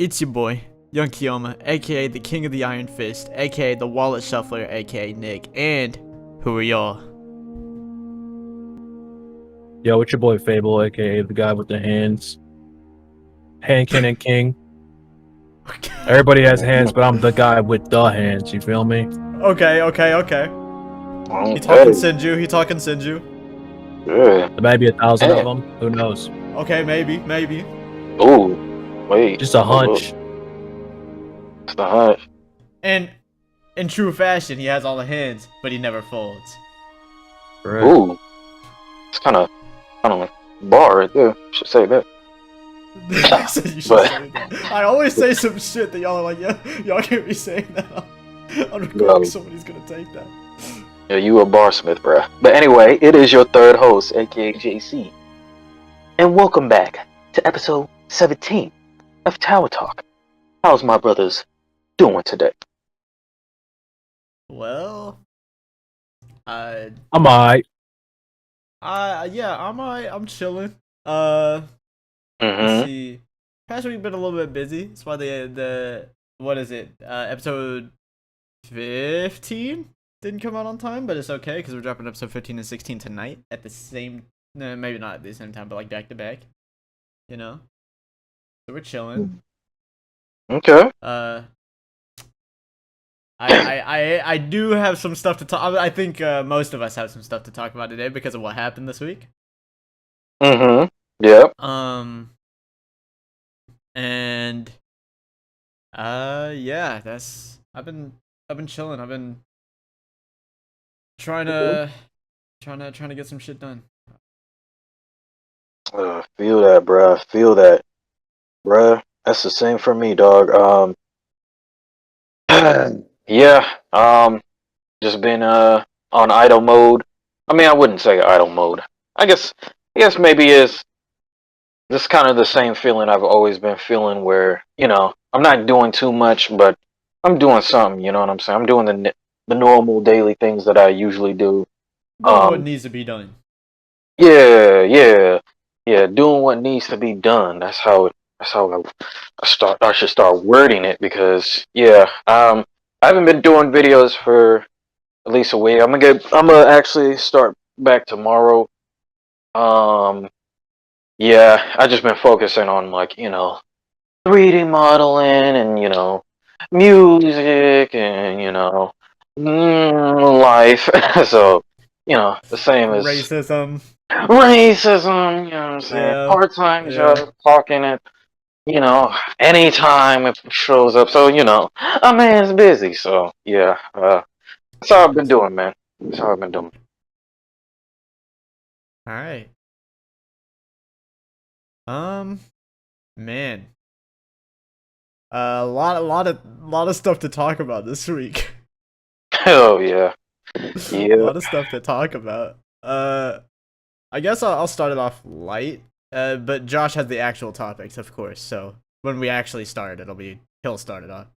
It's your boy, Young Kiyoma, aka the King of the Iron Fist, aka the Wallet Shuffler, aka Nick, and who are y'all? Yo, it's your boy Fable, aka the guy with the hands. Hand cannon king. Everybody has hands, but I'm the guy with the hands, you feel me? Okay. He talking Senju, Yeah. There might be 1,000 Damn. of them. Who knows? Okay, maybe. Ooh. Wait. Just a hunch. It's the hunch. And in true fashion, he has all the hands, but he never folds. Correct. Ooh. It's kind of bar right there. Should say that. So you should say that. I always say some shit that y'all are like, yeah, y'all can't be saying that. I'm recording, somebody's gonna take that. Yeah, you a barsmith, bruh. But anyway, it is your third host, aka JC. And welcome back to episode 17 of Tower Talk. How's my brothers doing today? Well, I'm alright. yeah, I'm chilling. Let's see. Past week been a little bit busy. That's why the what is it? Episode 15 didn't come out on time, but it's okay because we're dropping episode 15 and 16 tonight at the same. No, maybe not at the same time, but like back to back. You know. So we're chilling. Okay. I do have some stuff to talk. I think most of us have some stuff to talk about today because of what happened this week. Yeah. And yeah, I've been chilling. I've been trying to get some shit done. Feel that, bruh. Feel that, bruh. That's the same for me, dog. Yeah. Just been on idle mode. I mean, I wouldn't say idle mode. I guess maybe it's just kind of the same feeling I've always been feeling, where I'm not doing too much, but I'm doing something. You know what I'm saying? I'm doing the normal daily things that I usually do. Doing what needs to be done. Yeah. Doing what needs to be done. That's how I should start wording it, because I haven't been doing videos for at least a week. I'm gonna actually start back tomorrow. Yeah, I just been focusing on 3D modeling and music and life. So the same as Racism. You know what I'm saying? Yeah. Part-time job, talking at anytime it shows up. So a man's busy. So yeah, that's how I've been doing, man. That's how I've been doing. All right. Man. A lot of stuff to talk about this week. Oh yeah. A lot of stuff to talk about. I guess I'll start it off light. But Josh has the actual topics, of course. So when we actually start, he'll start it off.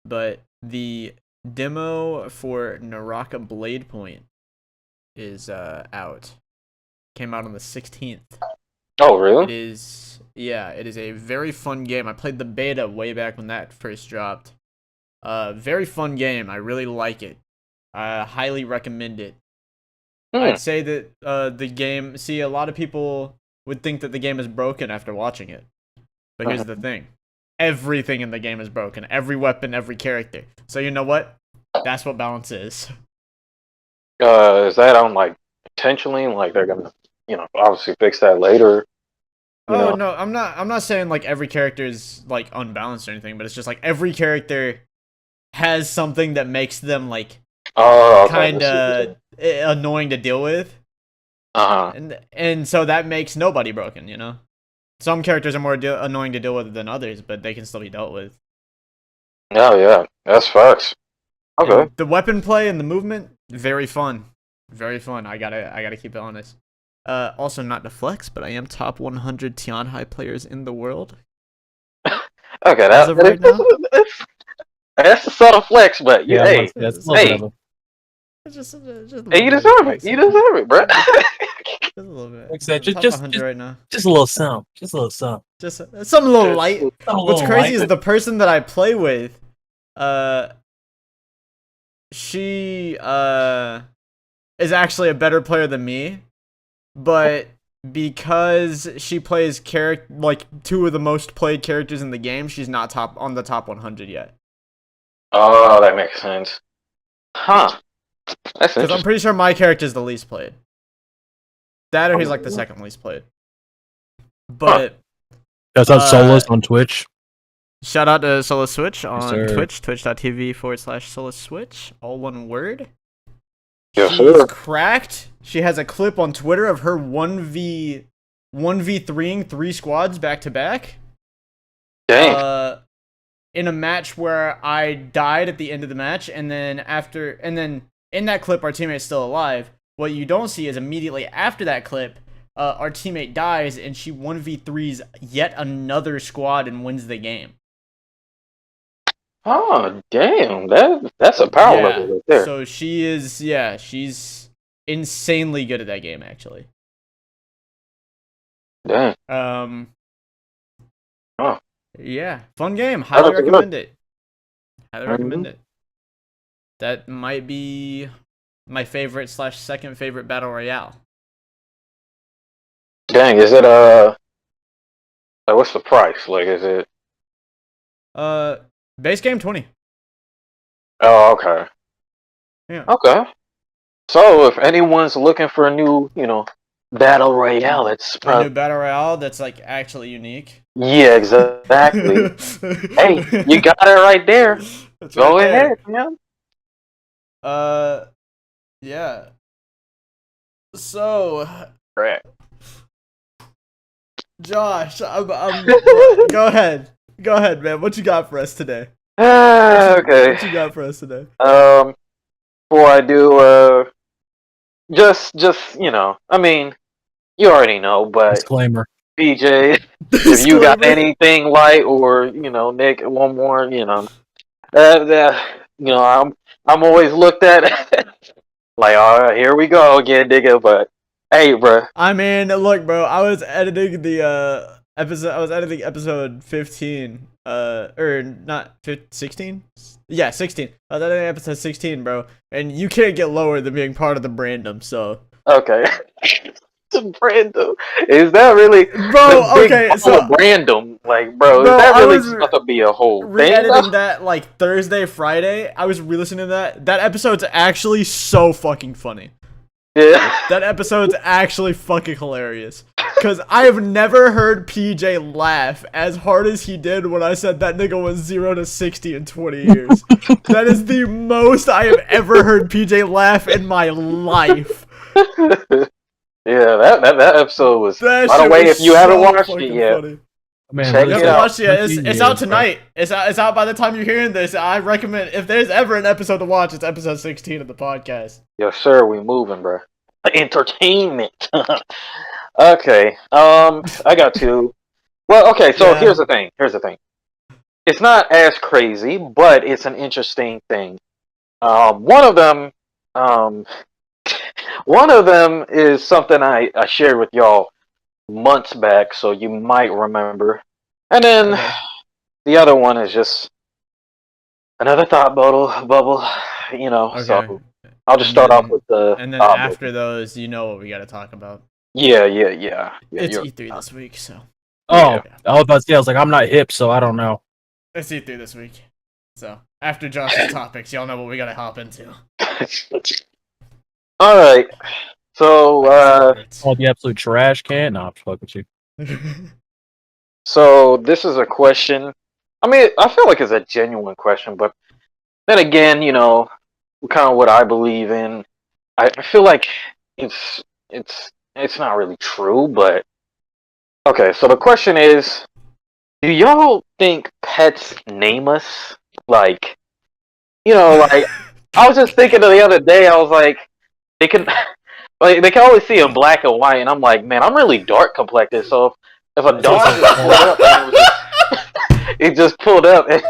But the demo for Naraka Bladepoint is out. Came out on the 16th. Oh really? It is a very fun game. I played the beta way back when that first dropped. Very fun game. I really like it. I highly recommend it. I'd say that the game. See, a lot of people would think that the game is broken after watching it, but here's the thing: everything in the game is broken. Every weapon, every character. So you know what? That's what balance is. Is that on intentionally? They're gonna obviously fix that later. Oh no, I'm not saying every character is unbalanced or anything, but it's just every character has something that makes them kind of annoying to deal with. And so that makes nobody broken, Some characters are more annoying to deal with than others, but they can still be dealt with. Oh yeah, that's facts. Okay. And the weapon play and the movement, very fun. Very fun. I gotta keep it honest. Also not to flex, but I am top 100 Tianhai players in the world. Okay, As of right now. That's a subtle flex, but hey, Just hey, you deserve it. You deserve it, bro. Just a little bit. Like I said, Top 100 right now. just a little something. Just a little something. Just something a little light. What's crazy light. is the person that I play with, she is actually a better player than me, but because she plays like 2 of the most played characters in the game, she's not on the top 100 yet. Oh, that makes sense. Huh. That's Because I'm pretty sure my character is the least played. That or he's like the second least played. But That's on Solus on Twitch. shout out to Solus Switch on Yes, Twitch, twitch.tv/Solus Switch, all one word. Yes, She's sir. cracked. She has a clip on Twitter of her 1v3ing 3 squads back to back. Dang. In a match where I died at the end of the match, and then in that clip our teammate's still alive. What you don't see is immediately after that clip, our teammate dies and she 1v3s yet another squad and wins the game. Oh, damn. That's a power level right there. So she's insanely good at that game actually. Dang. Oh. Yeah, fun game. Highly recommend it. Highly recommend it. That might be my favorite / second favorite battle royale. Dang, is it like what's the price? Like is it Base game 20. Oh, okay. Yeah. Okay. So if anyone's looking for a new, battle royale, it's A probably new battle royale that's like actually unique. yeah, exactly. Hey, you got it right there. That's Go right there. ahead, man. Yeah. So, Correct. Josh, I'm go ahead, man. What you got for us today? Okay. What you got for us today? Before I do, just I mean, you already know, but Disclaimer. PJ, if you got anything light or Nick, one more, I'm always looked at like, all right, here we go again, nigga. But hey, bro. I mean, look, bro. I was editing the episode. I was editing episode 15. Or not 16? Yeah, 16. I was editing episode 16, bro. And you can't get lower than being part of the Brandom. So Okay. Brandom. Is that really bro, okay, so Brandom? Like, bro, is bro, that I really was supposed to be a whole thing? re-editing that like Thursday, Friday. I was re-listening to that. That episode's actually so fucking funny. Yeah. That episode's actually fucking hilarious. Cause I have never heard PJ laugh as hard as he did when I said that nigga was 0 to 60 in 20 years. That is the most I have ever heard PJ laugh in my life. Yeah, that episode was. That By the shit way, was if you haven't so watched fucking it yet, funny. Man, check You have it to out. watch it. It's out tonight. It's out by the time you're hearing this. I recommend, if there's ever an episode to watch, it's episode 16 of the podcast. Yes, sir. We moving, bro. Entertainment. Okay. I got two. Well, okay. So Yeah. here's the thing. It's not as crazy, but it's an interesting thing. One of them is something I shared with y'all months back, so you might remember. And then Okay. the other one is just another thought bubble, Okay. So I'll just And start off then- with the And then thought after bubble. those, you know what we got to talk about. Yeah. It's you're- E3 this week, so. Oh, I was about to say, I was like, I'm not hip, so I don't know. It's E3 this week. So, after Josh's topics, y'all know what we got to hop into. All right. So Oh, the absolute trash can? No, I'm just fucking with you. So this is a question. I mean, I feel like it's a genuine question, but then again, kind of what I believe in. I feel like it's not really true, but okay. So the question is, do y'all think pets name us? Like, like I was just thinking the other day. I was like, they can always see in black and white, and I'm like, man, I'm really dark complected, so. If a dog just pulled up, and it just pulled up, and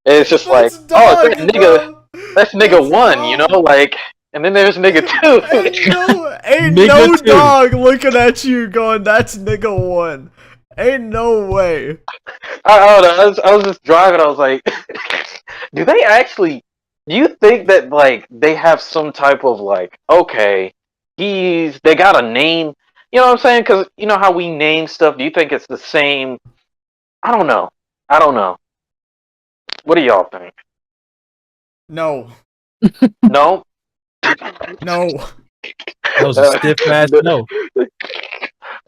it's just like, oh, it's that nigga, that's nigga one, like, and then there's nigga two. Ain't Nigga no two. dog looking at you going, that's nigga one. Ain't no way. I don't know. I was just driving. I was like, do they actually? Do you think that like they have some type of like, okay, they got a name? You know what I'm saying? Because you know how we name stuff. Do you think it's the same? I don't know. I don't know. What do y'all think? No. No. No. That was a stiff ass no.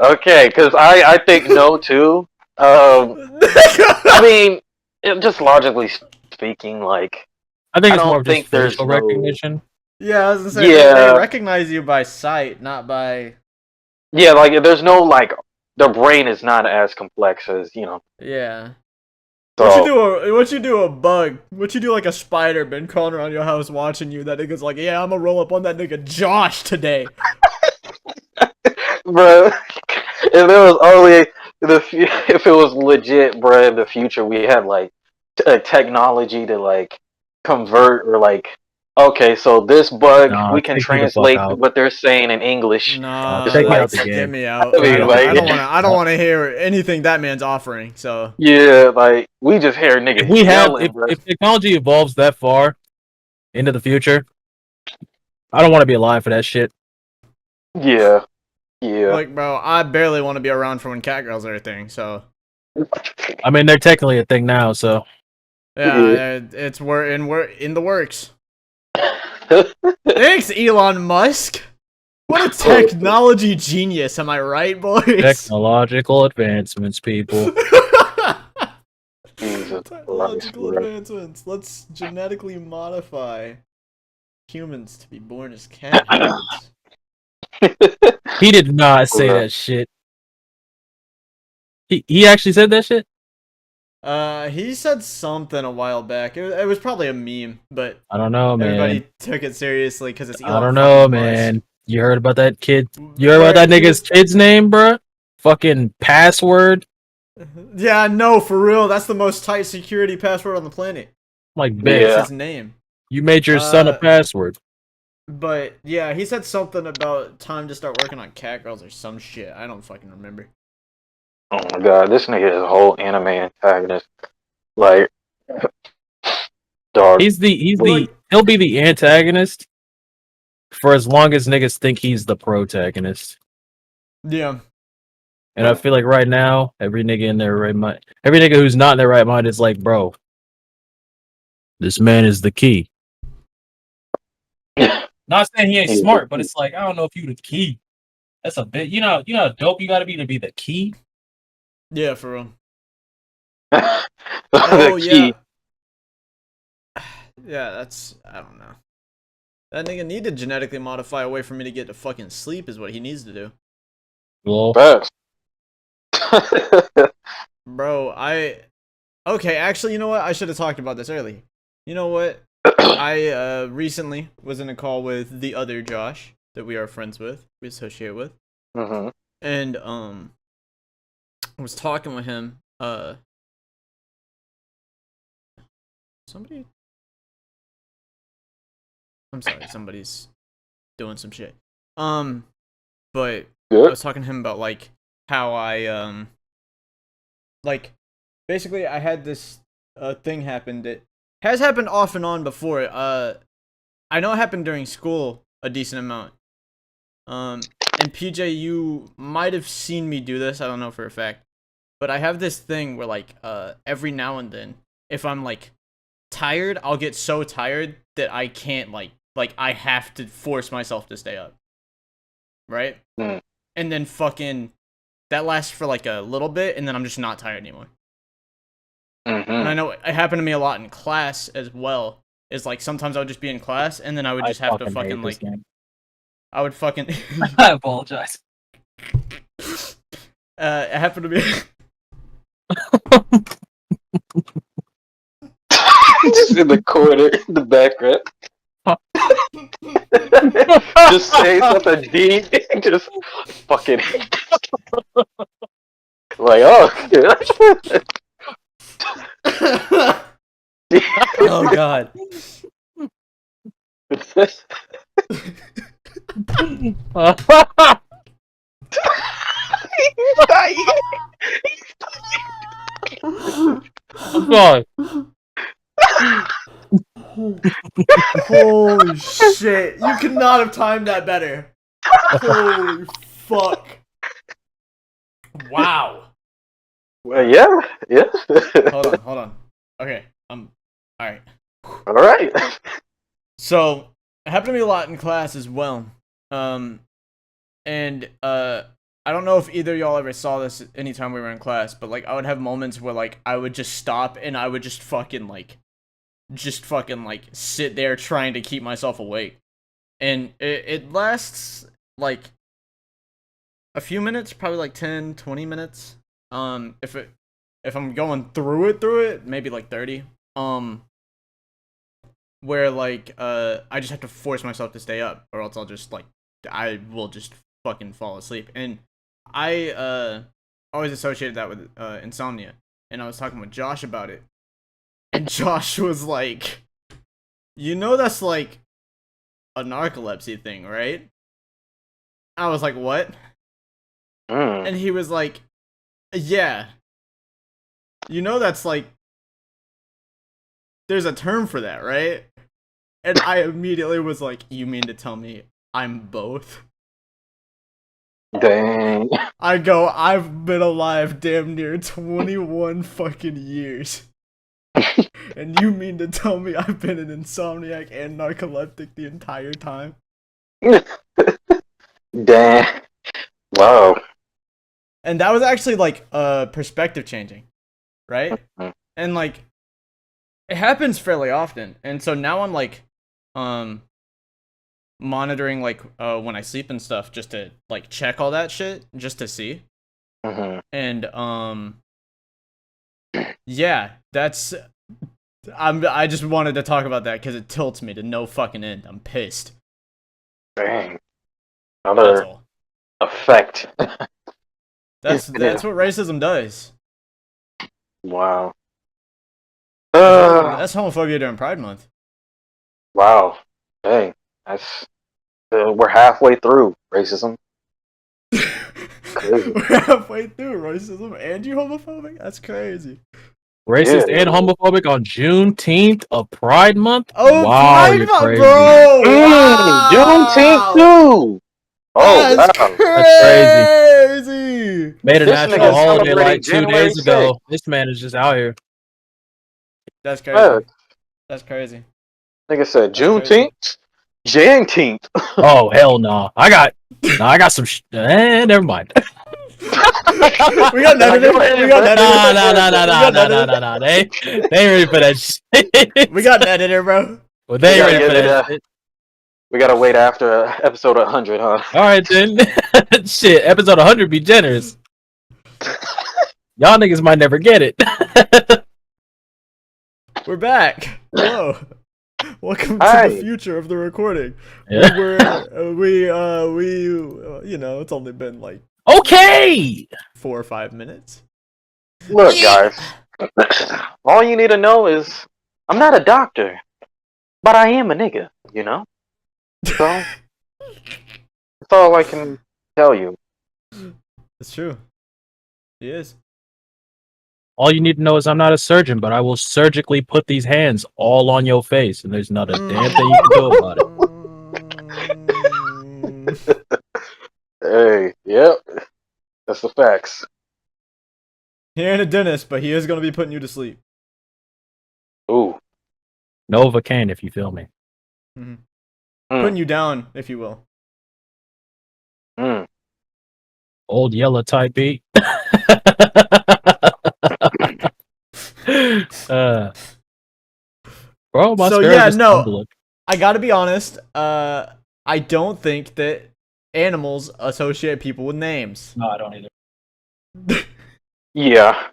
Okay, because I think no too. I mean, just logically speaking, like I think I it's more don't of just think there's facial no. recognition. Yeah, I was gonna say they recognize you by sight, not by. Yeah, like there's no like their brain is not as complex as Yeah. So What you do a bug? What you do like a spider been crawling around your house watching you? That nigga's like, yeah, I'm gonna roll up on that nigga Josh today. bro, if it was only if it was legit, bro, in the future we had like technology to like convert or like. Okay, so this bug Nah, we can take me the fuck translate out. what they're saying in English. Nah, Take me out like, the game. get me out. I mean, I like- don't wanna hear anything that man's offering. So Yeah, like we just hear niggas If we have, yelling, bro. if technology evolves that far into the future, I don't want to be alive for that shit. Yeah, yeah. like, bro, I barely want to be around for when catgirls are a thing. So I mean, they're technically a thing now, so yeah, we're in the works. Thanks, Elon Musk. What a technology genius, am I right, boys? technological advancements, people. Jesus Technological Christ, bro. advancements. Let's genetically modify humans to be born as cat humans. He did not say that shit. He actually said that shit? He said something a while back. It was probably a meme, but I don't know, man. everybody took it seriously because it's Elon I don't know, fucking Musk. man. You heard about that kid? You heard about that nigga's kid's name, bruh? Fucking password? Yeah, no, for real. That's the most tight security password on the planet. Like, Yeah. bitch, That's his name. you made your son a password. But yeah, he said something about time to start working on Catgirls or some shit. I don't fucking remember. Oh my god, this nigga is a whole anime antagonist. Like, dog. He'll be the antagonist for as long as niggas think he's the protagonist. Yeah. And I feel like right now, every nigga in their right mind, every nigga who's not in their right mind is like, bro, this man is the key. Not saying he ain't smart, but it's like, I don't know if you the key. That's a bit, you know how dope you gotta be to be the key? Yeah, for real. The Oh, key. yeah. Yeah, that's... I don't know. That nigga need to genetically modify a way for me to get to fucking sleep is what he needs to do. Well, Facts. Bro, Okay, actually, you know what? I should have talked about this earlier. You know what? I recently was in a call with the other Josh that we are friends with, we associate with. Mm-hmm. And I was talking with him. Somebody. I'm sorry, somebody's doing some shit. But Good. I was talking to him about like how I like basically I had this thing happen that has happened off and on before. I know it happened during school a decent amount. And PJ, you might have seen me do this. I don't know for a fact, but I have this thing where like every now and then, if I'm like tired, I'll get so tired that I can't like I have to force myself to stay up, right? Mm. And then fucking that lasts for like a little bit, and then I'm just not tired anymore. Mm-hmm. And I know it happened to me a lot in class as well. Is like sometimes I would just be in class, and then I would just have to fucking like. I would fucking. I apologize. It happened to me. Just in the corner, in the background. Just say something deep. Just fucking. Like, oh. Oh god. I'm sorry. Holy shit! You could not have timed that better. Holy fuck! Wow. Well, yeah. Hold on. Okay. All right. All right. So it happened to me a lot in class as well. And I don't know if either of y'all ever saw this anytime we were in class, but like I would have moments where like I would just stop and I would just fucking sit there trying to keep myself awake. And it lasts like a few minutes, probably like 10, 20 minutes. If I'm going through it, maybe like 30. Where like I just have to force myself to stay up, or else I will just fucking fall asleep. And I always associated that with insomnia. And I was talking with Josh about it. And Josh was like, that's like a narcolepsy thing, right? I was like, what? And he was like, yeah. That's like, there's a term for that, right? And I immediately was like, you mean to tell me I'm both? Dang. I go, I've been alive damn near 21 fucking years. And you mean to tell me I've been an insomniac and narcoleptic the entire time? Dang. Wow. And that was actually like perspective changing, right? And like it happens fairly often. And so now I'm like monitoring like when I sleep and stuff, just to like check all that shit, just to see. And yeah, that's I just wanted to talk about that because it tilts me to no fucking end. I'm pissed. Dang. That's Another all. effect. That's what racism does. Wow. That's homophobia during Pride Month. Wow. Dang. That's we're halfway through racism. Crazy. We're halfway through racism and you homophobic? That's crazy. Racist and homophobic on Juneteenth of Pride Month? Oh, wow, Pride you're Month, crazy. bro! Wow! Juneteenth too! Oh, that's wow. That's crazy! Made a This national nigga's holiday like celebrating 2 days January ago. This man is just out here. That's crazy. Yeah. That's crazy. Nigga said Juneteenth? Juneteenth. Oh, hell no. I got some never mind. We got none of it. We got none of it. No. They ain't ready for that shit. We got an editor, bro. Well, they ain't ready for that shit. We gotta wait after episode 100, huh? Alright then. Shit, episode 100 be generous. Y'all niggas might never get it. We're back. Hello. Welcome to Hi. the future of the recording. Yeah. We it's only been like Okay. 4 or 5 minutes. Look, guys. All you need to know is I'm not a doctor, but I am a nigga, you know? So that's all I can tell you. It's true. He is. All you need to know is I'm not a surgeon, but I will surgically put these hands all on your face, and there's not a damn thing you can do about it. Hey, yep. That's the facts. He ain't a dentist, but he is going to be putting you to sleep. Ooh. Novocaine, if you feel me. Mm-hmm. Putting you down, if you will. Old yellow type beat. Bro, my I gotta be honest. I don't think that animals associate people with names. No, I don't either. Yeah.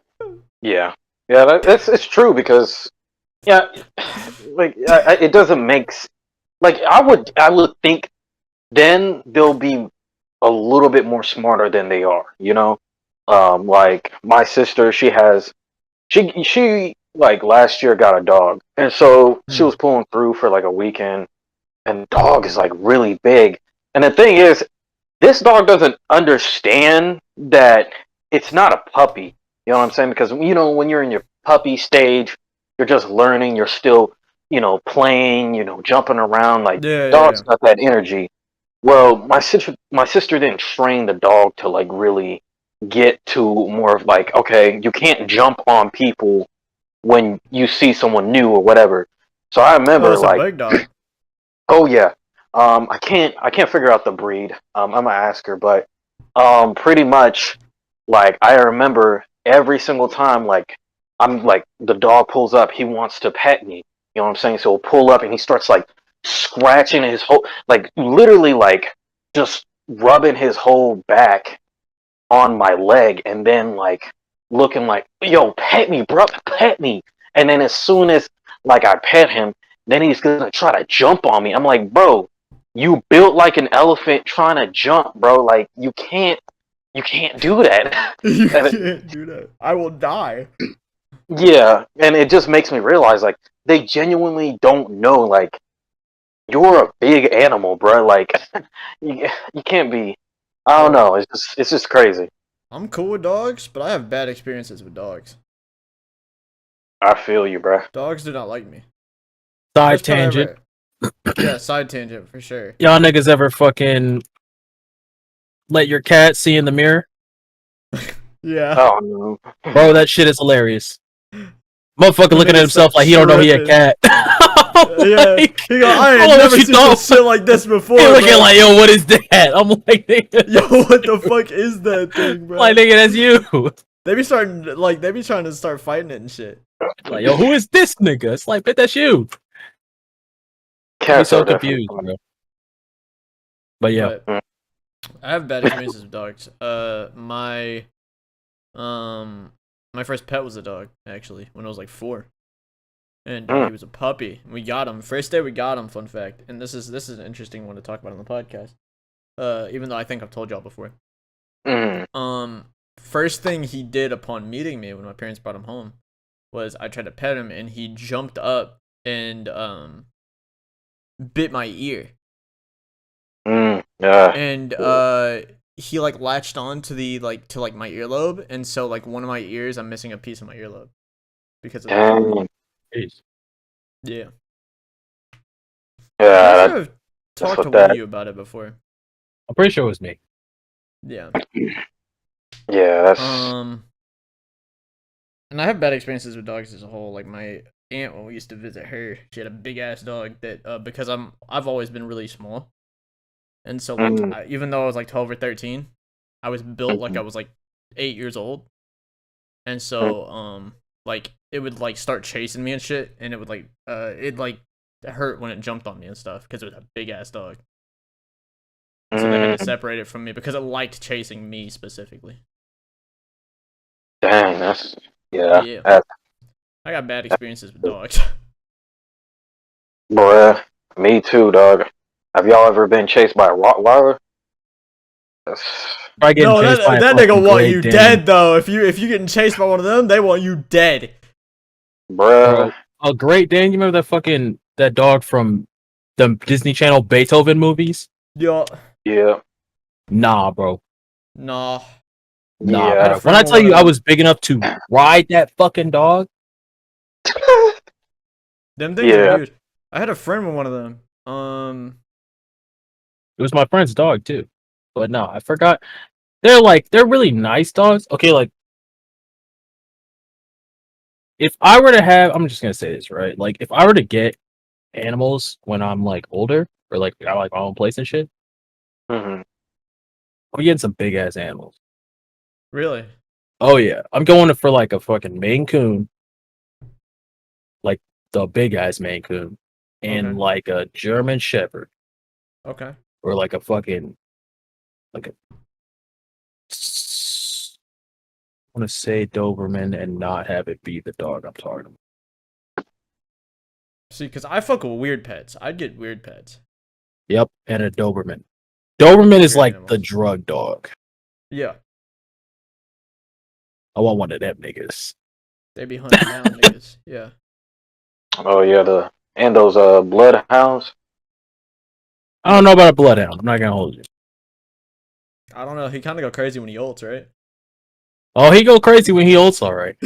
It's true because like it doesn't make like I would think then they'll be a little bit more smarter than they are, you know. Like my sister, she like last year got a dog, and so she was pulling through for like a weekend, and the dog is like really big. And the thing is, this dog doesn't understand that it's not a puppy. You know what I'm saying? Because when you're in your puppy stage, you're just learning. You're still, playing. Jumping around. Like dogs got that energy. Well, my sister didn't train the dog to like really get to more of like, okay, you can't jump on people when you see someone new or whatever. So I Oh, remember it's a like, big dog. oh yeah, I can't figure out the breed. I'm gonna ask her, but pretty much like I remember every single time like I'm like the dog pulls up, he wants to pet me. You know what I'm saying? So he'll pull up and he starts like scratching his whole like literally like just rubbing his whole back on my leg and then like looking like, yo, pet me, bro, pet me. And then as soon as like I pet him, then he's gonna try to jump on me. I'm like, bro, you built like an elephant trying to jump, bro. Like you can't do that. You And can't do that. I will die. yeah, and it just makes me realize like they genuinely don't know like you're a big animal, bro. Like you can't be. I don't know. It's just crazy. I'm cool with dogs, but I have bad experiences with dogs. I feel you, bro. Dogs do not like me. Side First time tangent. Yeah, side tangent for sure. Y'all niggas ever fucking let your cat see in the mirror? Yeah. Oh no. Bro, that shit is hilarious. Motherfucker looking at himself like he don't know he a cat. Yeah. Like, He go, I ain't what never you seen thought? some shit like this before. He looking bro. like, yo, what is that? I'm like, nigga. Yo, what the fuck is that thing, bro? Like, nigga, that's you. They be trying to start fighting it and shit. Like, yo, who is this nigga? It's like, bet that's you. Be Cats so are definitely confused, bro. But yeah, But I have bad experiences with dogs. My first pet was a dog, actually, when I was like 4. And he was a puppy. We got him. First day we got him, fun fact. And this is an interesting one to talk about on the podcast. Even though I think I've told y'all before. First thing he did upon meeting me when my parents brought him home was I tried to pet him and he jumped up and bit my ear. And he like latched on to the to my earlobe, and so like one of my ears, I'm missing a piece of my earlobe because of that. Yeah. Yeah, I have talked what to that- one of you about it before. I'm pretty sure it was me. Yeah. yeah, that's And I have bad experiences with dogs as a whole. Like my aunt, when we used to visit her, she had a big ass dog that because I've always been really small, and so like even though I was like 12 or 13, I was built like I was like 8 years old, and so like it would like start chasing me and shit, and it would like it like hurt when it jumped on me and stuff because it was a big ass dog. So they had to separate it from me because it liked chasing me specifically. dang, that's yeah. Yeah. That's, I got bad experiences with dogs. bruh, me too, dog. Have y'all ever been chased by a Rottweiler? Probably getting No, chased by a that fucking nigga want Great you Dane. dead though. If you getting chased by one of them, they want you dead. Bruh. A Great Dane. You remember that dog from the Disney Channel Beethoven movies? Yo, Yeah. Nah, bro. nah. Nah, Yeah. bro. When I tell you I was big enough to ride that fucking dog, Them things Yeah. are huge. I had a friend with one of them. it was my friend's dog too. But no, I forgot. They're really nice dogs. Okay, like if I were to have, I'm just gonna say this, right? Like if I were to get animals when I'm like older or like I like my own place and shit, Mhm. I'm getting some big ass animals. Really? Oh yeah, I'm going for like a fucking Maine Coon, like the big ass Maine Coon, and Okay. like a German Shepherd, Okay. or like a fucking like a. I want to say Doberman and not have it be the dog I'm talking about. See, because I fuck with weird pets. I'd get weird pets. Yep, and a Doberman. Doberman is Weird like the animals. drug dog. Yeah. I want one of them niggas. They be hunting down niggas. Yeah. Oh yeah, those bloodhounds. I don't know about a bloodhound. I'm not gonna hold you. I don't know. He kind of go crazy when he ults, right? Oh, he go crazy when he ults, alright.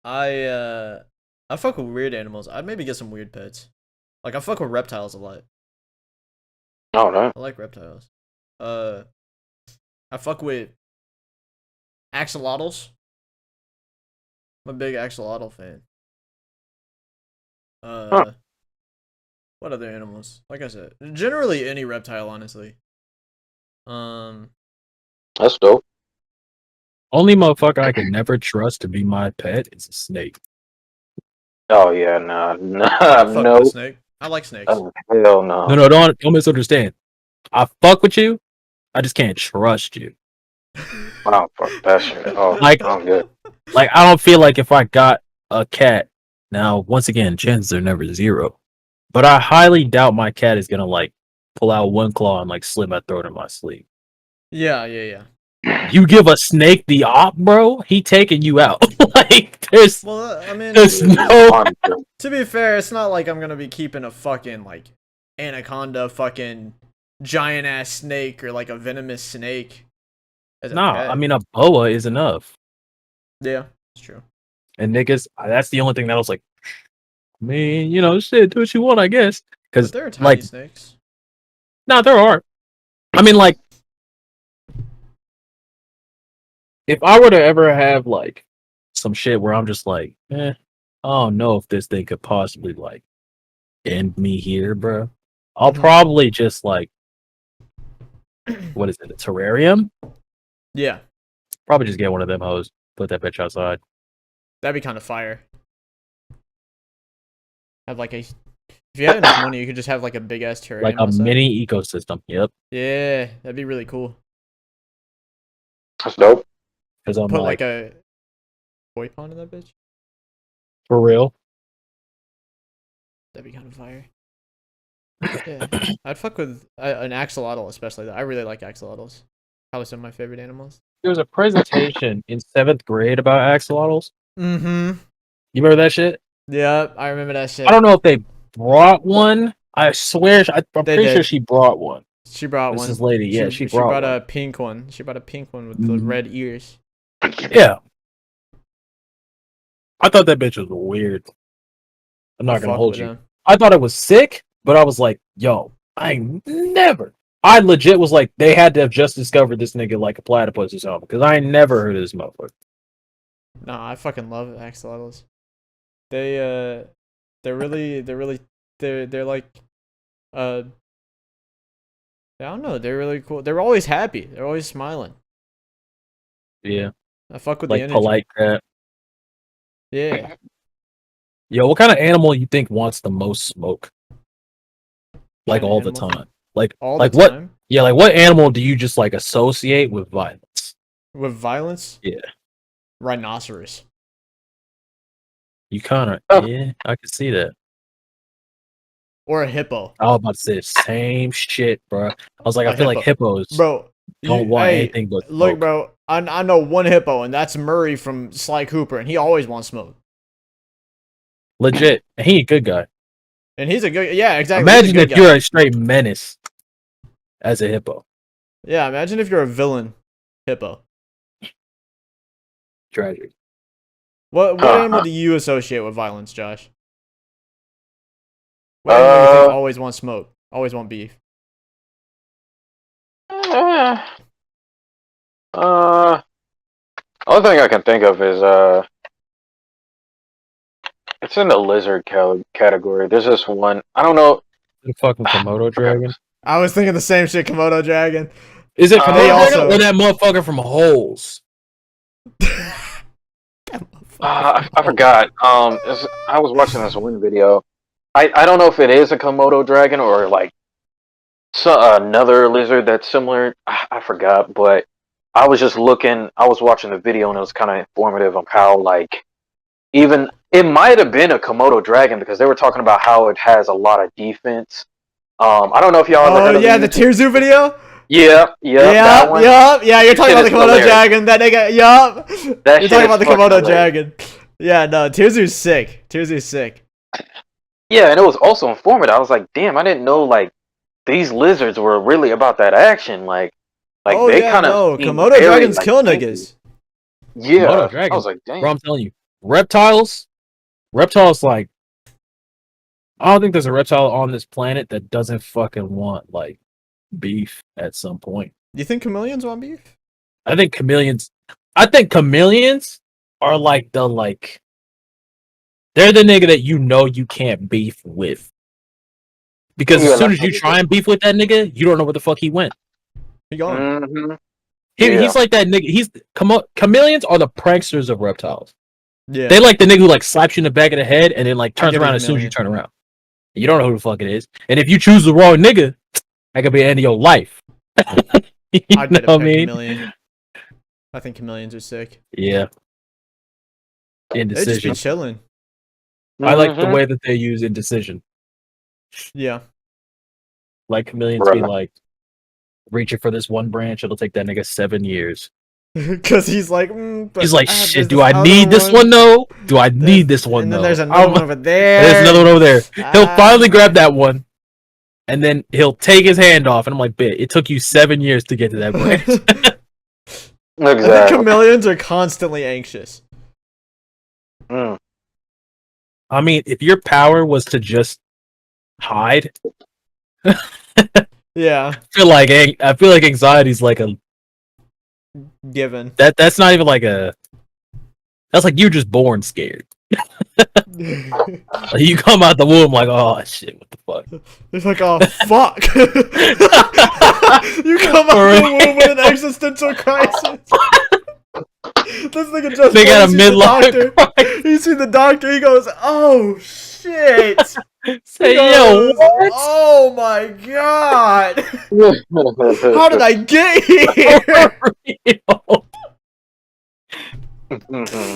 I fuck with weird animals. I'd maybe get some weird pets. Like I fuck with reptiles a lot. Oh no. I like reptiles. I fuck with axolotls. I'm a big axolotl fan. What other animals? Like I said, generally any reptile, honestly. That's dope. Only motherfucker I can never trust to be my pet is a snake. Oh yeah, nah, I fuck no. with a snake. I like snakes. Oh, hell no. No, don't misunderstand. I fuck with you. I just can't trust you. Oh, fuck that shit. Oh, Like- I'm good. Like, I don't feel like if I got a cat, now, once again, chances are never zero. But I highly doubt my cat is gonna, like, pull out one claw and, like, slit my throat in my sleep. Yeah. You give a snake the op, bro, he taking you out. Like, there's Well, I mean, no... to be fair, it's not like I'm gonna be keeping a fucking like anaconda, fucking giant ass snake or like a venomous snake. As a Nah, pet. I mean, a boa is enough. Yeah, it's true. And niggas, that's the only thing that I was like, I mean, you know, shit, do what you want, I guess. But Because, there are tiny like, snakes. no, there are. I mean, like, if I were to ever have, like, some shit where I'm just like, I don't know if this thing could possibly, like, end me here, bro. I'll Mhm. probably just, like, what is it, a terrarium? Yeah, Probably just get one of them hoes, put that bitch outside. that'd be kind of fire. Have like a, if you had enough money, you could just have like a big ass terrarium. Like a outside. mini ecosystem, yep. Yeah, that'd be really cool. That's dope. Because I'm Put like, like a koi pond in that bitch. for real. That'd be kind of fire. Yeah, I'd fuck with an axolotl, especially. Though I really like axolotls. Probably some of my favorite animals. There was a presentation in 7th grade about axolotls. Mm-hmm. You remember that shit? Yeah, I remember that shit. I don't know if they brought one. I swear, I'm They pretty sure did. she brought one. She brought This one. is lady, yeah, she brought one. a pink one. She brought a pink one with the Mhm. red ears. Yeah. I thought that bitch was weird. I'm not gonna Fuck hold with you. them. I thought it was sick, but I was like, yo, I legit was like, they had to have just discovered this nigga like a platypus or something, because I ain't never heard of this motherfucker. Nah, I fucking love axolotls. They're like, I don't know. They're really cool. They're always happy. They're always smiling. Yeah. I fuck with the Like energy. polite crap. Yeah. Yo, what kind of animal you think wants the most smoke? Like Kind of all the animal? time. Like All like the what time. yeah, like what animal do you just like associate with violence? With violence? Yeah. Rhinoceros. You kinda Oh. yeah, I can see that. Or a hippo. I was about to say the same shit, bro. I was like, A I feel like hippos Bro. don't want anything but look, smoke. bro. I know one hippo, and that's Murray from Sly Cooper, and he always wants smoke. Legit. And he a good guy. And he's a good, yeah, exactly. he's a Imagine good if guy. you're a straight menace as a hippo. Yeah, imagine if you're a villain hippo. Tragic. What animal do you associate with violence, Josh? What animal do you think always wants smoke? Always want beef? Only thing I can think of is it's in the lizard category. There's this one. I don't know. The fucking Komodo dragon. I was thinking the same shit, Komodo dragon. Is it They Komodo also- dragon or that motherfucker from Holes? I forgot. I was watching this one video. I don't know if it is a Komodo dragon or like another lizard that's similar. I forgot, but I was just looking. I was watching the video and it was kind of informative on how like even it might have been a Komodo dragon because they were talking about how it has a lot of defense. I don't know if y'all ever heard of the Tirzu video? Yeah, that one. Yeah, you're talking about the Shit is Komodo hilarious. dragon. That nigga, yup. That You're shit talking is about the fucking Komodo hilarious. dragon. Yeah, no, Tirzu's sick. Tirzu's sick. Yeah, and it was also informative. I was like, damn, I didn't know like these lizards were really about that action. Like Oh they yeah, kind of no, seem Komodo very dragons like kill kinky. niggas. Yeah, Komodo I dragon. was like, damn. Bro, I'm telling you, reptiles like I don't think there's a reptile on this planet that doesn't fucking want like beef at some point. Do you think chameleons want beef? I think chameleons. I think chameleons are like they're the nigga that you know you can't beef with because Yeah, as soon like as you try and beef with that nigga, you don't know where the fuck he went. He gone. hmm He's like that nigga. Chameleons are the pranksters of reptiles. Yeah. They like the nigga who like slaps you in the back of the head and then like turns give it around a as soon as you million. turn around. You don't know who the fuck it is. And if you choose the wrong nigga, that could be the end of your life. You I'd know get a what I pet mean? chameleon. I think chameleons are sick. Yeah. They just be Indecision. chilling. I like the way that they use indecision. Yeah. Like chameleons be like reaching for this one branch, it'll take that nigga 7 years. Because he's like, but He's like, there's shit, do this I other need this one though? Do I need this one And then though? there's another one over there. There's another one over there. He'll finally Ah. grab that one, and then he'll take his hand off, and I'm like, "Bit, it took you 7 years to get to that branch." I think Exactly. chameleons are constantly anxious. Mm. I mean, if your power was to just hide, Yeah. I feel like anxiety's like a Given. that's not even like a that's like you're just born scared. Like, you come out the womb like, oh shit, what the fuck? It's like, oh fuck. You come out the womb with an existential crisis. This nigga just They got a midlife. midlife. You see the doctor, he goes, oh shit. Say, He yo, goes, what? oh my god. How did I get here?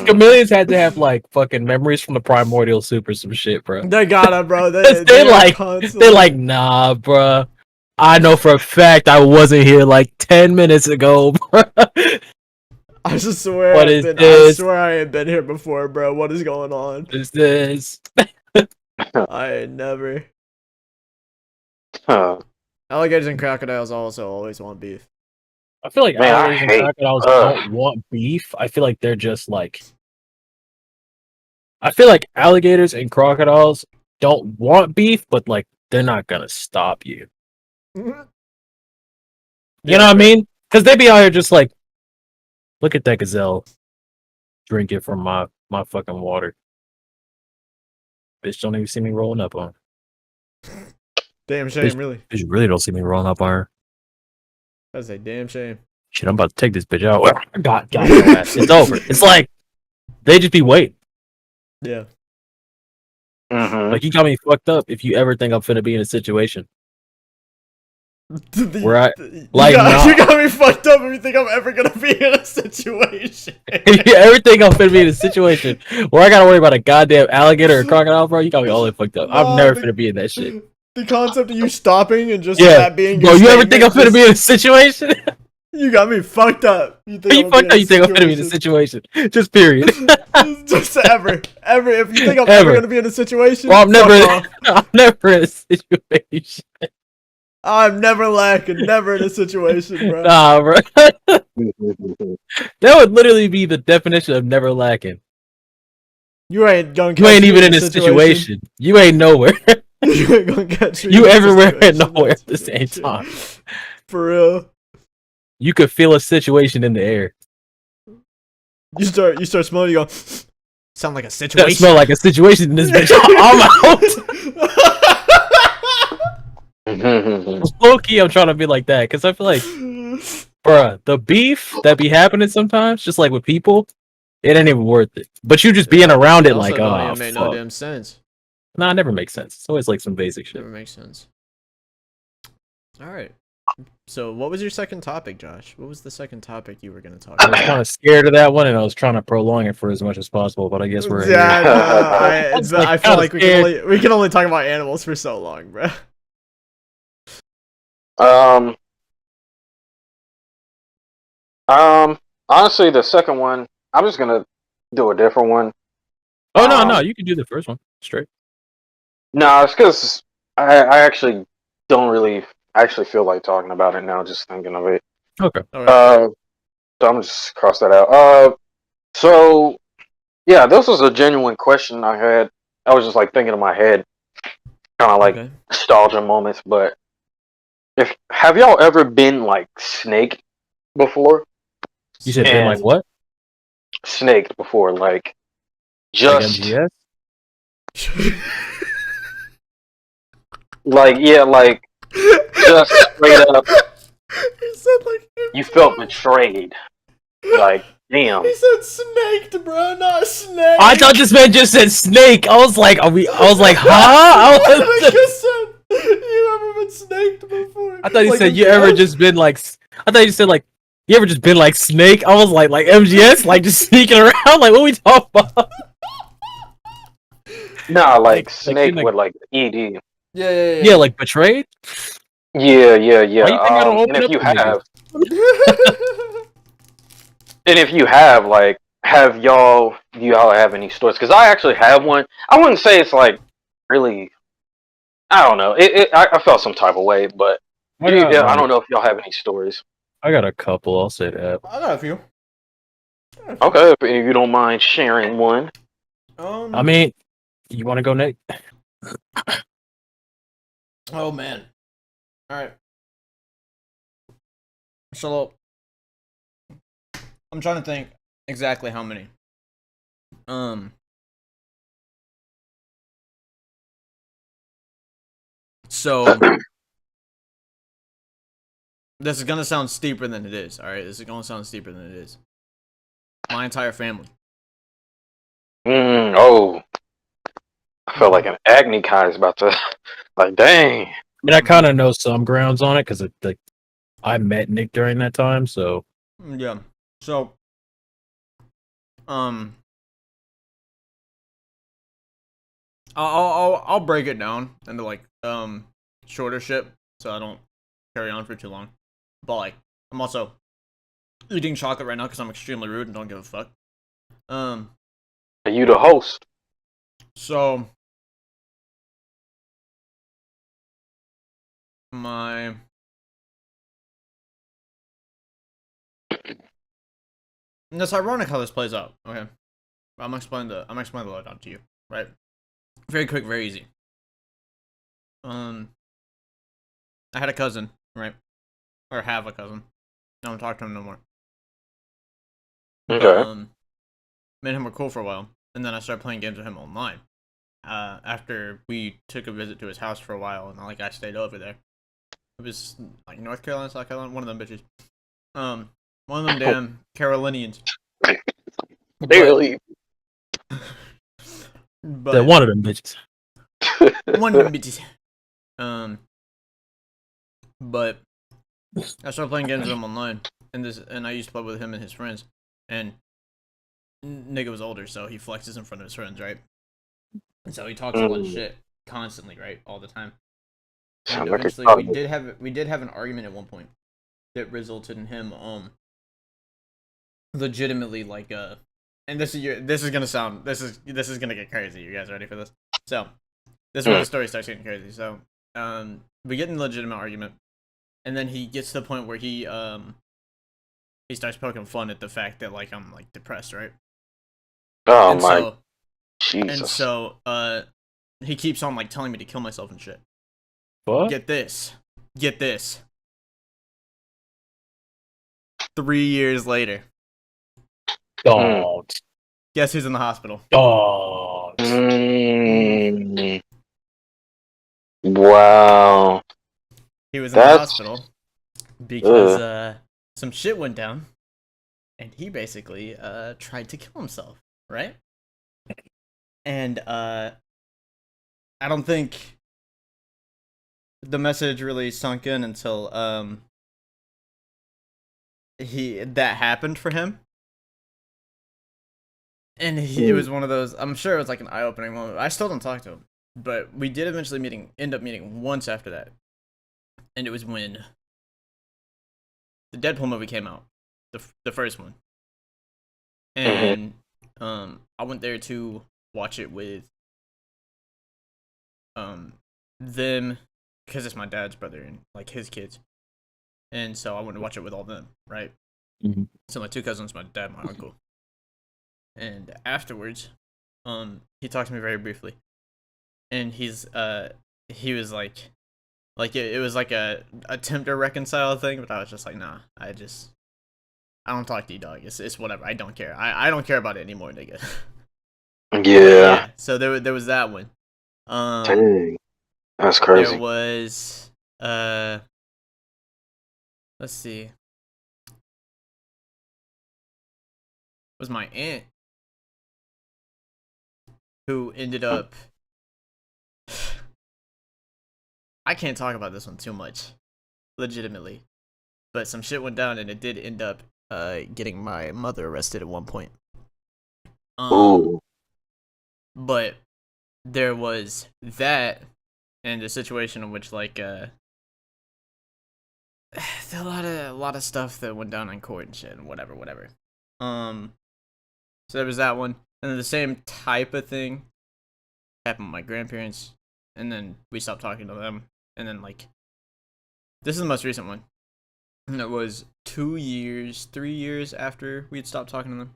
Chameleons had to have like fucking memories from the primordial soup or some shit, bro. They gotta, bro. They're like, nah, bro. I know for a fact I wasn't here like 10 minutes ago, bro. I just swear What is this? I swear I ain't been here before, bro. What is going on? What is this? I ain't never. Huh. Alligators and crocodiles also always want beef. I feel like Man, I alligators and hate- crocodiles don't want beef. I feel like they're just like. I feel like alligators and crocodiles don't want beef, but like they're not gonna stop you. You know what I mean? Because they be out here just like, look at that gazelle drinking from my fucking water. Bitch, don't even see me rolling up on her. Damn shame, really. Bitch, you really don't see me rolling up on her. That's a damn shame. Shit, I'm about to take this bitch out. God, your ass. It's over. It's like they just be waiting. Yeah. Mhm. Like you got me fucked up if you ever think I'm finna be in a situation where I like you got me fucked up if you think I'm ever gonna be in a situation. if you ever think I'm finna be in a situation where I gotta worry about a goddamn alligator or crocodile, bro, you got me all the way fucked up. I'm never finna be in that shit. The concept of you stopping and just Yeah, that being bro, your you ever think I'm statement finna be in a situation? You got me fucked up. You think You fucked up, you think I'm finna be in a situation. Just period. Just ever. If you think I'm Ever. ever gonna be in a situation, Well, I'm fuck never off. I'm never in a situation. I'm never lacking, never in a situation, bro. Nah, bro. That would literally be the definition of never lacking. You ain't gonna catch You ain't me even in a situation. You ain't nowhere. You ain't gonna catch me. You in a everywhere and situation, nowhere that's at the for same sure. time. For real. You could feel a situation in the air. You start smelling. You go. Sound like a That situation. smell like a situation in this bitch. I'm out. Low key, I'm trying to be like that because I feel like, bruh, the beef that be happening sometimes, just like with people, it ain't even worth it. But you just being around it, Also like, don't oh, even make no fuck. damn sense. Nah, it never makes sense. It's always like some basic shit. Never makes sense. All right. So, what was your second topic, Josh? What was the second topic you were gonna talk I was about? kind of scared of that one, and I was trying to prolong it for as much as possible. But I guess we're Yeah, here. no, was, I feel kinda like we can only talk about animals for so long, bro. Honestly, the second one, I'm just gonna do a different one. Oh no, you can do the first one straight. No, it's because I actually don't really actually feel like talking about it now. Just thinking of it. Okay. Okay. So I'm just cross that out. So yeah, this was a genuine question I had. I was just like thinking in my head, kind of like Okay. nostalgia moments. But if have y'all ever been like snaked before? You said been like And what? snaked before, like Like just MGS? like yeah, like just straight up, He said like you felt betrayed. Like damn. He said snaked, bro, not snake. I thought this man just said snake. I was like, are we? I was like, huh? I, You ever been snaked before? I thought he Like said a you ever cat? just been like. I thought you said like you ever just been like snake. I was like MGS, like just sneaking around. Like what we talking about? Nah, like Like snake in the with like ED. yeah, like betrayed. Yeah, yeah, Why you think I yeah. don't And open if up you to niggas? have, and if you have, like, have y'all, do y'all have any stories? Because I actually have one. I wouldn't say it's like really. I don't know. I felt some type of way, but I got I like don't know if y'all have any stories. I got a couple. I'll say that. I got a few. Okay, if you don't mind sharing one. I mean, you want to go Nick? Oh man. All right. So I'm trying to think exactly how many. So this is gonna sound steeper than it is. All right, this is gonna sound steeper than it is. My entire family. Oh, I felt like an agony guy is about to. Like, dang. I mean, I kind of know some grounds on it because like I met Nick during that time, so Yeah. So um I'll break it down into like shorter shit so I don't carry on for too long. But like I'm also eating chocolate right now because I'm extremely rude and don't give a fuck. Are you the host? So my and it's ironic how this plays out. Okay, I'm gonna explain the lowdown to you. Right, very quick, very easy. I had a cousin, right, or have a cousin. I don't talk to him no more. But Okay. me and him were cool for a while, and then I started playing games with him online. After we took a visit to his house for a while, and like I stayed over there. It was like North Carolina, South Carolina, one of them bitches. One of them damn Carolinians. Barely. they're one of them bitches. One of them bitches. But I started playing games with him online, and I used to play with him and his friends, and nigga was older, so he flexes in front of his friends, right? And so he talks a lot of shit constantly, right, all the time. And eventually, we did have an argument at one point that resulted in him legitimately like and this is gonna sound this is gonna get crazy. You guys ready for this? So this is where the story starts getting crazy. So we get in a legitimate argument, and then he gets to the point where he starts poking fun at the fact that like I'm like depressed, right? Oh And my so Jesus. and so he keeps on like telling me to kill myself and shit. What? Get this. 3 years later, Don't. guess who's in the hospital? Don't. Wow. He was in the hospital because some shit went down, and he basically tried to kill himself, right? And I don't think the message really sunk in until that happened for him. And it was one of those. I'm sure it was like an eye-opening moment. I still don't talk to him, but we did eventually end up meeting once after that, and it was when the Deadpool movie came out, the first one, and I went there to watch it with them, because it's my dad's brother and like his kids, and so I went to watch it with all of them, right? Mhm. So my 2 cousins, my dad, my uncle, and afterwards, he talked to me very briefly, and he was like it was like a attempt to reconcile thing, but I was just like, nah, I don't talk to you, dog. It's whatever. I don't care. I don't care about it anymore, nigga. Yeah. So there was that one. Dang. That's There crazy. was let's see. It was my aunt who ended up. I can't talk about this one too much, legitimately, but some shit went down and it did end up getting my mother arrested at one point. Ooh. But there was that and the situation in which like a lot of stuff that went down in court and shit and whatever. So there was that one, and then the same type of thing happened with my grandparents, and then we stopped talking to them, and then like this is the most recent one, and it was 3 years after we had stopped talking to them.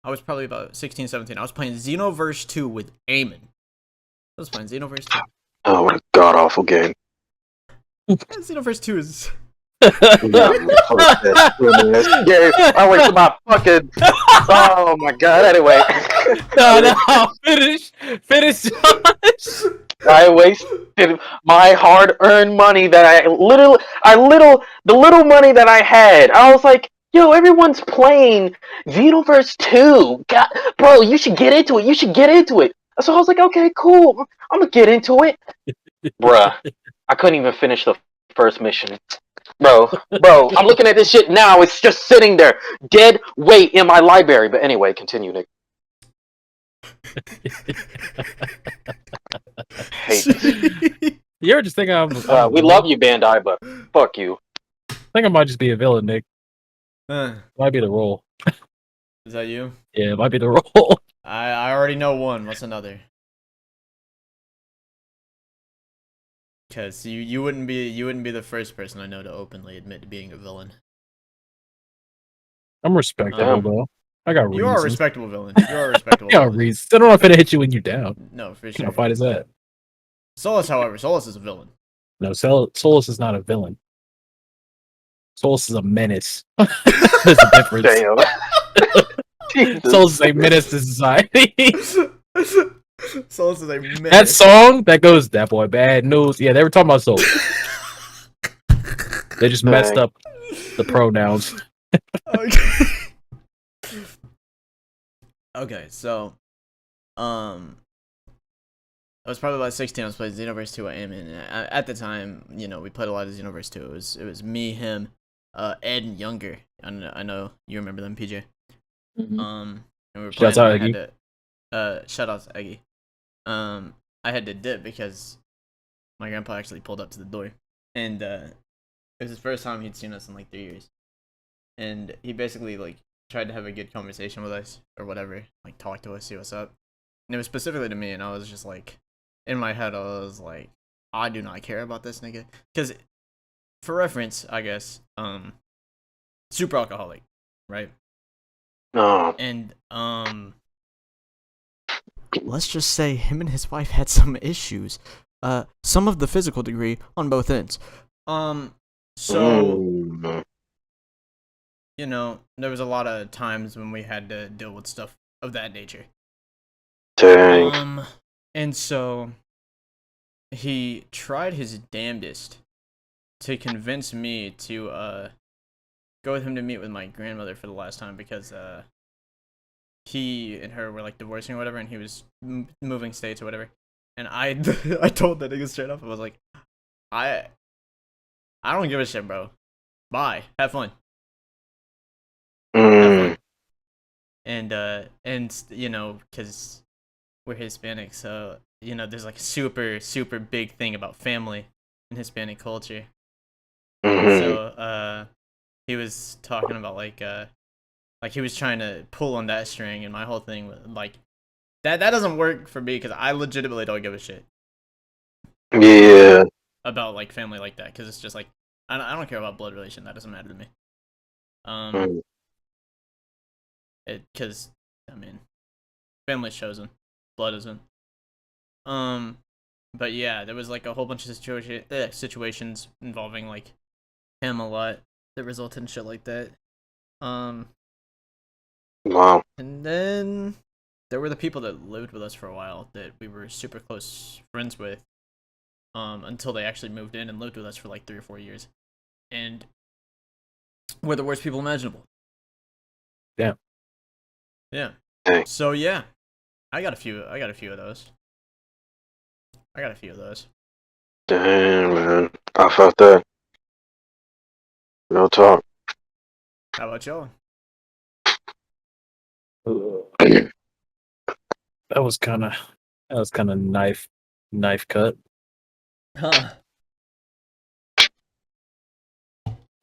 I was probably about 16, 17. I was playing Xenoverse 2 with Eamon. I was playing Xenoverse 2. Oh, what a god awful game. Xenoverse 2 is. Yeah, I wasted my fucking. Oh my god. Anyway. No, finish, Josh. I wasted my hard-earned money that the little money that I had. I was like, yo, everyone's playing Xenoverse 2. God, bro, you should get into it. So I was like, okay, cool. I'm gonna get into it. Bruh, I couldn't even finish the first mission. Bro, I'm looking at this shit now. It's just sitting there, dead weight in my library. But anyway, continue, Nick. Hate this. You ever just think We love you, Bandai, but fuck you. I think I might just be a villain, Nick. Is Might be the role. that you? Yeah, it might be the role. I already know one. What's another? Because you wouldn't be the first person I know to openly admit to being a villain. I'm respectable though. I got reasons. You are a respectable villain. You are a respectable I got villain. reasons. I don't know if it'll hit you when you're down. No, for What sure. kind of fight is that? Solus, however, Solus is a villain. No, Solus is not a villain. Solus is a menace. There's a difference. Damn. Solus is a menace to society. Solus is a menace. That song that goes, "That boy bad news." Yeah, they were talking about Solus. They just messed up the pronouns. Okay. Okay, so, I was probably about 16. I was playing Xenoverse 2 at Ammon, and at the time, you know, we played a lot of Xenoverse 2. It was me, him, Ed, and Younger. I know you remember them, PJ. Mm-hmm. And we were Shouts playing. out, Eggy. Shout out to Eggy. I had to dip because my grandpa actually pulled up to the door, and it was his first time he'd seen us in like 3 years, and he basically like tried to have a good conversation with us or whatever, like talk to us, see what's up, and it was specifically to me, and I was just like, in my head, I was like, I do not care about this nigga, because for reference, I guess, super alcoholic, right? Oh. And let's just say him and his wife had some issues, some of the physical degree on both ends. So you know, there was a lot of times when we had to deal with stuff of that nature. Dang. And so he tried his damnedest to convince me to go with him to meet with my grandmother for the last time because he and her were like divorcing or whatever, and he was moving states or whatever. And I told that nigga straight up. I was like, I don't give a shit, bro. Bye. Have fun. Have fun. And you know, because we're Hispanic, so you know, there's like a super big thing about family in Hispanic culture. So he was talking about like he was trying to pull on that string, and my whole thing was like That doesn't work for me because I legitimately don't give a shit Yeah. about like family like that because it's just like I don't care about blood relation. That doesn't matter to me. Mm. Because I mean, family's chosen, blood isn't. But yeah, there was like a whole bunch of situations involving like him a lot that resulted in shit like that. Wow. And then there were the people that lived with us for a while that we were super close friends with. Until they actually moved in and lived with us for like 3 or 4 years, and we're the worst people imaginable. Yeah. Yeah. Hey. So yeah, I got a few of those. Damn, man. I felt that. No talk. How about y'all? That was kind of knife cut. Huh.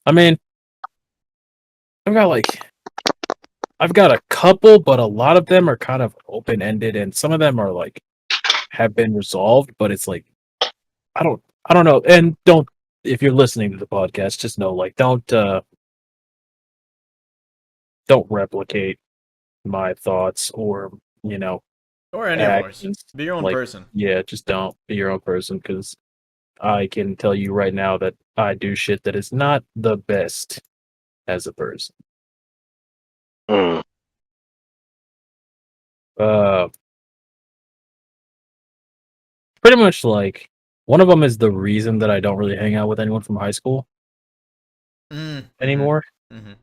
I mean, I've got a couple, but a lot of them are kind of open ended, and some of them are like have been resolved. But it's like I don't know. And don't, if you're listening to the podcast, just know like don't replicate my thoughts or Or any of ours. actions. Be your own Like, person. yeah, just don't be your own person because I can tell you right now that I do shit that is not the best as a person. Mm. Pretty much like one of them is the reason that I don't really hang out with anyone from high school anymore. Mm-hmm.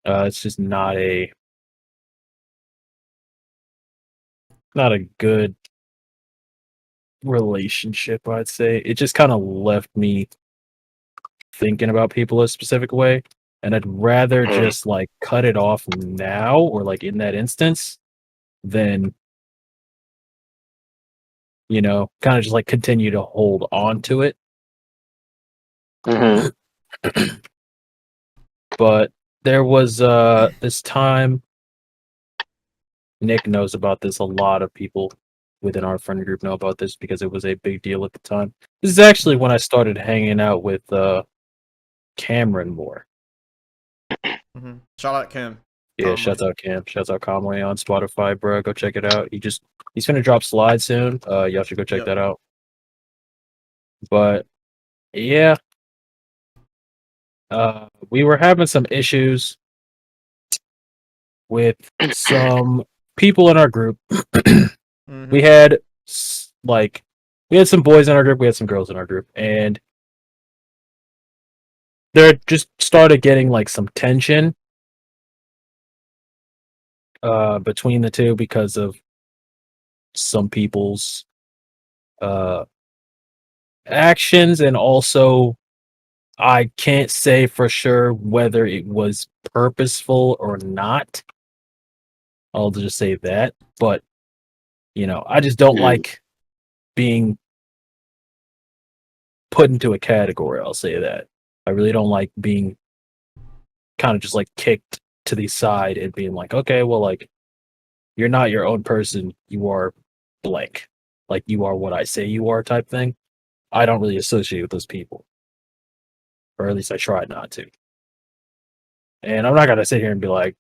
It's just not a good relationship, I'd say. It just kind of left me thinking about people a specific way, and I'd rather just like cut it off now or like in that instance than kind of just like continue to hold on to it. Mm-hmm. But there was this time, Nick knows about this, a lot of people within our friend group know about this because it was a big deal at the time. This is actually when I started hanging out with Cameron more. Mm-hmm. Shout out Cam. Yeah, Conway. shouts out Cam. Shouts out Conway on Spotify, bro. Go check it out. He's gonna drop Slide soon. Y'all should go check that out. But yeah. We were having some issues with some people in our group. Mm-hmm. We had some boys in our group, we had some girls in our group, and there just started getting like some tension between the two because of some people's actions, and also I can't say for sure whether it was purposeful or not. I'll just say that, but I just don't like being put into a category. I'll say that. I really don't like being kind of just like kicked to the side and being like, okay, well, like, you're not your own person. You are blank. Like, you are what I say you are type thing. I don't really associate with those people. Or at least I try not to. And I'm not going to sit here and be like,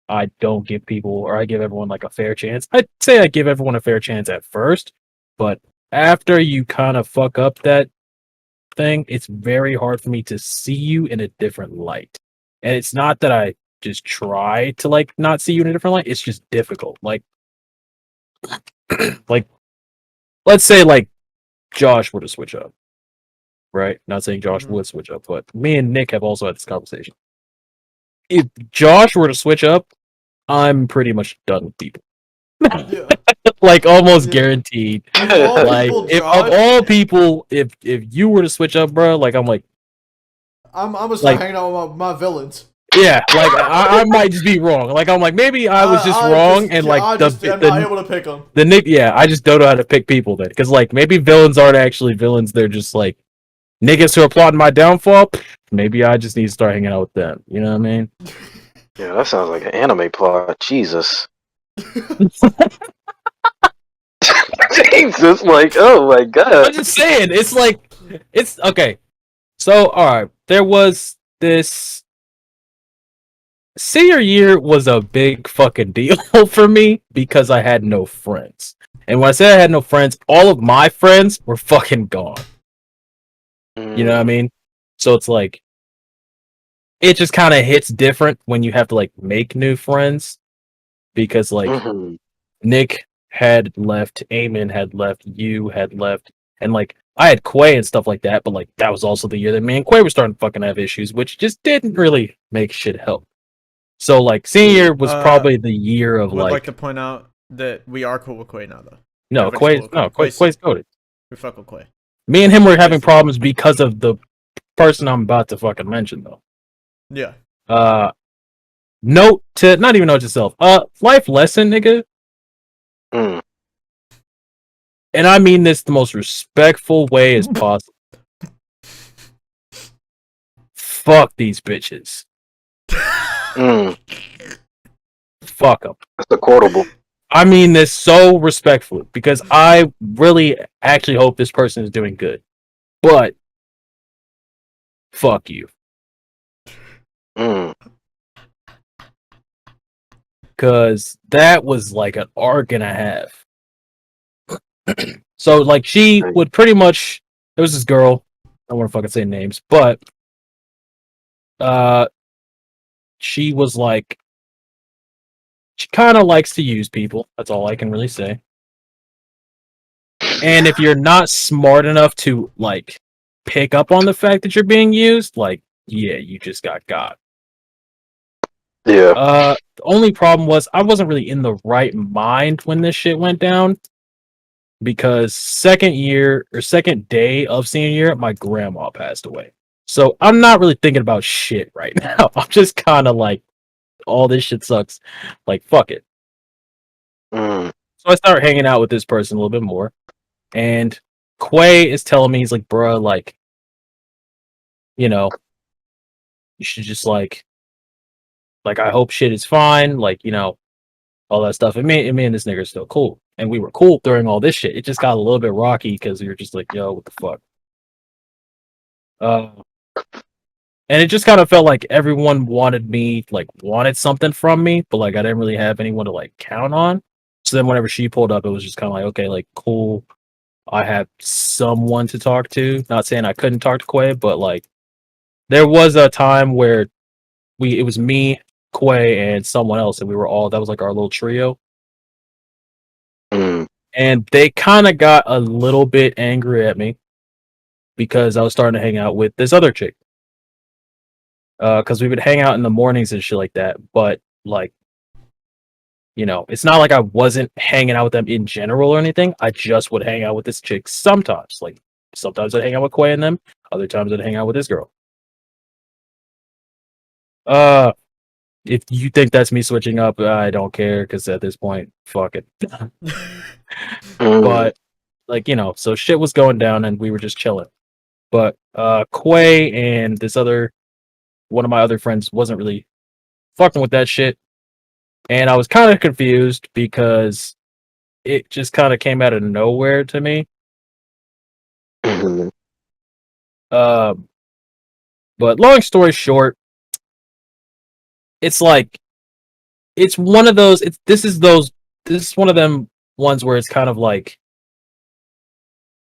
I don't give people, or I give everyone like a fair chance. I'd say I give everyone a fair chance at first, but after you kind of fuck up that thing, it's very hard for me to see you in a different light. And it's not that I just try to like not see you in a different light. It's just difficult. Like let's say like Josh were to switch up, right? Not saying Josh would switch up, but me and Nick have also had this conversation. If Josh were to switch up, I'm pretty much done with people. Yeah. Like almost guaranteed. If You were to switch up, bro, like I'm like, I'm gonna start hanging out with my villains. Yeah, like I might just be wrong. Like I'm like maybe I was just wrong, and like I'm not able to pick them. The Nick, yeah, I just don't know how to pick people then, because like maybe villains aren't actually villains; they're just like niggas who are plotting my downfall. Maybe I just need to start hanging out with them. You know what I mean? Yeah, that sounds like an anime plot. Jesus. Jesus, like, oh my god. I'm just saying, it's like, it's okay. So, alright, there was this senior year was a big fucking deal for me because I had no friends. And when I say I had no friends, all of my friends were fucking gone. You know what I mean? So it's like, it just kind of hits different when you have to like make new friends because like Nick had left, Eamon had left, you had left, and like I had Quay and stuff like that, but like that was also the year that me and Quay were starting to fucking have issues, which just didn't really make shit help. So like senior year was probably the year of would like. like to point out that we are cool with Quay now though. No, Quay's goated. We fuck with Quay. Me and him were having problems because of the person I'm about to fucking mention though. Yeah. Note to not even note to self. Life lesson, nigga. And I mean this the most respectful way as possible. Fuck these bitches. Fuck them. That's a quotable. I mean this so respectfully because I really actually hope this person is doing good. But fuck you. Because that was like an arc and a half. So like she would pretty much, there was this girl, I don't want to fucking say names, but she was like, she kind of likes to use people. That's all I can really say. And if you're not smart enough to like pick up on the fact that you're being used, like, yeah, you just got. Yeah. The only problem was I wasn't really in the right mind when this shit went down. Because second day of senior year, my grandma passed away. So I'm not really thinking about shit right now. I'm just kind of like, all this shit sucks. Like, fuck it. So I start hanging out with this person a little bit more. And Quay is telling me, he's like, bruh, like, you know, you should just like, I hope shit is fine. Like, you know, all that stuff. And me and this nigga are still cool. And we were cool during all this shit. It just got a little bit rocky because we were just like, yo, what the fuck? And it just kind of felt like everyone wanted something from me, but like I didn't really have anyone to like count on. So then whenever she pulled up, it was just kind of like, okay, like cool. I have someone to talk to. Not saying I couldn't talk to Quay, but like there was a time where it was me, Quay, and someone else, and that was like our little trio. And they kind of got a little bit angry at me because I was starting to hang out with this other chick. Because we would hang out in the mornings and shit like that. But, like, you know, it's not like I wasn't hanging out with them in general or anything. I just would hang out with this chick sometimes. Like, sometimes I'd hang out with Quay and them. Other times I'd hang out with this girl. If you think that's me switching up, I don't care, because at this point, fuck it. But, like, you know, so shit was going down and we were just chilling. But Quay and one of my other friends wasn't really fucking with that shit. And I was kind of confused because it just kind of came out of nowhere to me. But long story short, it's like, it's one of those, this is one of them ones where it's kind of like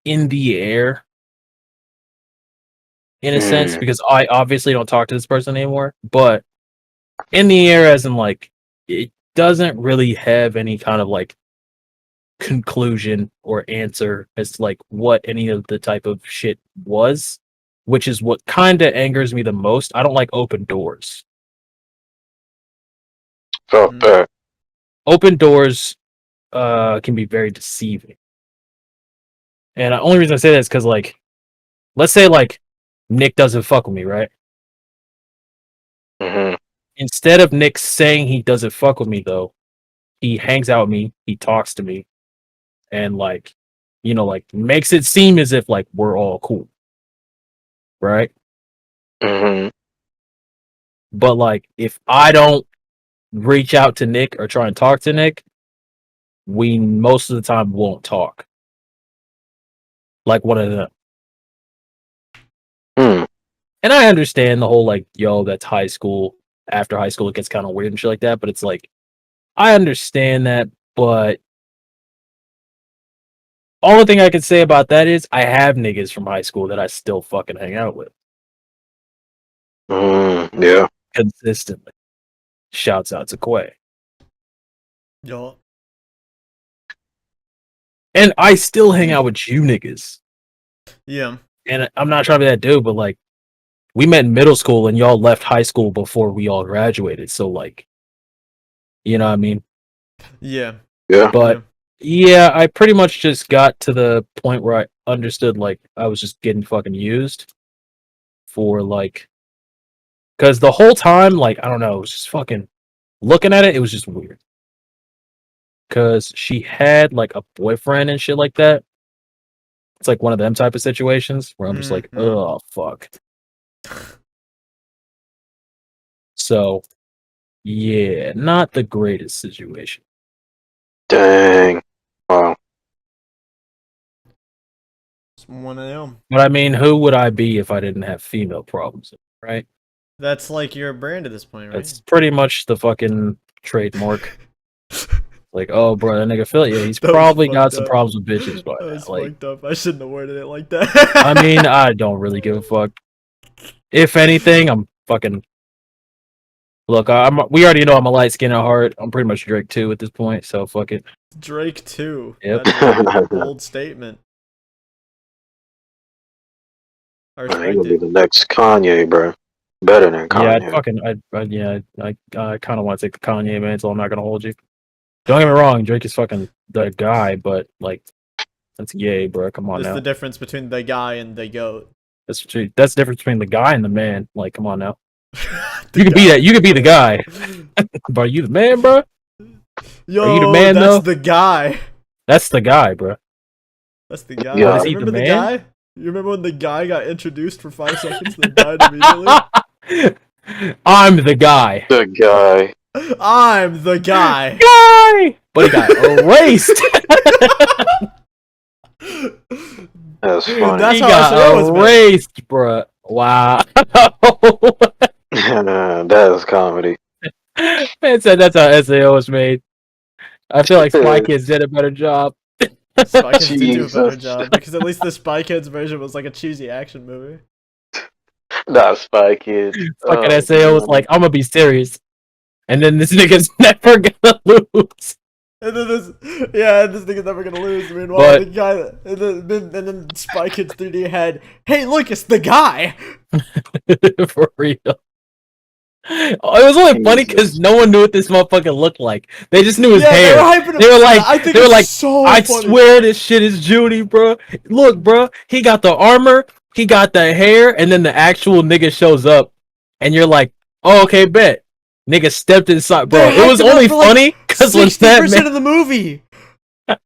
in the air in a sense, because I obviously don't talk to this person anymore, but in the air as in like, it doesn't really have any kind of like conclusion or answer as to like what any of the type of shit was, which is what kind of angers me the most. I don't like open doors. Open doors can be very deceiving. And the only reason I say that is because, like, let's say, like, Nick doesn't fuck with me, right? Instead of Nick saying he doesn't fuck with me, though, he hangs out with me, he talks to me, and, like, you know, like, makes it seem as if, like, we're all cool. Right? But, like, if I don't reach out to Nick or try and talk to Nick, we most of the time won't talk. Like one of them. And I understand the whole like, yo, that's high school. After high school, it gets kind of weird and shit like that. But it's like, I understand that, but only thing I can say about that is I have niggas from high school that I still fucking hang out with. Yeah. Consistently. Shouts out to Quay. Yo. And I still hang out with you niggas. Yeah. And I'm not trying to be that dude, but like, we met in middle school and y'all left high school before we all graduated. So like, you know what I mean? Yeah. Yeah. But yeah, I pretty much just got to the point where I understood like I was just getting fucking used for like, because the whole time, like, I don't know, it was just fucking looking at it, it was just weird. Because she had like a boyfriend and shit like that. It's like one of them type of situations where I'm just like, oh, fuck. So, yeah, not the greatest situation. Dang. Wow. It's one of them. But I mean, who would I be if I didn't have female problems, right? That's like your brand at this point, right? That's pretty much the fucking trademark. Like, oh, bro, that nigga Phil, yeah, he's probably got some problems with bitches by now. Like, fucked up. I shouldn't have worded it like that. I mean, I don't really give a fuck. If anything, I'm fucking. Look, we already know I'm a light skin at heart. I'm pretty much Drake 2 at this point, so fuck it. Drake 2. Yep. That's a bold statement. He's gonna be the next Kanye, bro. Better than Kanye. Yeah, I kind of want to take the Kanye man, so I'm not gonna hold you. Don't get me wrong, Drake is fucking the guy, but like, that's gay, bro. Come on now. That's the difference between the guy and the goat. That's the difference between the guy and the man. Like, come on now. You could be that. You could be the guy. But are you the man, bro? Yo, are you the man, that's though? the guy. That's the guy, bro. That's the guy. Yeah. Is he Remember the the man? guy? You remember when the guy got introduced for 5 seconds and then died immediately? I'm the guy. The guy. I'm the guy. Guy! But he got erased. That's funny. That's He how got SAO was made. erased, bro. Wow. That is comedy. Man said that's how SAO was made. I feel like Spy Kids did a better job. Spy Kids did do a better Jesus. job because at least the Spy Kids version was like a cheesy action movie. Not Spy Kids. Fucking Oh, SAO was man. like, I'm gonna be serious. And then this nigga's never gonna lose. And then this nigga's never gonna lose. Meanwhile, But- the guy, and then Spy Kids 3D had, hey, look, it's the guy. For real. It was only funny because no one knew what this motherfucker looked like. They just knew his hair. They were hyping him. They were like, I think they were it's like, so I funny. swear this shit is Judy, bro. Look, bro, he got the armor, he got the hair, and then the actual nigga shows up, and you're like, oh, okay, bet. Nigga stepped inside, bro. They It was hyped him up only for, like, funny because when that 60% man, of the movie. they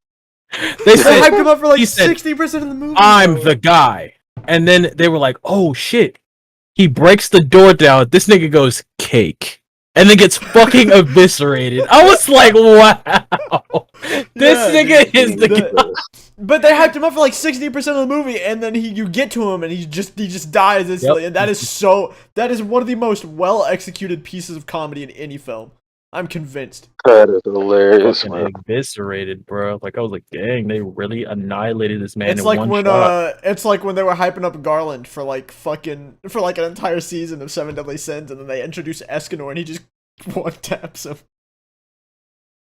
They said, hyped him up for like he said, 60% of the movie. I'm bro. the guy. And then they were like, oh shit. He breaks the door down. This nigga goes, cake. And then gets fucking eviscerated. I was like, wow. This nigga is the guy. But they hyped him up for like 60% of the movie, and then you get to him, and he just dies instantly. Yep. And that is one of the most well executed pieces of comedy in any film. I'm convinced. That is hilarious, Fucking man. eviscerated, bro. Like, I was like, dang, they really annihilated this man It's in like one when shot. it's like when they were hyping up Garland for like an entire season of Seven Deadly Sins, and then they introduce Escanor, and he just one taps him.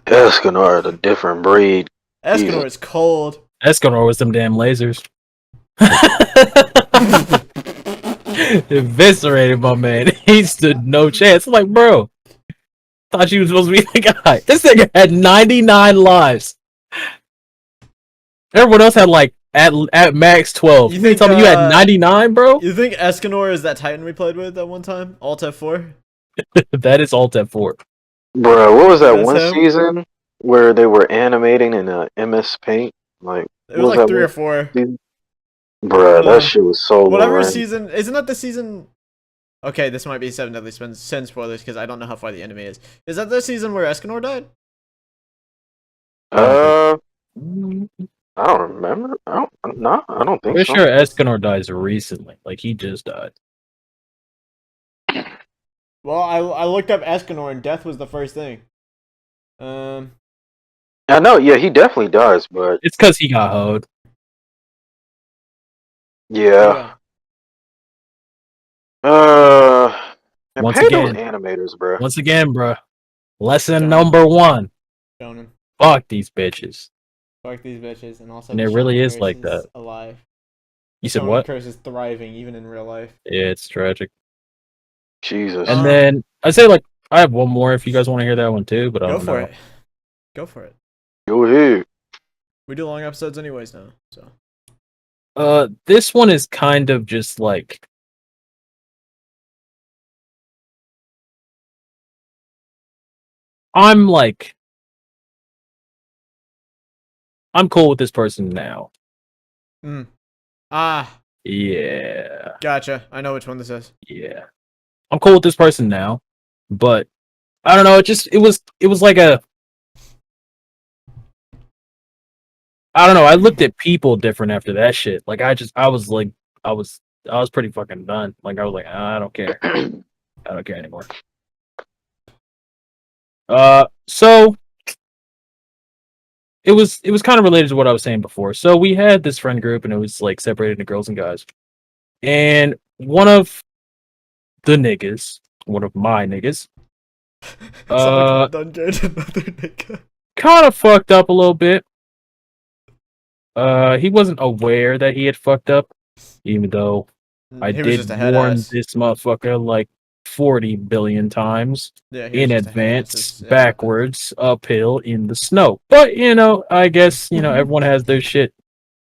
Escanor is a different breed. Escanor is cold. Escanor was them damn lasers. Eviscerated my man. He stood no chance. I'm like, bro, thought you was supposed to be the guy. This nigga had 99 lives. Everyone else had like at max 12. You You think, tell me you had 99, bro? You think Escanor is that Titan we played with at one time? Alt F4? That is Alt F4. Bro, what was that That's one him? season where they were animating in MS Paint? Like, It was like 3 or 4. Bro, that shit was so Whatever boring. season, isn't that the season? Okay, this might be Seven Deadly Sin spoilers because I don't know how far the anime is. Is that the season where Escanor died? I don't remember. I don't think We're so. sure Escanor dies recently. Like, he just died. Well, I looked up Escanor and death was the first thing. I know, yeah, he definitely does, but It's because he got hoed. yeah. And Once pay those again, animators, bro. bruh. Lesson Don't. number 1. Shonen. Fuck these bitches. Fuck these bitches, and also And the it really Shonen is curse like that. Alive. You said Shonen what? curse is thriving even in real life. Yeah, it's tragic. Jesus. And then I say like I have one more if you guys want to hear that one too, but I Go don't for know. it. Go for it. Go ahead. We do long episodes anyways now, so. This one is kind of just like I'm cool with this person now. Yeah. Gotcha. I know which one this is. Yeah. I'm cool with this person now, but I don't know, it was like a I don't know, I looked at people different after that shit. Like I was pretty fucking done. Like I was like, I don't care. I don't care anymore. So it was kind of related to what I was saying before. So we had this friend group and it was like separated into girls and guys. And one of the niggas, one of my niggas, Done good another nigga. kind of fucked up a little bit. He wasn't aware that he had fucked up, even though I He was did just a head warn ass. this motherfucker like 40 billion times Yeah, he was in just a head ass. advance, backwards, uphill in the snow. But I guess everyone has their shit.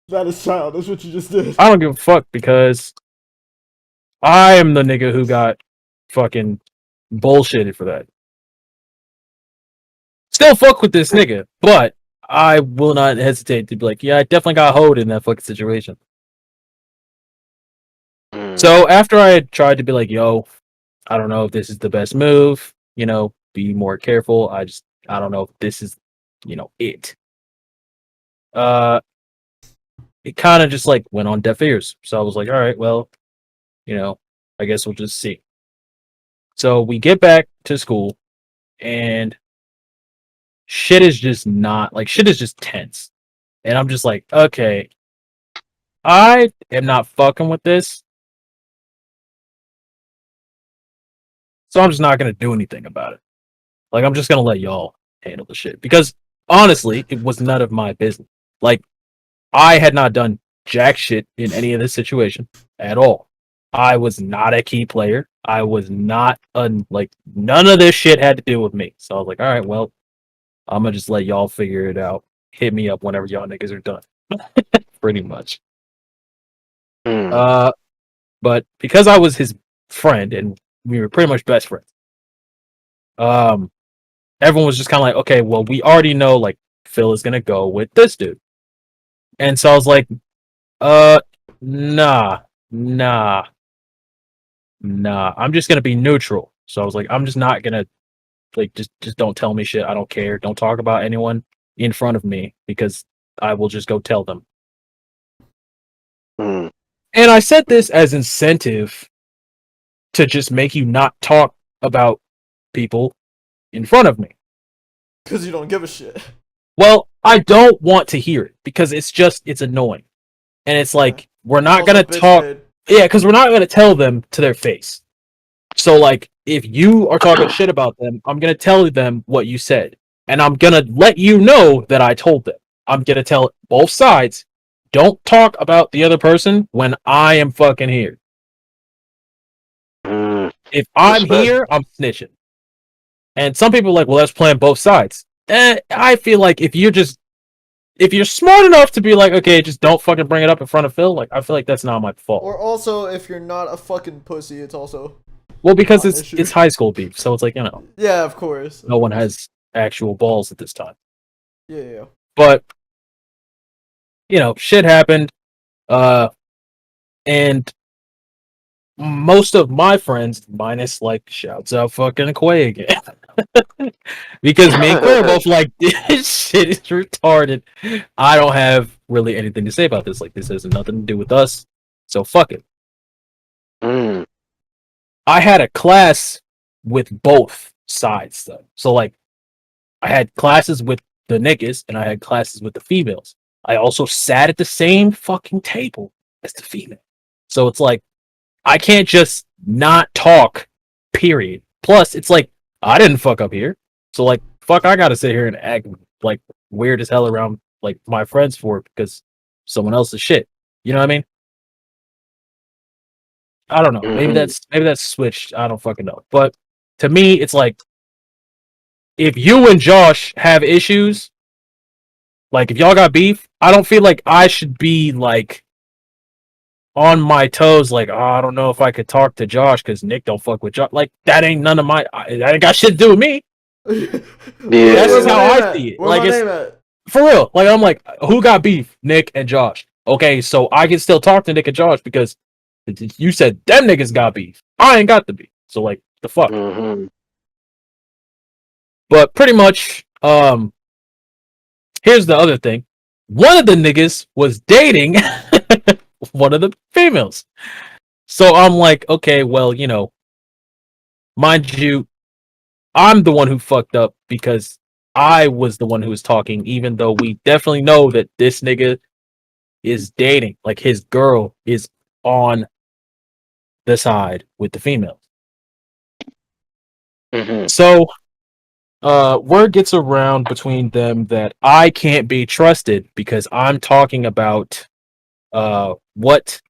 That is child. That's what you just did. I don't give a fuck because I am the nigga who got fucking bullshitted for that. Still fuck with this nigga, but I will not hesitate to be like, yeah, I definitely got hoed in that fucking situation. So after I had tried to be like, yo, I don't know if this is the best move, be more careful. I don't know if this is, it. It kind of just like went on deaf ears. So I was like, all right, well, I guess we'll just see. So we get back to school and shit is just tense. And I'm just like, okay, I am not fucking with this. So I'm just not going to do anything about it. Like, I'm just going to let y'all handle the shit. Because, honestly, it was none of my business. Like, I had not done jack shit in any of this situation at all. I was not a key player. I was not, none of this shit had to do with me. So I was like, all right, well, I'm going to just let y'all figure it out. Hit me up whenever y'all niggas are done. Pretty much. But because I was his friend and we were pretty much best friends, everyone was just kind of like, okay, well, we already know like Phil is gonna go with this dude, and so I was like, nah, I'm just gonna be neutral. So I was like, I'm just not gonna just don't tell me shit. I don't care. Don't talk about anyone in front of me because I will just go tell them. And I said this as incentive to just make you not talk about people in front of me. Because you don't give a shit. Well, I don't want to hear it because it's annoying. And it's like, we're not going to talk. Yeah, because we're not going to tell them to their face. So, like, if you are talking shit about them, I'm going to tell them what you said. And I'm going to let you know that I told them. I'm going to tell both sides, don't talk about the other person when I am fucking here. If I'm here, I'm snitching. And some people are like, well, let's play on both sides. I feel like if you're smart enough to be like, okay, just don't fucking bring it up in front of Phil, like, I feel like that's not my fault. Or also, if you're not a fucking pussy, it's also... Well, because it's high school beef, so it's like, Yeah, of course. No one has actual balls at this time. Yeah. But, shit happened. And most of my friends, minus like shouts out fucking Quay again. Because me and Quay are both like, this shit is retarded. I don't have really anything to say about this. Like, this has nothing to do with us. So fuck it. Mm. I had a class with both sides though. So like I had classes with the niggas and I had classes with the females. I also sat at the same fucking table as the female. So it's like I can't just not talk, period. Plus, it's like I didn't fuck up here. So like fuck I gotta sit here and act like weird as hell around like my friends for it because someone else's shit. You know what I mean? I don't know. Maybe that's switched. I don't fucking know. But to me, it's like if you and Josh have issues, like if y'all got beef, I don't feel like I should be like on my toes. Like, oh, I don't know if I could talk to Josh because Nick don't fuck with Josh. Like that ain't none of my. That ain't got shit to do with me. Yeah. That's just how I see it. Where's Like my it's name at? for real. Like I'm like, who got beef? Nick and Josh. Okay, so I can still talk to Nick and Josh because you said them niggas got beef. I ain't got the beef. So like the fuck. Mm-hmm. But pretty much, here's the other thing. One of the niggas was dating one of the females. So I'm like, okay, well, you know, mind you, I'm the one who fucked up because I was the one who was talking, even though we definitely know that this nigga is dating. Like his girl is on the side with the females. Mm-hmm. So word gets around between them that I can't be trusted because I'm talking about what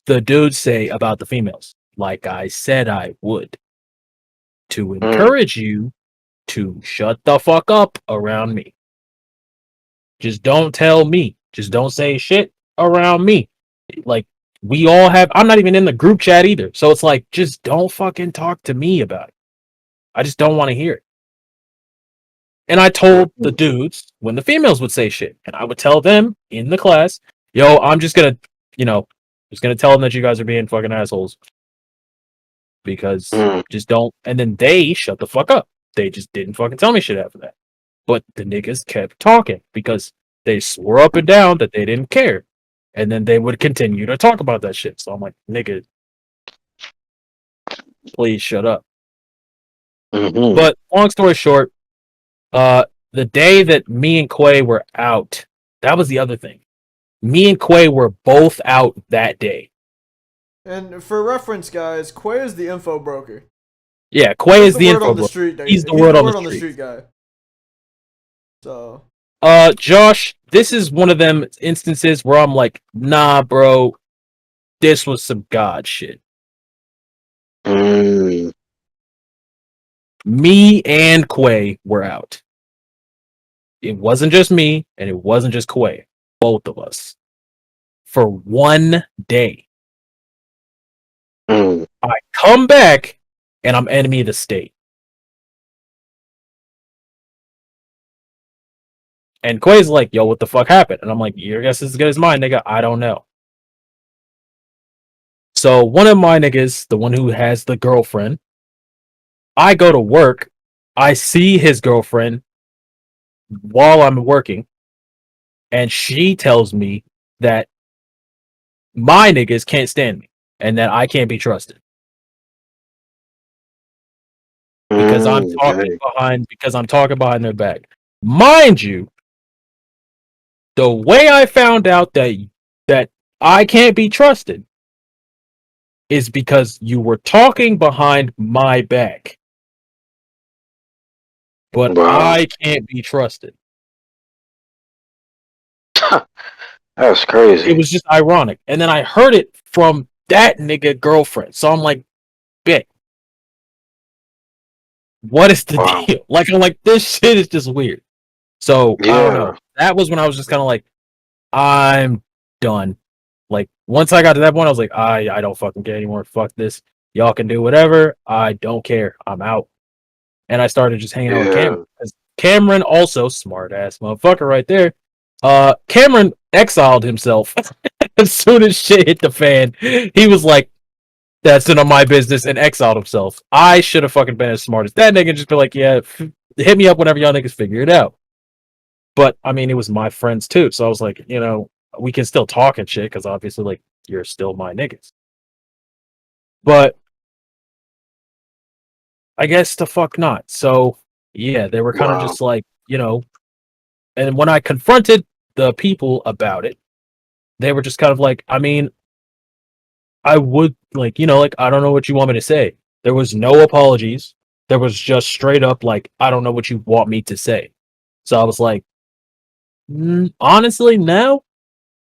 the dudes say about the females, like I said I would, to encourage you to shut the fuck up around me. Just don't tell me. Just don't say shit around me. Like we all have. I'm not even in the group chat either, so it's like just don't fucking talk to me about it. I just don't want to hear it. And I told the dudes when the females would say shit, and I would tell them in the class, yo, I'm just gonna, you know, just gonna tell them that you guys are being fucking assholes. Because just don't, and then they shut the fuck up. They just didn't fucking tell me shit after that. But the niggas kept talking because they swore up and down that they didn't care. And then they would continue to talk about that shit. So I'm like, nigga, please shut up. Mm-hmm. But long story short, the day that me and Quay were out, that was the other thing. Me and Quay were both out that day. And for reference, guys, Quay is the info broker. Yeah, Quay is the word info on the broker. street. He's the word on the street guy. So. Josh, this is one of them instances where I'm like, nah, bro, this was some god shit. Me and Quay were out. It wasn't just me, and it wasn't just Quay. Both of us. For one day. I come back, and I'm enemy of the state. And Quay's like, yo, what the fuck happened? And I'm like, your guess is as good as mine, nigga. I don't know. So one of my niggas, the one who has the girlfriend, I go to work. I see his girlfriend while I'm working. And she tells me that my niggas can't stand me and that I can't be trusted. Because I'm talking behind their back. Mind you, the way I found out that I can't be trusted is because you were talking behind my back. But I can't be trusted. That's crazy. It was just ironic. And then I heard it from that nigga girlfriend. So I'm like, bitch, what is the deal? Like, I'm like, this shit is just weird. So, I don't know. That was when I was just kind of like, I'm done. Like, once I got to that point, I was like, I don't fucking care anymore. Fuck this. Y'all can do whatever. I don't care. I'm out. And I started just hanging out with Cameron. Cameron also, smart ass motherfucker right there. Cameron exiled himself as soon as shit hit the fan. He was like, That's none of my business and exiled himself. I should have fucking been as smart as that nigga and just be like, yeah, hit me up whenever y'all niggas figure it out. But I mean, it was my friends too, so I was like, you know, we can still talk and shit because obviously, like, you're still my niggas. But I guess the fuck not. So yeah, they were kind of just like, you know, and when I confronted the people about it, they were just kind of like, I mean, I would like, you know, like, I don't know what you want me to say. There was no apologies. There was just straight up like, I don't know what you want me to say. So I was like, honestly, now,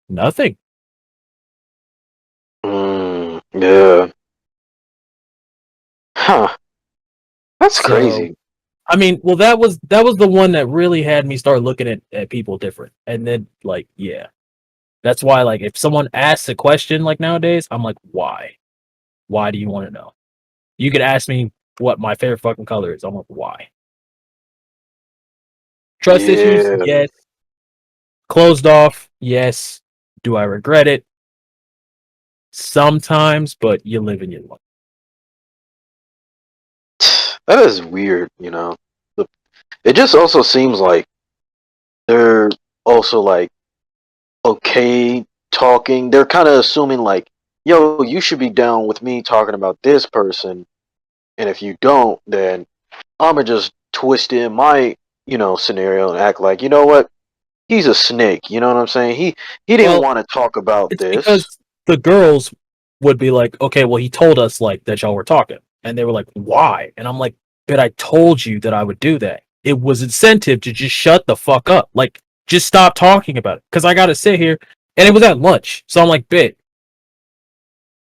nothing. Yeah. Huh. That's crazy. I mean, well, that was the one that really had me start looking at people different. And then, like, yeah. That's why, like, if someone asks a question, like, nowadays, I'm like, why? Why do you want to know? You could ask me what my favorite fucking color is. I'm like, why? Trust issues? Yes. Closed off? Yes. Do I regret it? Sometimes, but you live and you learn. That is weird, you know. It just also seems like they're also like okay talking. They're kind of assuming like, yo, you should be down with me talking about this person, and if you don't, then I'ma just twist in my, you know, scenario and act like, you know what, he's a snake. You know what I'm saying? He didn't want to talk about this because the girls would be like, okay, well, he told us like that y'all were talking, and they were like, why? And I'm like, but I told you that I would do that. It was incentive to just shut the fuck up. Like, just stop talking about it. Because I got to sit here. And it was at lunch. So I'm like, bit.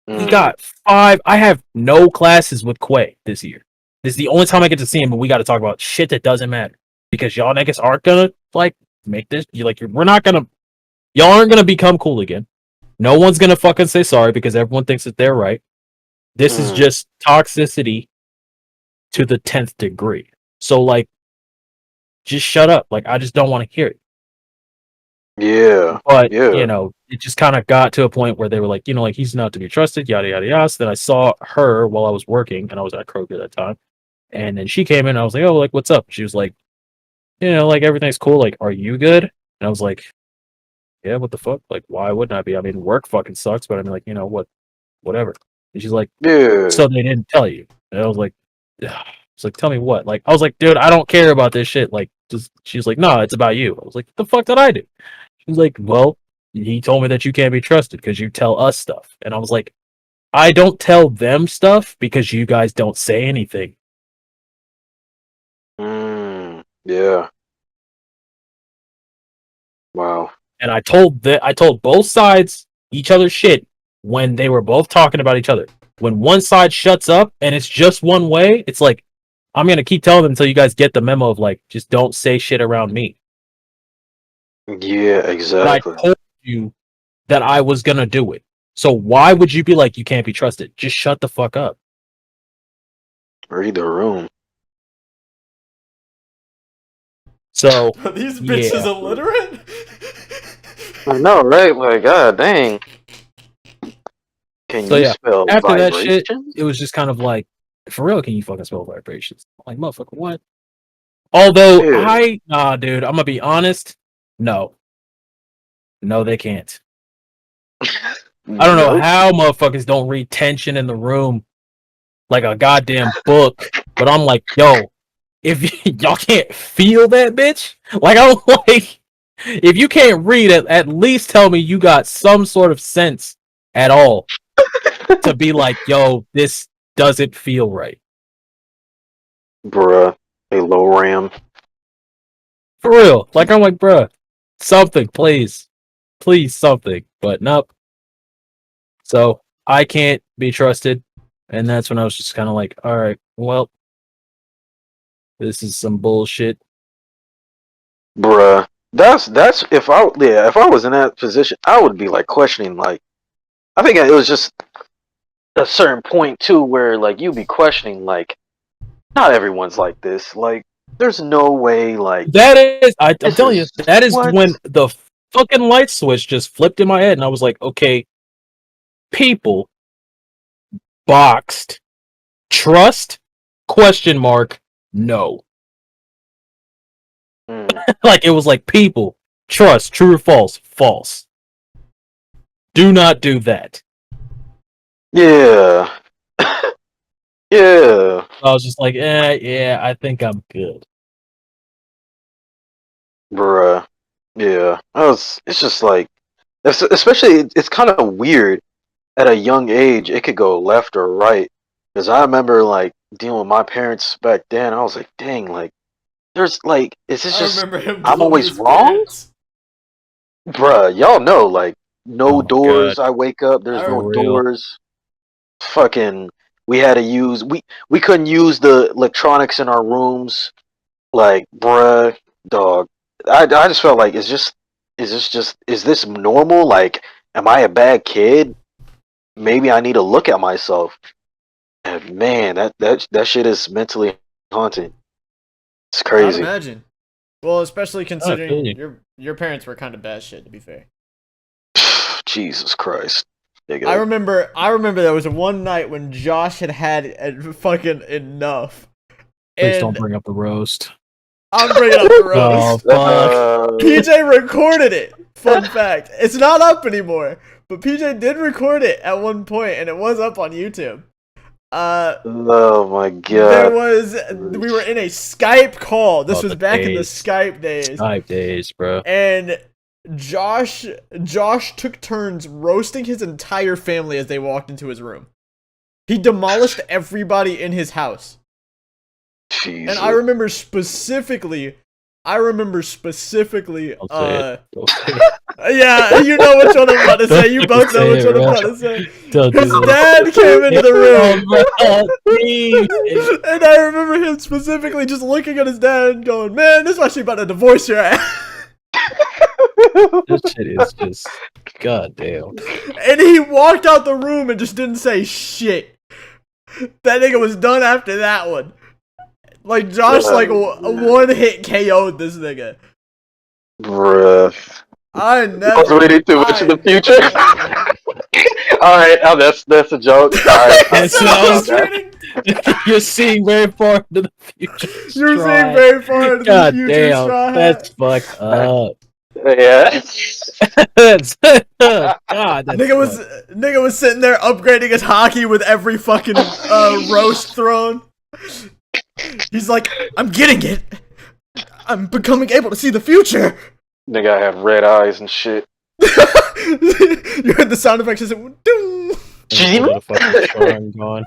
We got 5. I have no classes with Quay this year. This is the only time I get to see him, but we got to talk about shit that doesn't matter. Because y'all niggas aren't going to, like, make this. We're not going to. Y'all aren't going to become cool again. No one's going to fucking say sorry because everyone thinks that they're right. This is just toxicity to the 10th degree. So, like, just shut up. Like, I just don't want to hear it. Yeah. But, you know, it just kind of got to a point where they were like, you know, like, he's not to be trusted, yada, yada, yada. So then I saw her while I was working, and I was at Kroger at that time. And then she came in, and I was like, oh, like, what's up? She was like, you know, like, everything's cool. Like, are you good? And I was like, yeah, what the fuck? Like, why wouldn't I be? I mean, work fucking sucks, but I'm like, you know, whatever. And she's like, so they didn't tell you. And I was like, it's like, tell me what? Like, I was like, dude, I don't care about this shit. Like, just, she's like, no, it's about you. I was like, the fuck did I do? She's like, well, he told me that you can't be trusted because you tell us stuff. And I was like, I don't tell them stuff because you guys don't say anything. Yeah. Wow. And I told both sides each other shit when they were both talking about each other. When one side shuts up and it's just one way, it's like, I'm going to keep telling them until you guys get the memo of like, just don't say shit around me. Yeah, exactly. But I told you that I was going to do it. So why would you be like, you can't be trusted? Just shut the fuck up. Read the room. So Are these bitches illiterate? I know, right? Like, god dang. Can you spell after that shit, vibrations? it was just kind of like, for real, can you fucking spell vibrations? I'm like, motherfucker, what? Although, nah, dude, I'm gonna be honest. No, they can't. I don't know how motherfuckers don't read tension in the room like a goddamn book, but I'm like, yo, if y'all can't feel that bitch, like, I'm like, if you can't read it, at least tell me you got some sort of sense at all to be like, yo, this doesn't feel right. Bruh, a low RAM. For real. Like, I'm like, bruh, something, please. Please, something. But nope. So, I can't be trusted. And that's when I was just kind of like, alright, well, this is some bullshit. Bruh. That's if I was in that position, I would be like questioning, like, I think it was just a certain point too where like you'd be questioning, like, not everyone's like this. Like, there's no way, like, that is, I'm telling you, that is when the fucking light switch just flipped in my head, and I was like, okay, people boxed. Trust? Question mark. No. Like it was like people. Trust. True or false? False. Do not do that. Yeah. Yeah. I was just like, yeah, I think I'm good. Bruh. Yeah. It's just like, especially, it's kind of weird at a young age, it could go left or right. Because I remember, like, dealing with my parents back then, I was like, dang, like, there's, like, is this I just, remember him. I'm blowing always his wrong? pants. Bruh, y'all know, like, no Oh my doors, God. I wake up, there's For no real. doors. Fucking, we had to use, we couldn't use the electronics in our rooms. Like, bruh, dog. I just felt like, is this normal? Like, am I a bad kid? Maybe I need to look at myself. And man, that shit is mentally haunting. It's I'd crazy. imagine. Well, especially feel considering you. your parents were kind of bad shit. To be fair. Jesus Christ. Nigga. I remember there was one night when Josh had fucking enough. Please And don't bring up the roast. I'm bringing up the Oh, roast. fuck. PJ recorded it. Fun fact. It's not up anymore. But PJ did record it at one point and it was up on YouTube. Oh my There god. we were in a Skype call. This Oh, was the back in the days. Skype days. 5 days, bro. And Josh took turns roasting his entire family as they walked into his room. He demolished everybody in his house. Jesus. And I remember specifically, Don't say it. Don't say it. yeah, you know which one I'm about to say. You both know Say which it, one I'm bro. about to say. Don't His do it. dad came into the room. Oh, please. And I remember him specifically just looking at his dad and going, man, this is why she about to divorce your ass. This shit is just goddamn. And he walked out the room and just didn't say shit. That nigga was done after that one. Like, Josh, like, a one-hit KO'd this nigga. Bruh. I never. I was reading too much in the future. Alright, that's a joke. Alright. I said I was reading. You're seeing very far into the future. You're Straw seeing hat. very far into the God future, damn, Straw Hat. that's fucked up. Yeah. That's God, that's Nigga was sitting there upgrading his hockey with every fucking roast thrown. He's like, I'm getting it. I'm becoming able to see the future. Nigga, I have red eyes and shit. You heard the sound effects. Just went, ding. the fucking Sean gone.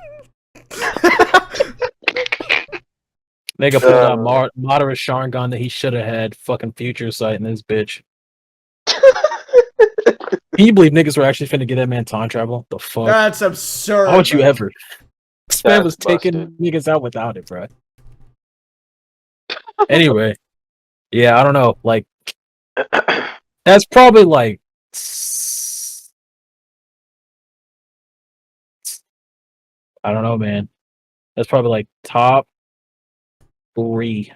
Nigga pulled out moderate Sharingan that he should have had. Fucking future sight in this bitch. Can you believe niggas were actually finna get that man time travel? The fuck? That's absurd. Why would you bro. ever? This man That's was taking busted. niggas out without it, bro. Anyway, yeah, I don't know. Like, that's probably like. I don't know, man. That's probably like top 3.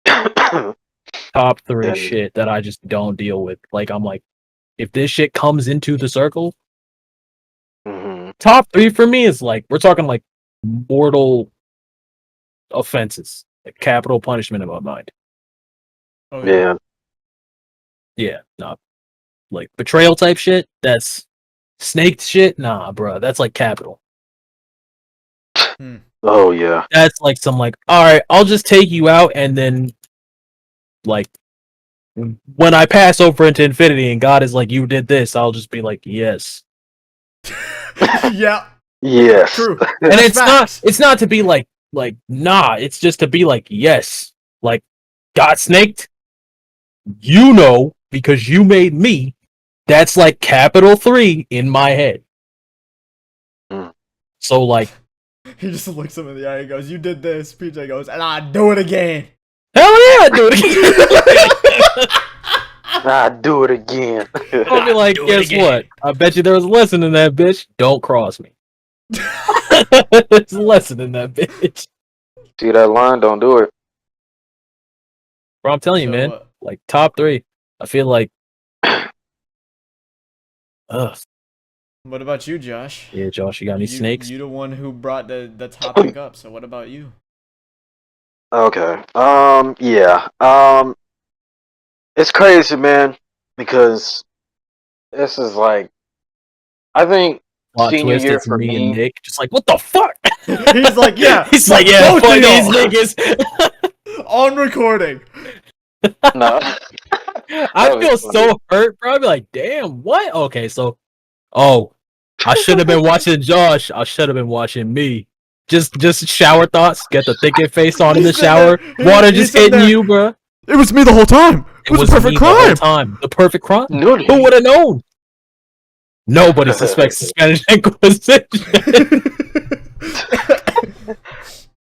Top 3 And- shit that I just don't deal with. Like, I'm like, if this shit comes into the circle, Mhm. top 3 for me is like, we're talking like mortal offenses, like capital punishment in my mind. Oh, Yeah. Yeah, nah. Like betrayal type shit, that's snake shit, nah, bro. That's like capital. Oh yeah. That's like some like, alright, I'll just take you out and then like when I pass over into infinity and God is like, you did this, I'll just be like, yes. yeah. Yes. True. And That's facts. it's not to be like nah, it's just to be like, yes. Like, got snaked, you know, because you made me. That's like capital 3 in my head. Mm. So like, He just looks him in the eye and goes, you did this. PJ goes, and I do it again. hell yeah, dude. I do it again. I'll be like, Do it guess again." what? I bet you there was a lesson in that bitch. Don't cross me. There's a lesson in that bitch. See that line? Don't do it. Bro, I'm telling you, So, man. Like top 3. I feel like, ugh. What about you, Josh? Yeah, Josh, you got any snakes? You the one who brought the topic up. So what about you? Okay. Yeah. It's crazy, man, because this is like, I think Plot senior twist, year it's for me and me. Nick. Just like, what the fuck? He's like, yeah. He's like, yeah, both fuck of these y'all. niggas. On recording. No. I feel so hurt, bro. I'd be like, damn, what? Okay, so, I should have been watching Josh. I should have been watching me. Just shower thoughts. Get the thinking face on in the shower. Water just hitting you, bro. It was me the whole time. It was a perfect me crime. The whole time. The perfect crime. No. Who would have known? Nobody suspects the Spanish Inquisition.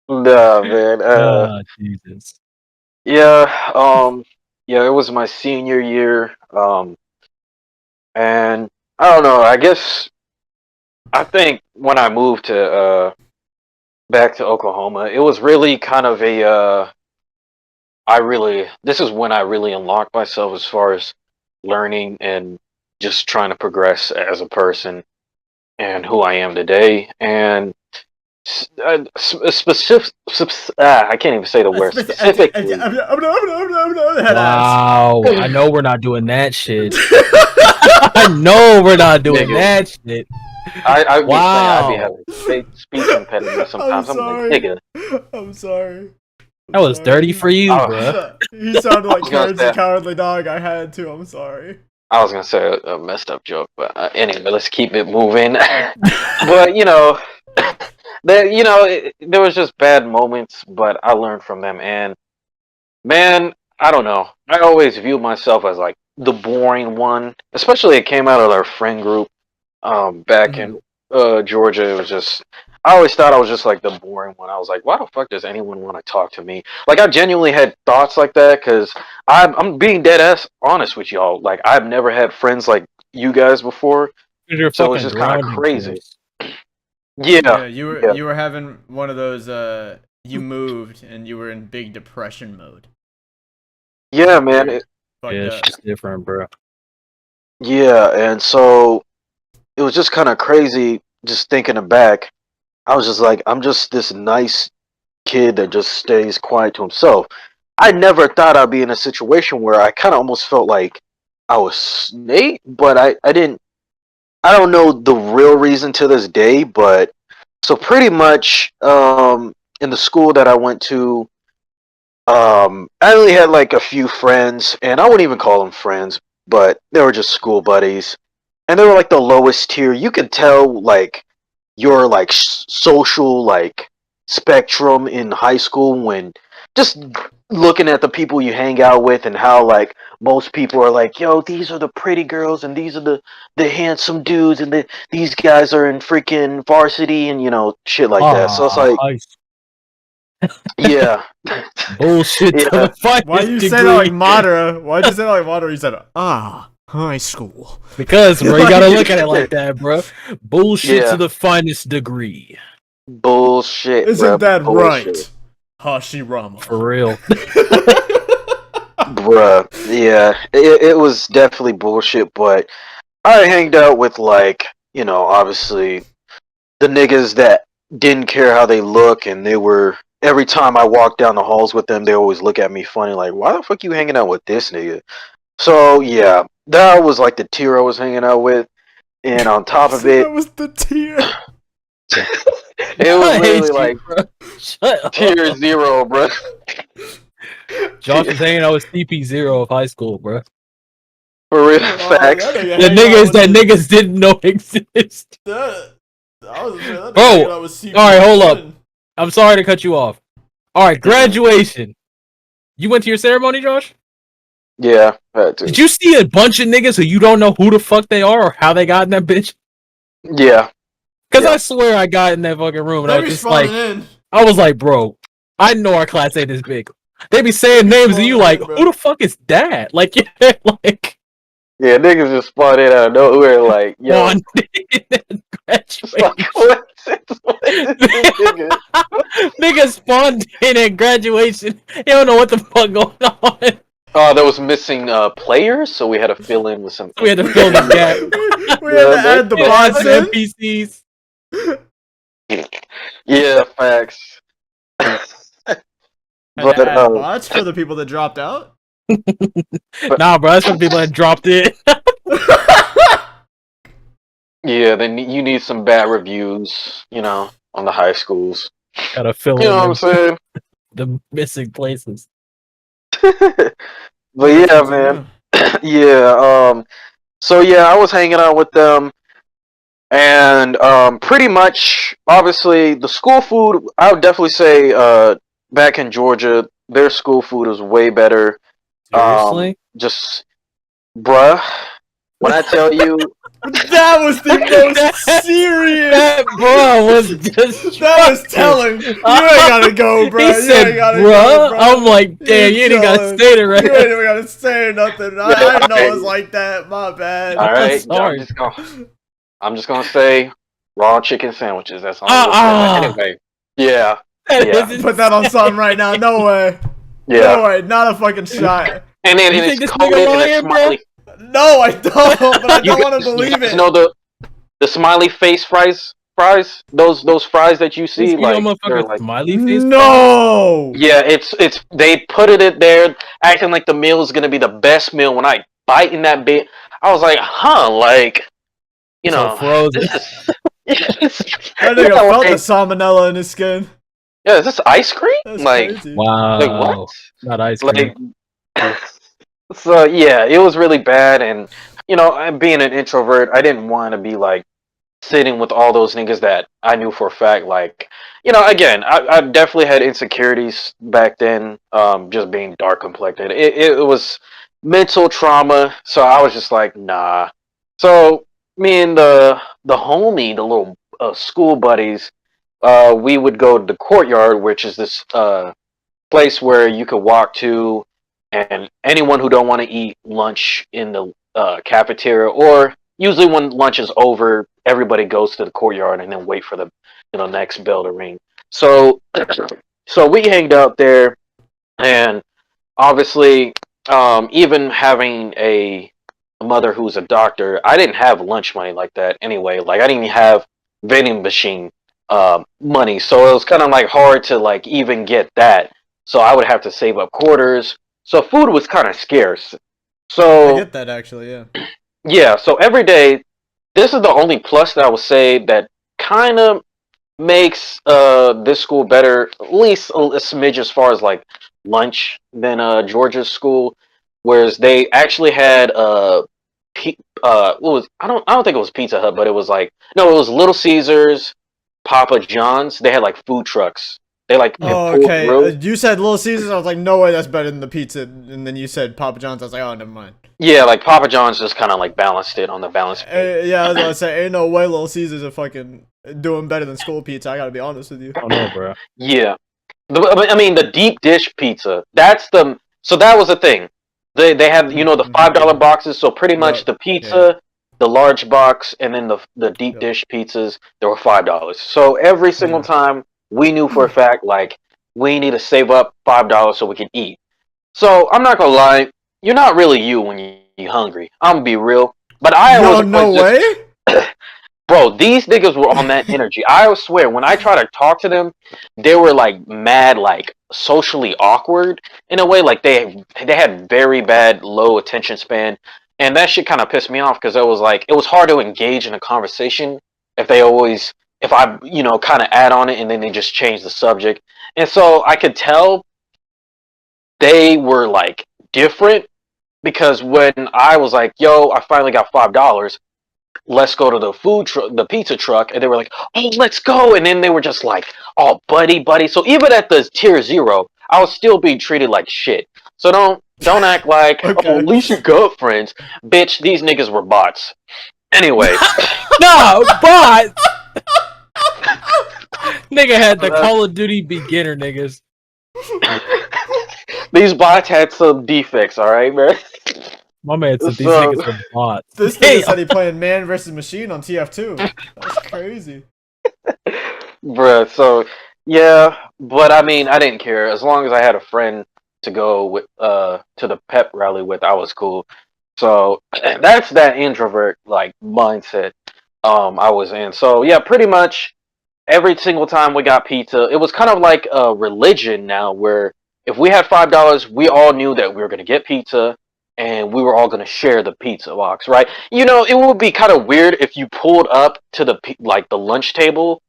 Nah, man. Jesus. Yeah. Yeah. It was my senior year. And I don't know. I think when I moved to back to Oklahoma, it was really kind of a this is when I really unlocked myself as far as learning and just trying to progress as a person and who I am today. And specific, I can't even say the word specifically. Wow. I know we're not doing that shit. I know we're not doing that shit. I'd be Wow. saying, I'd be having speech impediment sometimes. I'm like, nigga. I'm sorry. That was dirty for you, Oh. bro. He sounded like I was gonna Courage the say- Cowardly Dog. I had to. I'm sorry. I was gonna say a messed up joke, but anyway, let's keep it moving. But you know, there was just bad moments, but I learned from them. And man, I don't know. I always viewed myself as like the boring one, especially it came out of our friend group back in Georgia. It was just. I always thought I was just like the boring one. I was like, why the fuck does anyone want to talk to me? Like, I genuinely had thoughts like that because I'm being dead ass honest with y'all. Like, I've never had friends like you guys before, so it's just kind of crazy. Yeah, you were having one of those. You moved and you were in big depression mode. yeah, man. Fucked Yeah, up. it's just different, bro. Yeah, and so it was just kind of crazy. Just thinking back, I was just like, I'm just this nice kid that just stays quiet to himself. I never thought I'd be in a situation where I kind of almost felt like I was Snake, but I didn't. I don't know the real reason to this day, but so pretty much in the school that I went to, I only had like a few friends, and I wouldn't even call them friends, but they were just school buddies, and they were like the lowest tier. You could tell like your like social like spectrum in high school when just looking at the people you hang out with and how like most people are like, yo, these are the pretty girls and these are the handsome dudes and these guys are in freaking varsity and shit like that. So it's like, yeah, bullshit. Yeah. Why you say that like Madara? Why'd you say that like Madara? You said, high school. Because, bro, you gotta look at it like that, bro. Bullshit Yeah. to the finest degree. bullshit. Isn't bruh, that bullshit. right? Hashirama. For real. Bruh, yeah, it was definitely bullshit, but I hanged out with, like, obviously the niggas that didn't care how they look, and they were, every time I walked down the halls with them, they always look at me funny, like, why the fuck you hanging out with this nigga? So, yeah, that was, like, the tier I was hanging out with, and on top of it, That was the tier. it was I hate literally, you, like, bro. Shut up. tier 0, bruh. Josh was hanging out with CP0 of high school, bro. For real, Oh, facts. that nigga The hang out niggas with that the- niggas didn't know exist. That- I was gonna say, that Bro, nigga hanging out with CP1. alright, hold up. I'm sorry to cut you off. Alright, graduation. You went to your ceremony, Josh? Yeah, had to. Did you see a bunch of niggas who you don't know who the fuck they are or how they got in that bitch? Yeah. Because Yeah. I swear I got in that fucking room and I They was be just like, spawning in. I was like, bro, I know our class ain't this big. They be saying names and you like, who the fuck is that? Like, yeah, like, Yeah, niggas just spawned in out of nowhere, like, yo, on graduation. fuck, what is this nigga? Niggas spawned in at graduation. You don't know what the fuck going on. There was missing players, so we had to fill in with some. We had to fill the gap. We had to add the bots in. NPCs. Yeah, facts. Had to add bots for the people that dropped out. Nah, bro, that's when people had dropped it. Yeah, then you need some bad reviews, on the high schools. Gotta fill You know what in I'm saying? the missing places. But yeah, man. Yeah, so yeah, I was hanging out with them, and pretty much, obviously, the school food, I would definitely say, back in Georgia, their school food is way better. Seriously? Just, bruh, when I tell you, That was the most serious. That bro was just. That was telling. You ain't gotta go, bro. He You said, ain't gotta bro. go, bro. I'm like, damn, you ain't even gotta say it right. You ain't even gotta say nothing. I didn't know it was like that. My bad. all right, Sorry. I'm just gonna say raw chicken sandwiches. That's all. I'm gonna say. Anyway, yeah. Yeah. Put that on something right now. No way. Yeah. No way. Not a fucking shot. And then You it's think this coated nigga in a lying, bro? smiley. No, I don't. But I don't want to believe You guys it. know the smiley face fries? Those fries that you see, like they're like smiley face. No. yeah, it's they put it there, acting like the meal is gonna be the best meal. When I bite in that bit, I was like, huh, like So frozen. That nigga felt the salmonella in his skin. Yeah, is this ice cream? That's like, crazy. Wow. like what? Not ice cream. Like, so yeah, it was really bad, and being an introvert, I didn't want to be like sitting with all those niggas that I knew for a fact. Like, again, I definitely had insecurities back then. Just being dark complected, it was mental trauma. So I was just like, nah. So me and the homie, the little school buddies, we would go to the courtyard, which is this place where you could walk to, and anyone who don't want to eat lunch in the cafeteria, or usually when lunch is over, everybody goes to the courtyard and then wait for the next bell to ring. So we hanged out there, and obviously, even having a mother who's a doctor, I didn't have lunch money like that anyway. Like, I didn't even have vending machine money, so it was kind of like hard to like even get that. So I would have to save up quarters. So food was kind of scarce. So I get that actually, yeah. yeah, so every day, this is the only plus that I would say that kind of makes this school better, at least a smidge as far as like lunch than Georgia's school, whereas they actually had what was I don't think it was Pizza Hut, but it was like no, it was Little Caesars, Papa John's. They had like food trucks. They like Oh, pulled okay. through. You said Little Caesars. I was like, no way, that's better than the pizza. And then you said Papa John's. I was like, oh, never mind. Yeah, like Papa John's just kind of like balanced it on the balance. Yeah, I was gonna say, ain't no way Little Caesars are fucking doing better than school pizza. I gotta be honest with you. I don't know, bro. Yeah, I mean the deep dish pizza. So that was the thing. They have the $5 boxes. So pretty much the pizza, the large box, and then the deep dish pizzas. They were $5. So every single time we knew for a fact like we need to save up $5 so we can eat. So I'm not gonna lie, you're not really you when you're hungry. I'm gonna be real, but No way. Bro, these niggas were on that energy. I swear, when I try to talk to them, they were like mad, like socially awkward in a way. Like they had very bad low attention span, and that shit kind of pissed me off because it was hard to engage in a conversation if I kind of add on it and then they just change the subject. And so I could tell they were like different because when I was like, yo, I finally got $5, let's go to the pizza truck, and they were like, oh, let's go. And then they were just like, oh, buddy. So even at the tier 0, I was still being treated like shit. So don't act like, Okay. oh, at least you got friends. Bitch, these niggas were bots. Anyway. No, but nigga had the Call of Duty beginner niggas. These bots had some defects, alright, man? My man said these So- niggas were bots. This nigga said he playing Man vs. Machine on TF2. That's crazy. Bruh, so, yeah, but I mean, I didn't care. As long as I had a friend to go with to the pep rally with, I was cool. So that's that introvert like mindset I was in. So yeah, pretty much every single time we got pizza, it was kind of like a religion now where if we had $5, we all knew that we were going to get pizza and we were all going to share the pizza box, right? You know, it would be kind of weird if you pulled up to the like the lunch table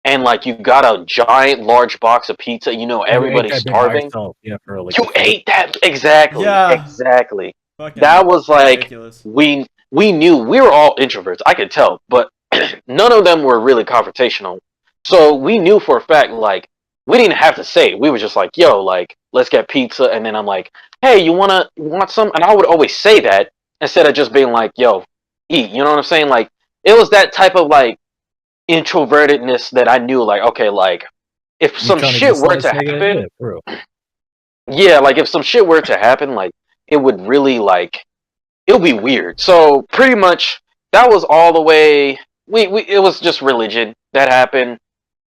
and like you got a giant large box of pizza, you know, You ate everybody's that bit by starving. yourself, yeah, for like You ate that exactly. Yeah. Exactly. Fucking That was like ridiculous. we knew we were all introverts. I could tell, but none of them were really confrontational. So we knew for a fact, like, we didn't have to say it. We were just like, yo, like, let's get pizza. And then I'm like, hey, you want some? And I would always say that instead of just being like, yo, eat. You know what I'm saying? Like, it was that type of like introvertedness that I knew, like, okay, like, if some shit were to happen, yeah, like if some shit were to happen, like, it would really like it would be weird. So pretty much that was all the way. We it was just religion that happened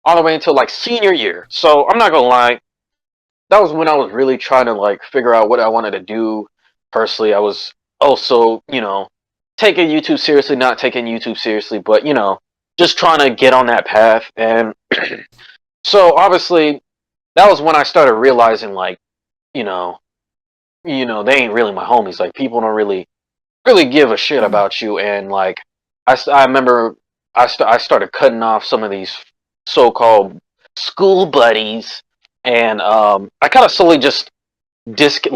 all the way until like senior year. So I'm not gonna lie, that was when I was really trying to like figure out what I wanted to do personally. I was also, you know, taking YouTube seriously, not taking YouTube seriously, but you know, just trying to get on that path. And so obviously that was when I started realizing like, you know, they ain't really my homies. Like people don't really give a shit about you. And like I remember I started cutting off some of these so-called school buddies, and I kind of slowly just just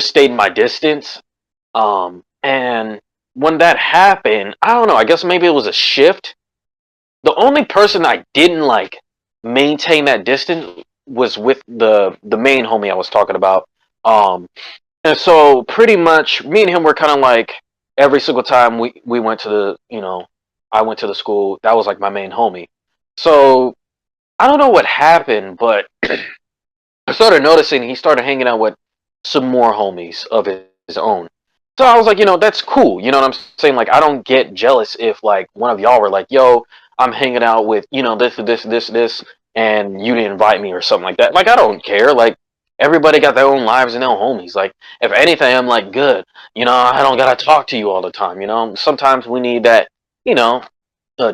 stayed my distance. And when that happened, I don't know, I guess maybe it was a shift. The only person I didn't like maintain that distance was with the main homie I was talking about. And so pretty much me and him were kind of like every single time we went to the, you know, I went to the school, that was like my main homie. So I don't know what happened, but I started noticing he started hanging out with some more homies of his own. So I was like, you know, that's cool. You know what I'm saying? Like, I don't get jealous if like one of y'all were like, yo, I'm hanging out with, you know, this, and you didn't invite me or something like that. Like, I don't care. Like, everybody got their own lives and their own homies. Like, if anything, I'm like, good. You know, I don't gotta talk to you all the time. You know, sometimes we need that, you know,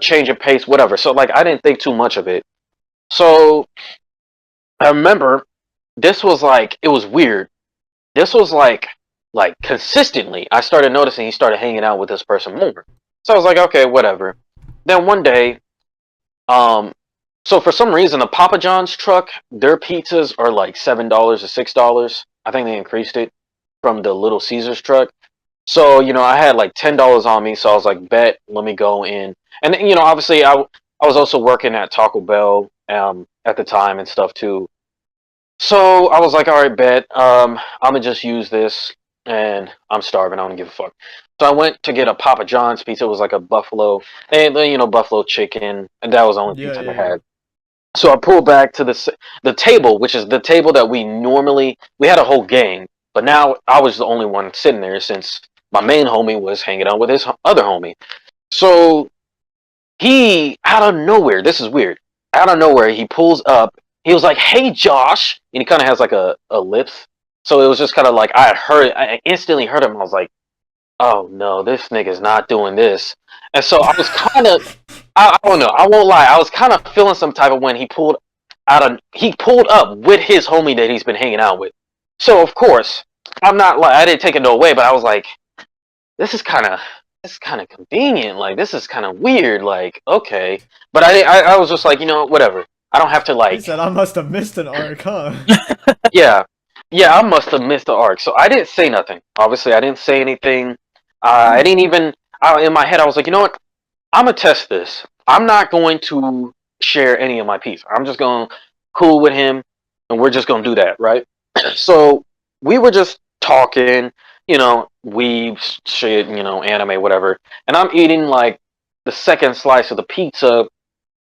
change of pace, whatever. So like, I didn't think too much of it. So I remember this was like, it was weird. This was like consistently I started noticing he started hanging out with this person more. So I was like, okay, whatever. Then one day, so for some reason the Papa John's truck, their pizzas are like $7 or $6. I think they increased it from the Little Caesars truck. So, you know, I had like $10 on me, so I was like, bet, let me go in. And you know, obviously I was also working at Taco Bell at the time and stuff too. So I was like, all right, bet. I'm gonna just use this, and I'm starving. I don't give a fuck. So I went to get a Papa John's pizza. It was like a buffalo, and you know, buffalo chicken, and that was the only pizza they had. So I pulled back to the table, which is the table that we had a whole gang, but now I was the only one sitting there since my main homie was hanging out with his other homie. So he, out of nowhere, this is weird. Out of nowhere, he pulls up. He was like, "Hey, Josh," and he kind of has like a lips. So it was just kind of like I instantly heard him. I was like, "Oh no, this nigga's not doing this." And so I was kind of, I don't know, I won't lie, I was kind of feeling some type of when he pulled up with his homie that he's been hanging out with. So of course, I'm not like I didn't take it no way, but I was like, this is kind of convenient. Like this is kind of weird. Like okay, but I was just like, you know, whatever. I don't have to like. He said I must have missed an arc, huh? Yeah, I must have missed the arc. So I didn't say nothing. Obviously, I didn't say anything. I didn't even. In my head, I was like, you know what? I'm gonna test this. I'm not going to share any of my piece. I'm just going to cool with him, and we're just gonna do that, right? So we were just talking, you know, weebs, shit, you know, anime, whatever. And I'm eating like the second slice of the pizza,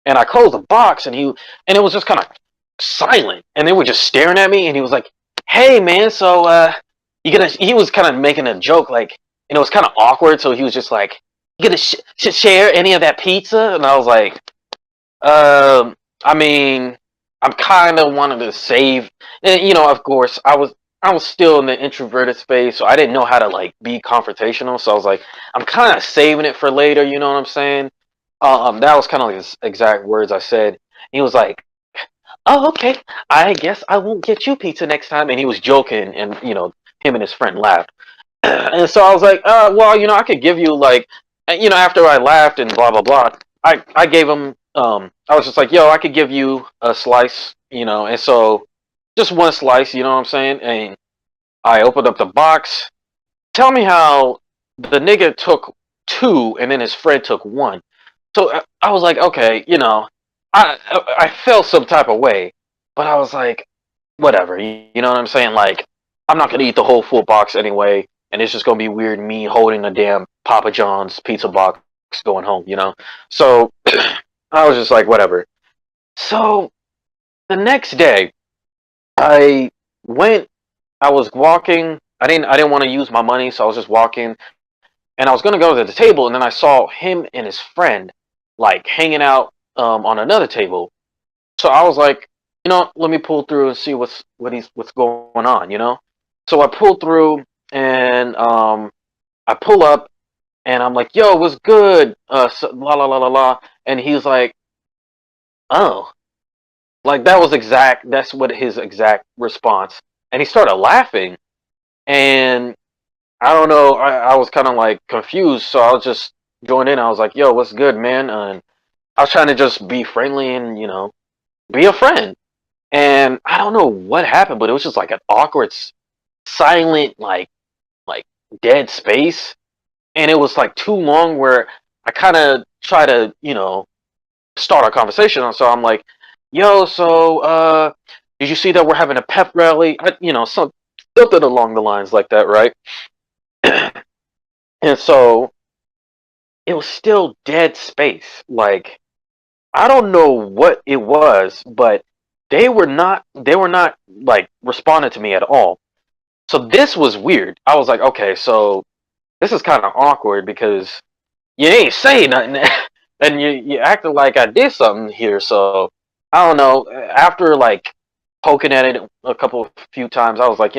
and I closed the box, and it was just kind of silent, and they were just staring at me, and he was like, "Hey, man, so he was kind of making a joke, like, and it was kind of awkward, so he was just like, you gonna share any of that pizza?" And I was like, I mean, I'm kind of wanting to save, and you know, of course, I was I was still in the introverted space, so I didn't know how to like be confrontational. So I was like, I'm kind of saving it for later. You know what I'm saying? That was kind of like his exact words I said. He was like, "Oh, okay. I guess I won't get you pizza next time." And he was joking, and him and his friend laughed. And so I was like, well, I could give you like, after I laughed and blah blah blah, I gave him, I was just like, yo, I could give you a slice, and so just one slice, you know what I'm saying? And I opened up the box. Tell me how the nigga took two and then his friend took one. So I was like, okay, I felt some type of way, but I was like, whatever, you know what I'm saying? Like, I'm not gonna eat the whole full box anyway, and it's just gonna be weird me holding a damn Papa John's pizza box going home, So I was just like, whatever. So the next day, I went. I was walking. I didn't want to use my money, so I was just walking, and I was gonna go to the table, and then I saw him and his friend like hanging out on another table. So I was like, let me pull through and see what's going on. So I pulled through and I pull up and I'm like, yo, what's good? La la la la la. And he's like, oh, like that's what his exact response. And he started laughing, and I don't know, I was kind of like confused, so I was just joined in. I was like, yo, what's good, man? And I was trying to just be friendly and be a friend. And I don't know what happened, but it was just like an awkward, silent, like dead space. And it was like too long where I kind of try to, start a conversation. So I'm like, yo, so did you see that we're having a pep rally? Something along the lines like that, right? And so it was still dead space. Like, I don't know what it was, but they were not like responding to me at all. So this was weird. I was like, okay, so this is kind of awkward because you ain't saying nothing, and you acted like I did something here. So I don't know. After like poking at it few times, I was like,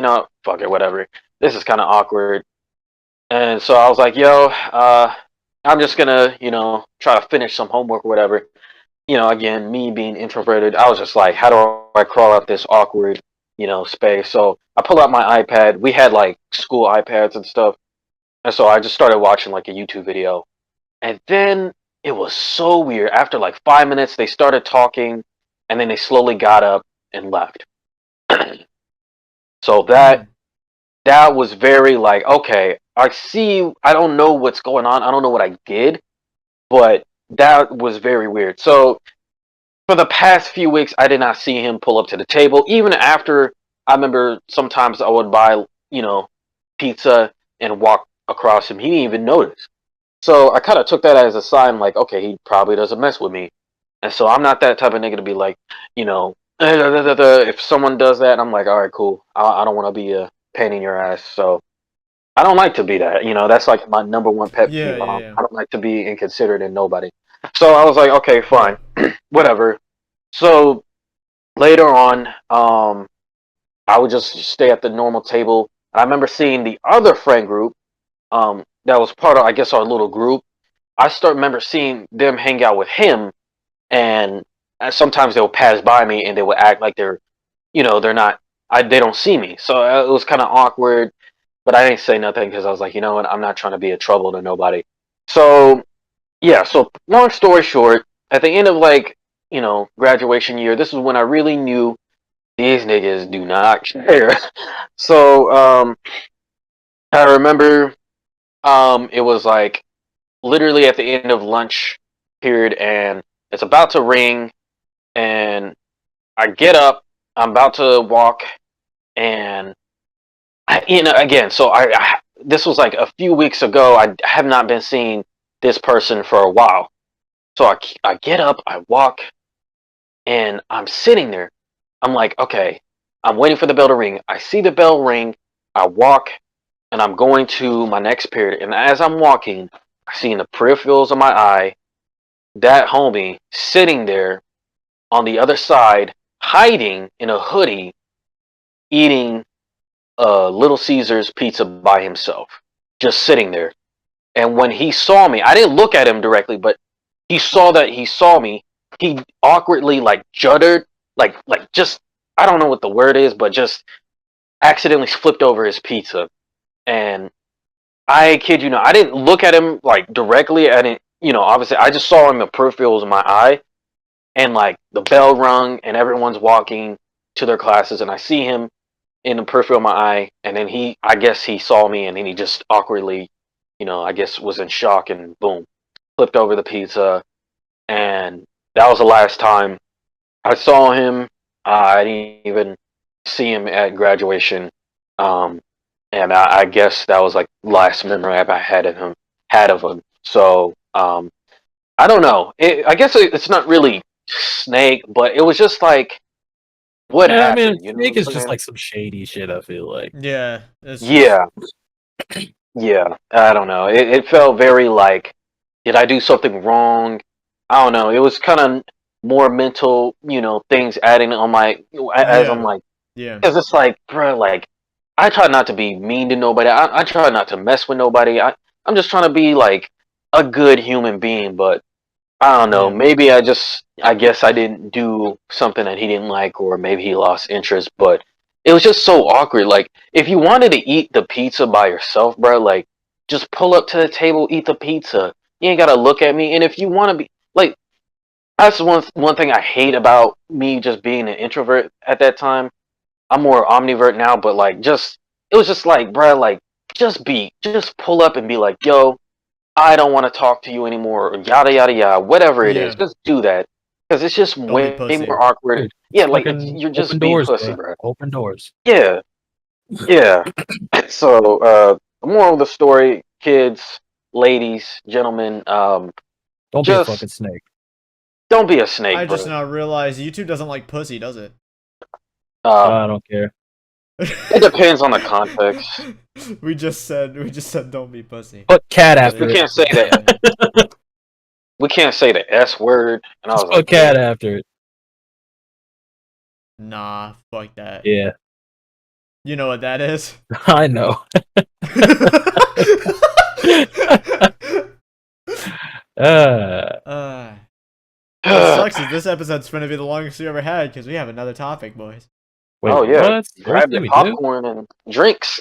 fuck it, whatever. This is kind of awkward. And so I was like, yo, I'm just gonna, try to finish some homework or whatever. Again, me being introverted, I was just like, how do I crawl out this awkward, space? So I pull out my iPad. We had like school iPads and stuff. And so I just started watching like a YouTube video. And then it was so weird. After like 5 minutes, they started talking and then they slowly got up and left. So that was very like, okay, I don't know what's going on. I don't know what I did, but that was very weird. So for the past few weeks, I did not see him pull up to the table. Even after, I remember sometimes I would buy, pizza and walk across him. He didn't even notice. So I kind of took that as a sign, like, okay, he probably doesn't mess with me. And so I'm not that type of nigga to be like, if someone does that, I'm like, all right, cool. I don't want to be a pain in your ass. So I don't like to be that. That's like my number one pet Yeah, peeve. yeah. I don't like to be inconsiderate in nobody. So I was like, okay, fine, whatever. So later on, I would just stay at the normal table. I remember seeing the other friend group, that was part of, I guess, our little group. Remember seeing them hang out with him, and sometimes they would pass by me and they would act like they're not, they don't see me. So it was kind of awkward, but I didn't say nothing because I was like, you know what, I'm not trying to be a trouble to nobody. So yeah, so long story short, at the end of like, graduation year, this is when I really knew these niggas do not care. So I remember it was like literally at the end of lunch period, and it's about to ring, and I get up, I'm about to walk, and again, so I this was like a few weeks ago. I have not been seeing this person for a while. So I get up, I walk, and I'm sitting there. I'm like, okay, I'm waiting for the bell to ring. I see the bell ring, I walk, and I'm going to my next period. And as I'm walking, I see in the peripherals of my eye that homie sitting there on the other side, hiding in a hoodie, eating Little Caesar's pizza by himself, just sitting there. And when he saw me, I didn't look at him directly, but he saw that he saw me. He awkwardly like juddered, like just I don't know what the word is, but just accidentally flipped over his pizza. And I kid you not, I didn't look at him like directly. I didn't, obviously I just saw him in the peripherals of my eye, and like the bell rung and everyone's walking to their classes, and I see him in the peripheral of my eye, and then I guess he saw me, and then he just awkwardly, I guess was in shock, and boom, flipped over the pizza. And that was the last time I saw him. I didn't even see him at graduation. And I guess that was like last memory I had of him. So I don't know. I guess it's not really Snake, but it was just like what happened. I mean, Snake is just like some shady shit. I feel like. Yeah. Yeah. Yeah. I don't know. It felt very like, did I do something wrong? I don't know. It was kind of more mental, things adding on my as I'm like, yeah, because it's like, bro, like I try not to be mean to nobody. I try not to mess with nobody. I'm just trying to be like a good human being, but I don't know. Yeah. Maybe I guess I didn't do something that he didn't like, or maybe he lost interest, but it was just so awkward. Like, if you wanted to eat the pizza by yourself, bro, like, just pull up to the table, eat the pizza. You ain't gotta look at me. And if you want to be, like, that's one thing I hate about me just being an introvert at that time. I'm more omnivert now, but, like, it was just like, bro, like, just pull up and be like, yo, I don't want to talk to you anymore, or yada yada yada, whatever it is. Just do that, because it's just way more awkward. Yeah, like you're just being doors, pussy, bro. Open doors. Yeah, yeah. So, the moral of the story, kids, ladies, gentlemen, don't be a fucking snake. Don't be a snake. I just now realized YouTube doesn't like pussy, does it? I don't care. It depends on the context. We just said don't be pussy. Put cat after We it. can't say that. We can't say the S word. And I was Put cat after it. Nah, fuck that. Yeah. You know what that is? I know. What sucks is this episode's gonna be the longest we ever had because we have another topic, boys. Wait, oh yeah, what? grab your popcorn and drinks.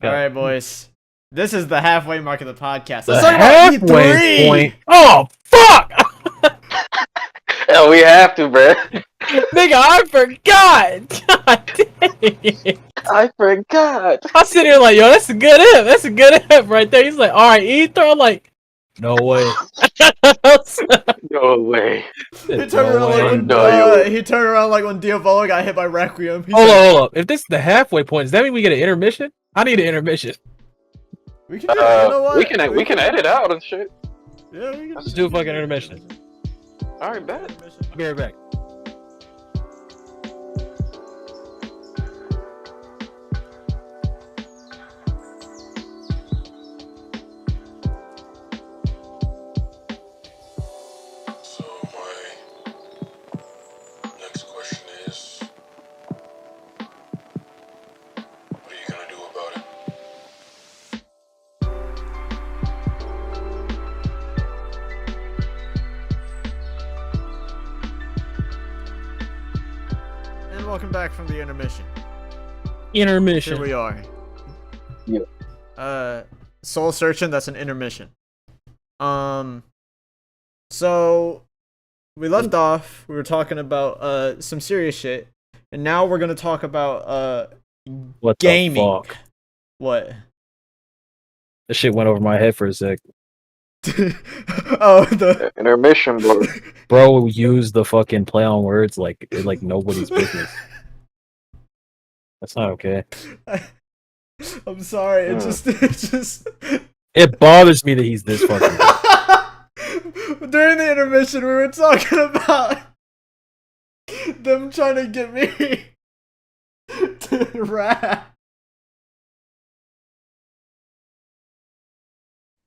All right, boys. This is the halfway mark of the podcast. The Let's talk about halfway E3. point. Oh fuck! Hell, we have to, bro. Nigga, I forgot. God dang. I forgot. I sit here like, yo, that's a good hip. That's a good hip right there. He's like, all right, Ether. I'm like, no way. No way. He turned around like when Diavolo got hit by Requiem. Hold up. If this is the halfway point, does that mean we get an intermission? I need an intermission. We can do it. You know what? We can edit out and shit. Yeah, we can. Let's do a fucking intermission. All right, bet. I'll be right back. Welcome back from the intermission. Intermission. Here we are. Yeah. Soul Searching, that's an intermission. So we left off, we were talking about some serious shit, and now we're gonna talk about what gaming. The fuck? What? This shit went over my head for a sec. Oh, the intermission, bro. Bro, use the fucking play on words like nobody's business. That's not okay. I'm sorry. It just. It bothers me that he's this fucking. During the intermission, we were talking about them trying to get me to rap.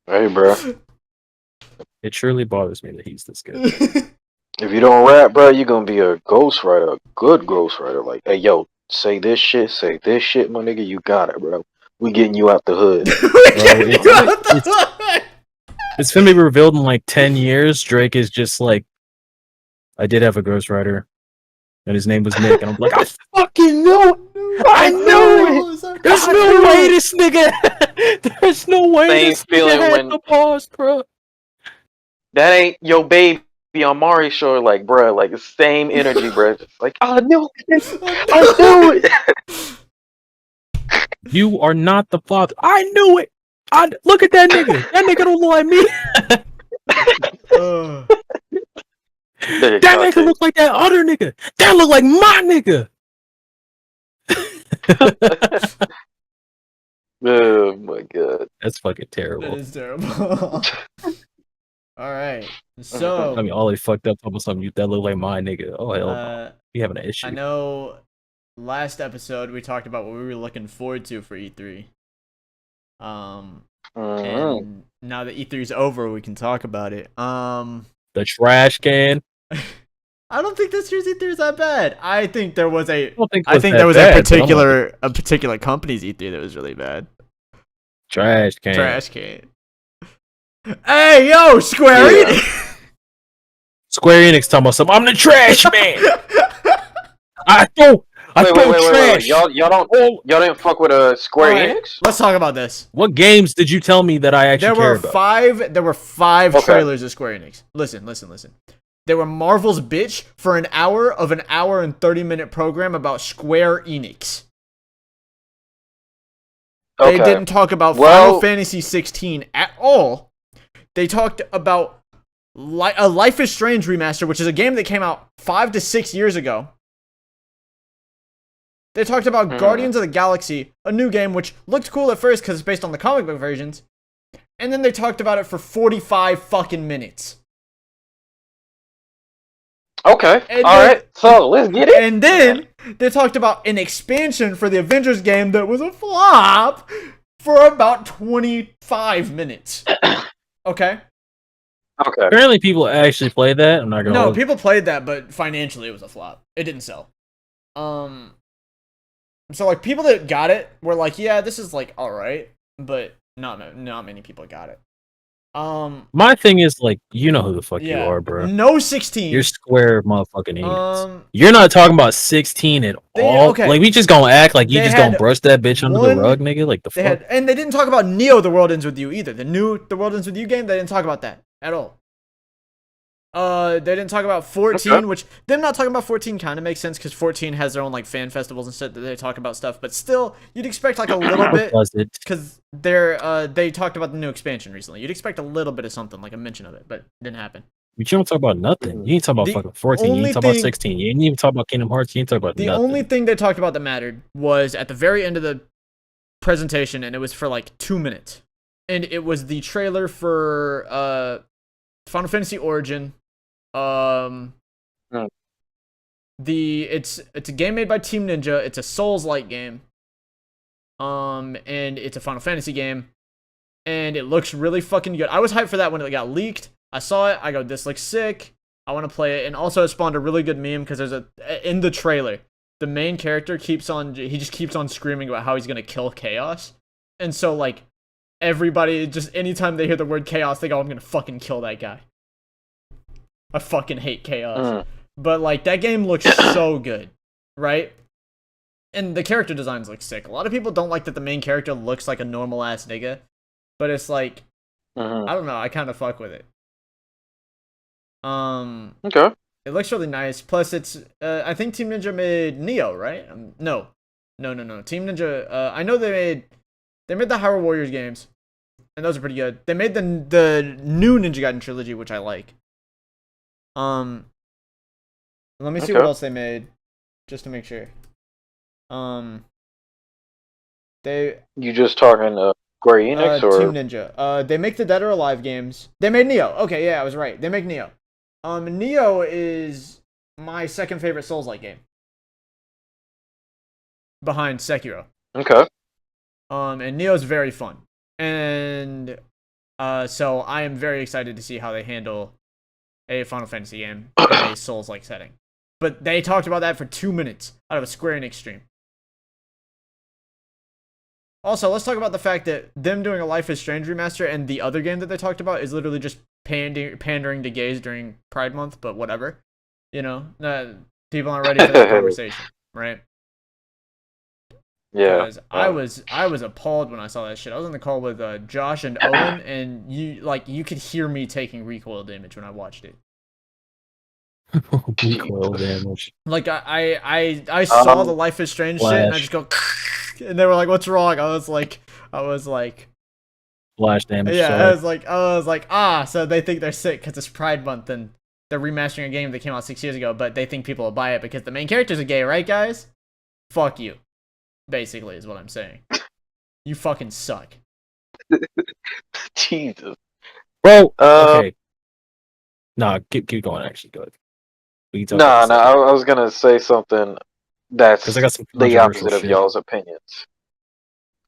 Hey, bro. It surely bothers me that he's this good. If you don't rap, bro, you're gonna be a ghostwriter, a good ghostwriter. Like, hey, yo, say this shit, my nigga. You got it, bro. We getting you out the hood. It's gonna be revealed in like 10 years. Drake is just like, I did have a ghostwriter, and his name was Nick, and I'm like, I fucking know it. I know it. There's no way this nigga. There's no way Same this feeling nigga had when- the pause, bro. That ain't your baby on Mari's show, like, bro. Like, the same energy, bro. Just like, I knew it. I knew it. You are not the father. I knew it. Look at that nigga. That nigga don't look like me. That nigga look like that other nigga. That look like my nigga. Oh my god. That's fucking terrible. That is terrible. Alright. So I mean, all they fucked up almost something that look like my nigga. Oh hell no. We having an issue. I know last episode we talked about what we were looking forward to for E3. And now that E3 is over, we can talk about it. The trash can. I don't think this year's E3 is that bad. I think there was a I think there was a particular company's E3 that was really bad. Trash can. Trash can. Hey, yo, Square Enix. Square Enix talking about something. I'm the trash man. I throw trash. Y'all didn't fuck with Square Enix? Let's talk about this. What games did you tell me that I actually care about? There were five trailers of Square Enix. Listen. There were Marvel's Bitch for an hour of an hour and 30-minute program about Square Enix. They didn't talk about Final Fantasy 16 at all. They talked about a Life is Strange remaster, which is a game that came out 5 to 6 years ago. They talked about Guardians of the Galaxy, a new game which looked cool at first because it's based on the comic book versions. And then they talked about it for 45 fucking minutes. Okay, alright, so let's get it. And then they talked about an expansion for the Avengers game that was a flop for about 25 minutes. Okay? Okay. Apparently people actually played that. I'm not gonna No, people played that, but financially it was a flop. It didn't sell. So like people that got it were like, yeah, this is like alright, but not many people got it. My thing is like, you know who the fuck you are, bro. No 16. You're Square motherfucking Enix. You're not talking about 16 at all. Okay. Like we just gonna act like you just gonna brush that bitch under the rug, nigga. Like the fuck. And they didn't talk about Neo: The World Ends With You either. The new The World Ends With You game, they didn't talk about that at all. They didn't talk about 14, which them not talking about 14 kind of makes sense because 14 has their own like fan festivals and shit that they talk about stuff. But still, you'd expect like a little bit because they talked about the new expansion recently. You'd expect a little bit of something, like a mention of it, but it didn't happen. But you don't talk about nothing. You ain't talk about fucking 14. You ain't talk about 16. You ain't even talk about Kingdom Hearts. You ain't talk about nothing. The only thing they talked about that mattered was at the very end of the presentation, and it was for like 2 minutes, and it was the trailer for Final Fantasy Origin. It's a game made by Team Ninja. It's a Souls-like game. And it's a Final Fantasy game. And it looks really fucking good. I was hyped for that when it got leaked. I saw it. I go, this looks sick. I want to play it. And also it spawned a really good meme because in the trailer, the main character keeps on screaming about how he's gonna kill Chaos. And so like everybody just anytime they hear the word Chaos, they go, I'm gonna fucking kill that guy. I fucking hate Chaos. But, like, that game looks so good, right? And the character designs look sick. A lot of people don't like that the main character looks like a normal-ass nigga. But it's like, I don't know, I kind of fuck with it. Okay. It looks really nice. Plus, it's, I think Team Ninja made Neo, right? No. Team Ninja, I know they made the Hyrule Warriors games. And those are pretty good. They made the new Ninja Gaiden trilogy, which I like. Let me see what else they made, just to make sure. You just talking Square Enix or Team Ninja? They make the Dead or Alive games. They made Neo. Okay, yeah, I was right. They make Neo. Neo is my second favorite Souls-like game, behind Sekiro. Okay. And Neo's very fun, and so I am very excited to see how they handle a Final Fantasy game in a Souls-like setting. But they talked about that for 2 minutes out of a Square Enix stream. Also, let's talk about the fact that them doing a Life is Strange remaster and the other game that they talked about is literally just pandering to gays during Pride Month, but whatever. You know, people aren't ready for that conversation, right? Yeah. I was appalled when I saw that shit. I was on the call with Josh and Owen, and you could hear me taking recoil damage when I watched it. Recoil damage. Like I saw the Life is Strange shit, and I just go, and they were like, "What's wrong?" I was like, Flash damage. yeah, Sorry. I was like, so they think they're sick because it's Pride Month and they're remastering a game that came out 6 years ago, but they think people will buy it because the main characters are gay, right, guys? Fuck you. Basically, is what I'm saying. You fucking suck. Jesus. Bro, okay. Nah, keep going, actually. Go ahead. Nah, I was gonna say something that's I got some the opposite of y'all's opinions.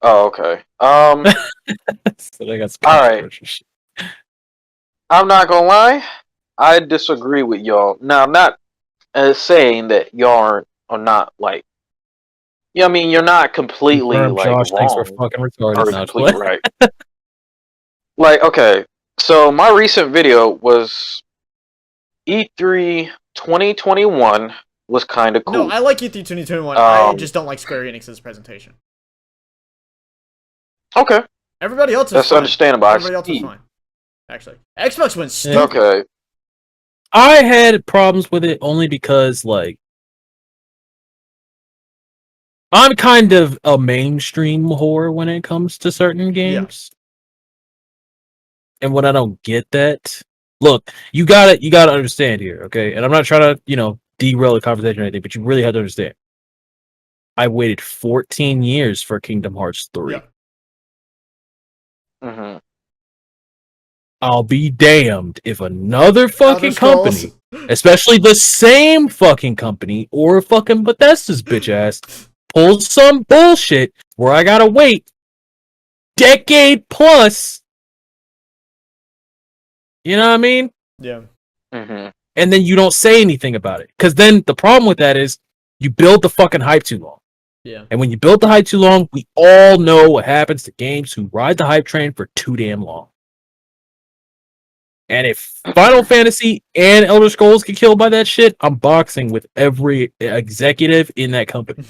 Oh, okay. So I got some alright. Shit. I'm not gonna lie, I disagree with y'all. Now, I'm not saying that y'all are not, like, yeah, I mean, you're not completely, like, Josh wrong. thinks we're fucking retarded. Or completely right. Like, okay, so my recent video was E3 2021 was kind of cool. No, I like E3 2021. I just don't like Square Enix's presentation. Okay. Everybody else is That's fine. understandable. Everybody else is fine. Actually, Xbox went stupid. Okay. I had problems with it only because, like, I'm kind of a mainstream whore when it comes to certain games. Yeah. And when I don't get that, look, you gotta understand here, okay? And I'm not trying to, derail the conversation or anything, but you really have to understand. I waited 14 years for Kingdom Hearts 3. Yeah. Mm-hmm. I'll be damned if another fucking company, especially the same fucking company or fucking Bethesda's bitch ass, pulls some bullshit where I gotta wait decade plus. You know what I mean? Yeah. Mm-hmm. And then you don't say anything about it. Because then the problem with that is you build the fucking hype too long. Yeah. And when you build the hype too long, we all know what happens to games who ride the hype train for too damn long. And if Final Fantasy and Elder Scrolls get killed by that shit, I'm boxing with every executive in that company.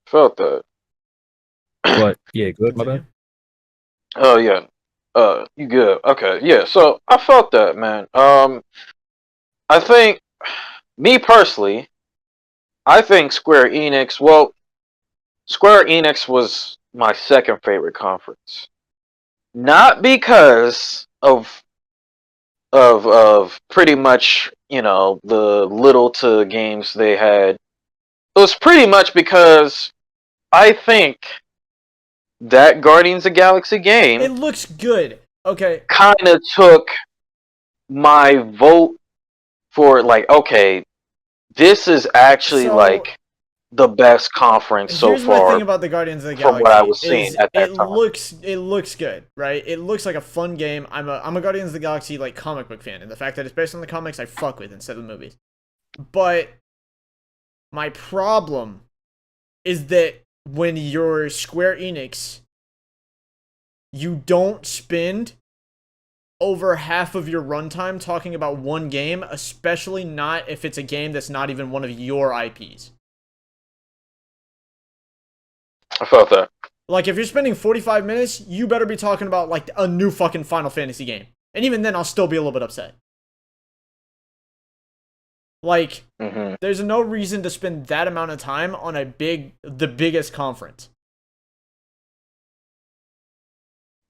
Felt that. But yeah, good, my bad. Oh yeah. You good? Okay, yeah. So I felt that, man. I think, me personally, I think Square Enix. Well, Square Enix was my second favorite conference, not because of pretty much the little to games they had. It was pretty much because I think that Guardians of the Galaxy game, it looks good. Okay. Kind of took my vote for, like, okay, this is actually like the best conference so far. Here's my thing about the Guardians of the Galaxy. From what I was seeing at that time. It looks good, right? It looks like a fun game. I'm a Guardians of the Galaxy like comic book fan, and the fact that it's based on the comics I fuck with instead of the movies. But my problem is that when you're Square Enix, you don't spend over half of your runtime talking about one game, especially not if it's a game that's not even one of your IPs. I felt that. Like, if you're spending 45 minutes, you better be talking about, like, a new fucking Final Fantasy game. And even then, I'll still be a little bit upset. Like, There's no reason to spend that amount of time on the biggest conference.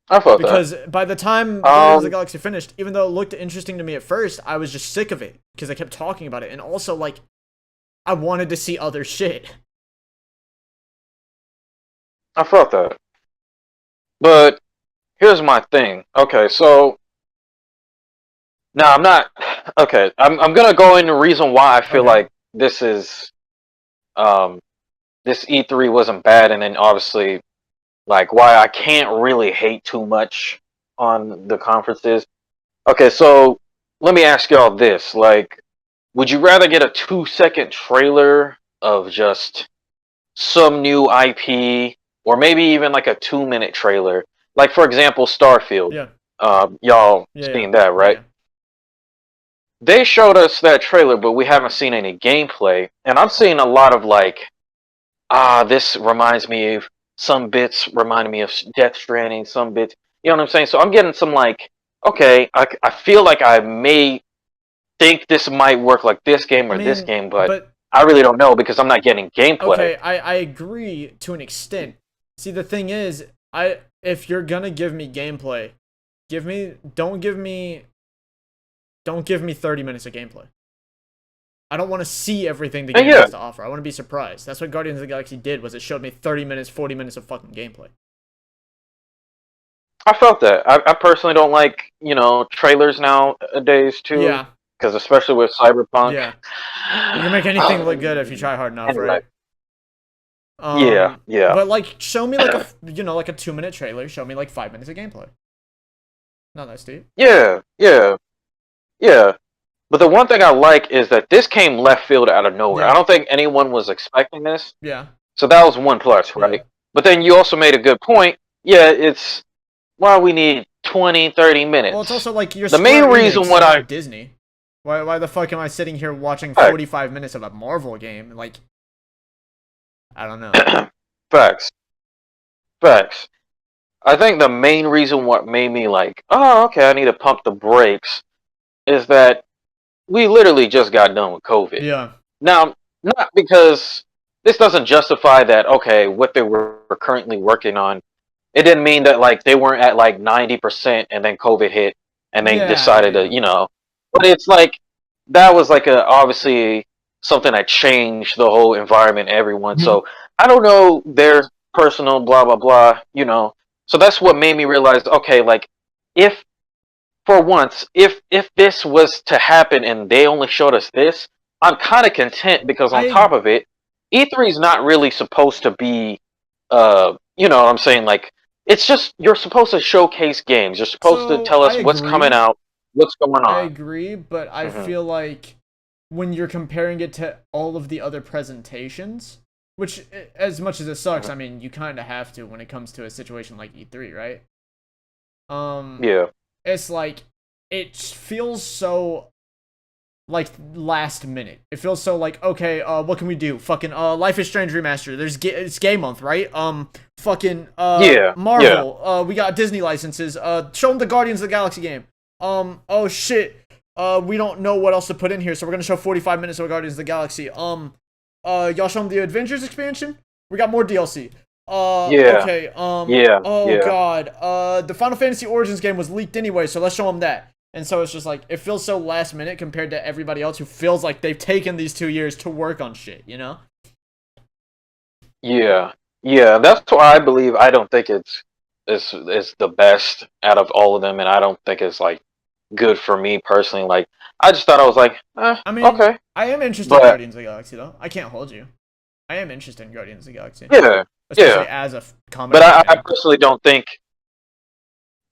I felt because by the time Guardians of the Galaxy finished, even though it looked interesting to me at first, I was just sick of it because I kept talking about it, and also like I wanted to see other shit. I felt that, but here's my thing. Okay, so now I'm not okay. I'm gonna go into the reason why I feel like this is this E3 wasn't bad, and then obviously, like, why I can't really hate too much on the conferences. Okay, so let me ask y'all this. Like, would you rather get a 2-second trailer of just some new IP, or maybe even like a 2-minute trailer. Like for example, Starfield. Yeah. Y'all Yeah, seen that, right? Yeah. They showed us that trailer, but we haven't seen any gameplay. And I'm seeing a lot of like, this reminds me of some bits reminding me of Death Stranding, some bits, you know what I'm saying? So I'm getting some like, okay, I feel like I may think this might work like this game or this game, but I really don't know because I'm not getting gameplay. Okay, I agree to an extent. See, the thing is, if you're gonna give me gameplay, don't give me 30 minutes of gameplay. I don't want to see everything the game has to offer. I want to be surprised. That's what Guardians of the Galaxy did, was it showed me 30 minutes, 40 minutes of fucking gameplay. I felt that. I personally don't like, trailers nowadays too. Yeah. Because especially with Cyberpunk. Yeah. You can make anything look good if you try hard enough, anyway. right? Yeah. But like, show me like a 2-minute trailer. Show me like 5 minutes of gameplay. Not that steep. Yeah. But the one thing I like is that this came left field out of nowhere. Yeah. I don't think anyone was expecting this. Yeah. So that was one plus, right? Yeah. But then you also made a good point. Yeah, it's why we need 20, 30 minutes. Well, it's also like you're the main reason Enix, what I Disney. Why the fuck am I sitting here watching 45 minutes of a Marvel game? Like, I don't know. Facts. I think the main reason what made me like, oh, okay, I need to pump the brakes is that we literally just got done with COVID. Yeah. Now, not because this doesn't justify that, okay, what they were currently working on. It didn't mean that, like, they weren't at, like, 90% and then COVID hit and they decided to, But it's like, that was, like, obviously something that changed the whole environment, everyone. Mm-hmm. So, I don't know their personal blah, blah, blah, So that's what made me realize, okay, like, if this was to happen and they only showed us this, I'm kind of content because on top of it, E3 is not really supposed to be, you know what I'm saying? Like, it's just, you're supposed to showcase games. You're supposed to tell us what's coming out, what's going on. I agree, but I feel like when you're comparing it to all of the other presentations, which, as much as it sucks, I mean, you kind of have to when it comes to a situation like E3, right? Yeah. It's like, it feels so, like, last minute. It feels so like, okay, what can we do? Fucking, Life is Strange Remastered. It's Game Month, right? Marvel. We got Disney licenses. Show them the Guardians of the Galaxy game. Oh shit. We don't know what else to put in here, so we're gonna show 45 minutes of Guardians of the Galaxy. Y'all show them the Avengers expansion? We got more DLC. Okay. God. The Final Fantasy Origins game was leaked anyway, so let's show them that. And so it's just like, it feels so last minute compared to everybody else who feels like they've taken these 2 years to work on shit, you know? Yeah. That's why I believe I don't think it's the best out of all of them, and I don't think it's like good for me personally. Like, I just thought I was like, I mean, okay. I am interested in Guardians of the Galaxy though. I can't hold you. I am interested in Guardians of the Galaxy. Yeah. Especially as a comic. But I personally don't think.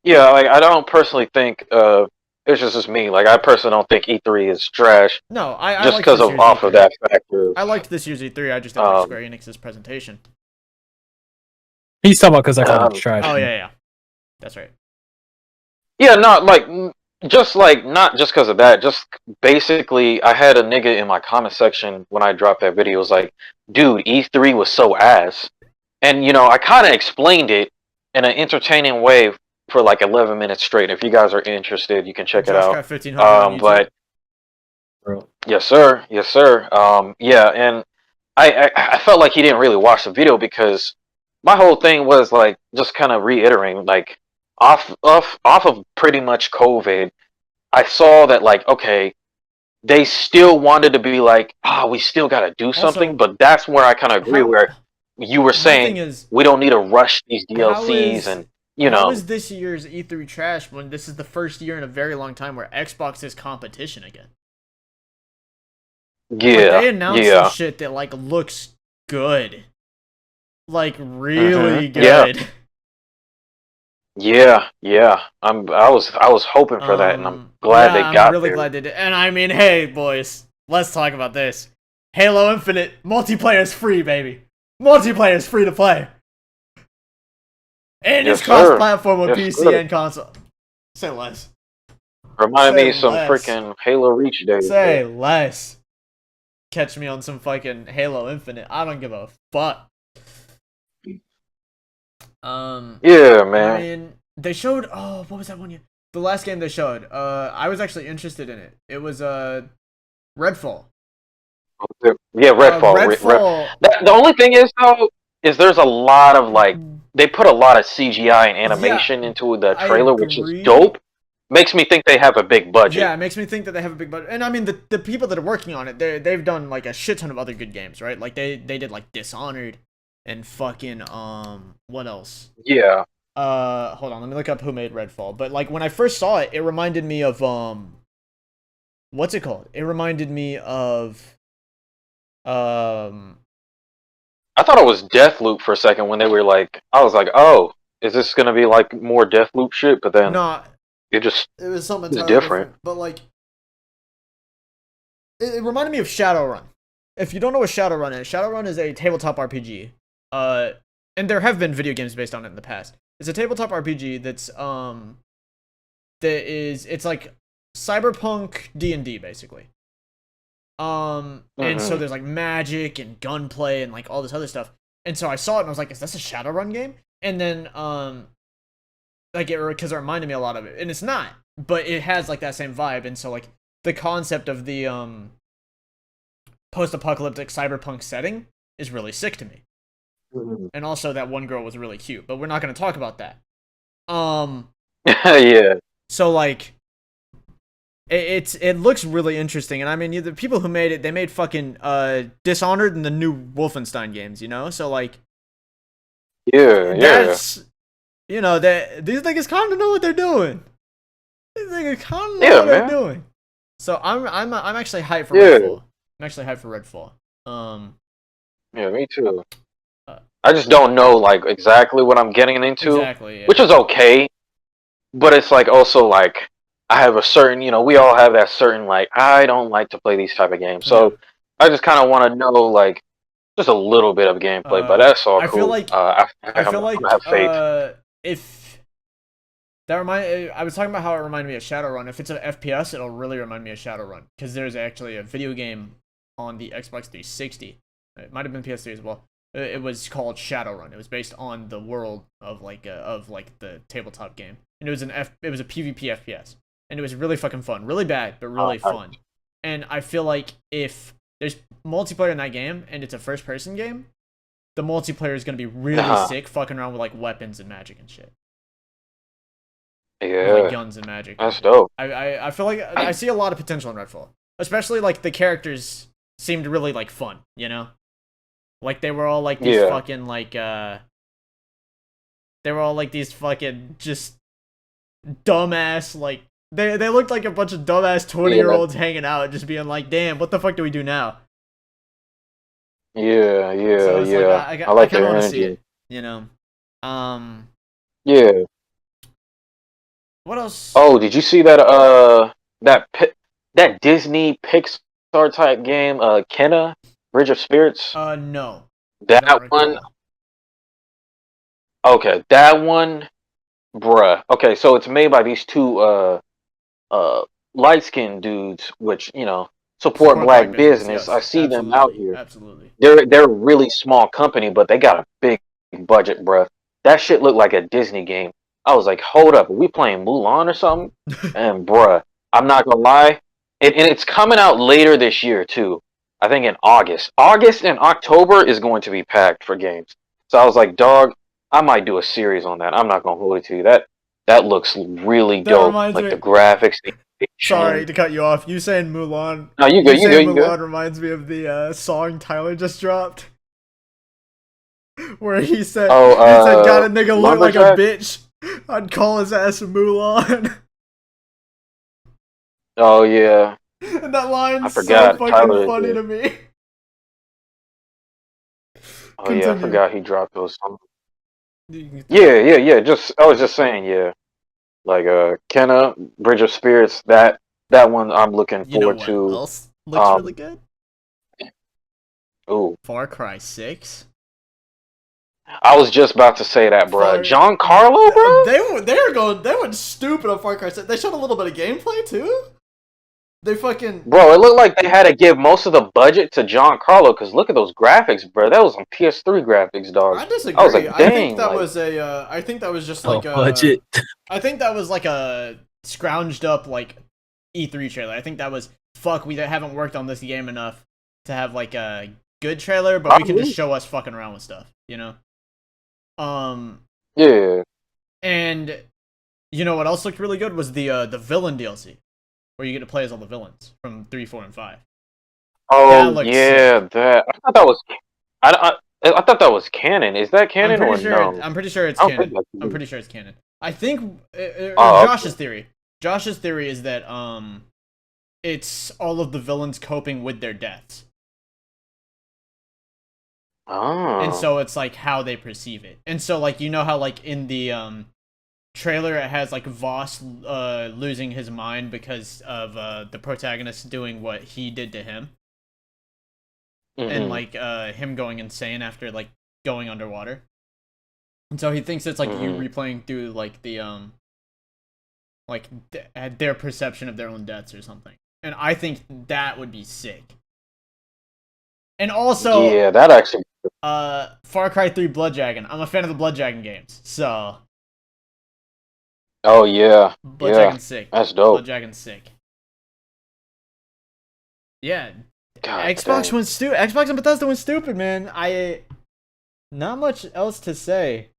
Yeah, like I don't personally think. It's just me. Like I personally don't think E3 is trash. No, I just because of off of that factor. I liked this year's E3. I just didn't like Square Enix's presentation. He's talking about because I thought it was trash. Oh yeah, that's right. Yeah, not just not just because of that. Just basically, I had a nigga in my comment section when I dropped that video. Was like, dude, E3 was so ass, and I kind of explained it in an entertaining way for like 11 minutes straight. If you guys are interested, you can check it out. Got 1500 but yes, sir. Yeah, and I felt like he didn't really watch the video because my whole thing was like just kind of reiterating like off of pretty much COVID. I saw that like, okay, they still wanted to be like, we still got to do something, also, but that's where I kind of agree. Where you were saying we don't need to rush these DLCs and. How is this year's E3 trash when this is the first year in a very long time where Xbox is competition again? Yeah, like, they announced some shit that like looks good, like really good. Yeah. I was hoping for that, and I'm glad they got. I'm really glad they did. And I mean, hey boys, let's talk about this. Halo Infinite multiplayer is free, baby. Multiplayer is free to play. And Yes, it's sir. cross-platform with Yes, PC sir. and console. Say less. Reminded me of Say some less. freaking Halo Reach days. Say less. Catch me on some fucking Halo Infinite. I don't give a fuck. Yeah, man. I mean, they showed. Oh, what was that one? The last game they showed. I was actually interested in it. It was Redfall. Yeah, Redfall. Redfall. The only thing is though, is there's a lot of like they put a lot of CGI and animation into the trailer, which is dope. Makes me think they have a big budget. Yeah, it makes me think that they have a big budget. And I mean, the people that are working on it, they've done like a shit ton of other good games, right? Like they did like Dishonored and fucking what else? Yeah. Hold on, let me look up who made Redfall. But like when I first saw it, it reminded me of what's it called? It reminded me of I thought it was Deathloop for a second when they were like, I was like, oh, is this gonna be like more Deathloop shit? But then it was something it's entirely different. But like, it reminded me of Shadowrun. If you don't know what Shadowrun is a tabletop RPG. And there have been video games based on it in the past. It's a tabletop RPG that's it's like cyberpunk D&D basically. And so there's like magic and gunplay and like all this other stuff. And so I saw it and I was like, is this a Shadowrun game? And then like because it reminded me a lot of it. And it's not, but it has like that same vibe. And so like the concept of the post-apocalyptic cyberpunk setting is really sick to me. And also that one girl was really cute, but we're not going to talk about that. Yeah. So like it looks really interesting, and I mean the people who made it, they made fucking Dishonored and the new Wolfenstein games, you know? So like that's you know, that these niggas kind of know what they're doing. These niggas kind of know what they're doing. So I'm actually hyped for Redfall. I'm actually hyped for Redfall. Yeah, me too. I just don't know like exactly what I'm getting into, which is okay. But it's like also like I have a certain, you know, we all have that certain like I don't like to play these type of games, so I just kind of want to know like just a little bit of gameplay. But that's all cool. I feel like I have faith. If that I was talking about how it reminded me of Shadowrun. If it's an FPS, it'll really remind me of Shadowrun because there's actually a video game on the Xbox 360. It might have been PS3 as well. It was called Shadowrun. It was based on the world of the tabletop game, and it was a PvP FPS, and it was really fucking fun, really bad, but really fun. And I feel like if there's multiplayer in that game and it's a first-person game, the multiplayer is gonna be really sick, fucking around with like weapons and magic and shit. Yeah, with, like guns and magic. That's dope. I feel like I see a lot of potential in Redfall, especially like the characters seemed really like fun, you know. Like they were all like these fucking like they were all like these fucking just dumbass like they looked like a bunch of dumbass 20-year-olds hanging out just being like, damn, what the fuck do we do now? Yeah, so yeah. I like their energy. See it, you know. Yeah. What else? Oh, did you see that that Disney Pixar type game, Kenna? Bridge of Spirits? No. That one. Okay, that one, bruh. Okay, so it's made by these two light-skinned dudes, which you know support black business. Yes, I see them out here. Absolutely. They're a really small company, but they got a big budget, bruh. That shit looked like a Disney game. I was like, hold up, are we playing Mulan or something? And bruh, I'm not gonna lie, and it's coming out later this year too. I think in August. August and October is going to be packed for games. So I was like, dog, I might do a series on that. I'm not gonna hold it to you. That looks really dope. Like the graphics. Sorry to cut you off. You saying Mulan? No, you good. Mulan reminds me of the song Tyler just dropped, where he said, "Got a nigga look like a bitch. I'd call his ass Mulan." Oh yeah. And that line's so fucking funny to me. Oh yeah, I forgot he dropped those songs. Yeah. I was just saying, yeah. Like Kenna, Bridge of Spirits, that one I'm looking forward to. What else looks really good? Ooh. Far Cry 6. I was just about to say that, bro. Far- Giancarlo, bro. They went stupid on Far Cry 6. They showed a little bit of gameplay too. They fucking Bro, it looked like they had to give most of the budget to Giancarlo because look at those graphics, bro. That was on PS3 graphics, dog. I disagree. I was like, I dang, think that like- was a. I think that was just Oh, like a budget. I think that was like a scrounged up like E3 trailer. I think that was fuck. We haven't worked on this game enough to have like a good trailer, but we can just show us fucking around with stuff, you know. Yeah. And you know what else looked really good was the villain DLC, where you get to play as all the villains from 3, 4, and 5. Oh looks yeah, that. I thought that was. I thought that was canon. Is that canon or no? I'm pretty sure it's I don't canon. think that's I'm pretty sure it's canon. I think Oh, Josh's theory. Josh's theory is that it's all of the villains coping with their deaths. Oh. And so it's like how they perceive it. And so like you know how like in the trailer it has like Voss losing his mind because of the protagonist doing what he did to him. And like him going insane after like going underwater. And so he thinks it's like you replaying through like the like their perception of their own deaths or something. And I think that would be sick. And also yeah, that actually. Far Cry 3 Blood Dragon. I'm a fan of the Blood Dragon games. So Oh yeah, Blood yeah, Dragon's sick. that's dope. Blood Dragon's sick. Yeah. God Xbox dang. went stupid. Xbox and Bethesda went stupid, man. Not much else to say.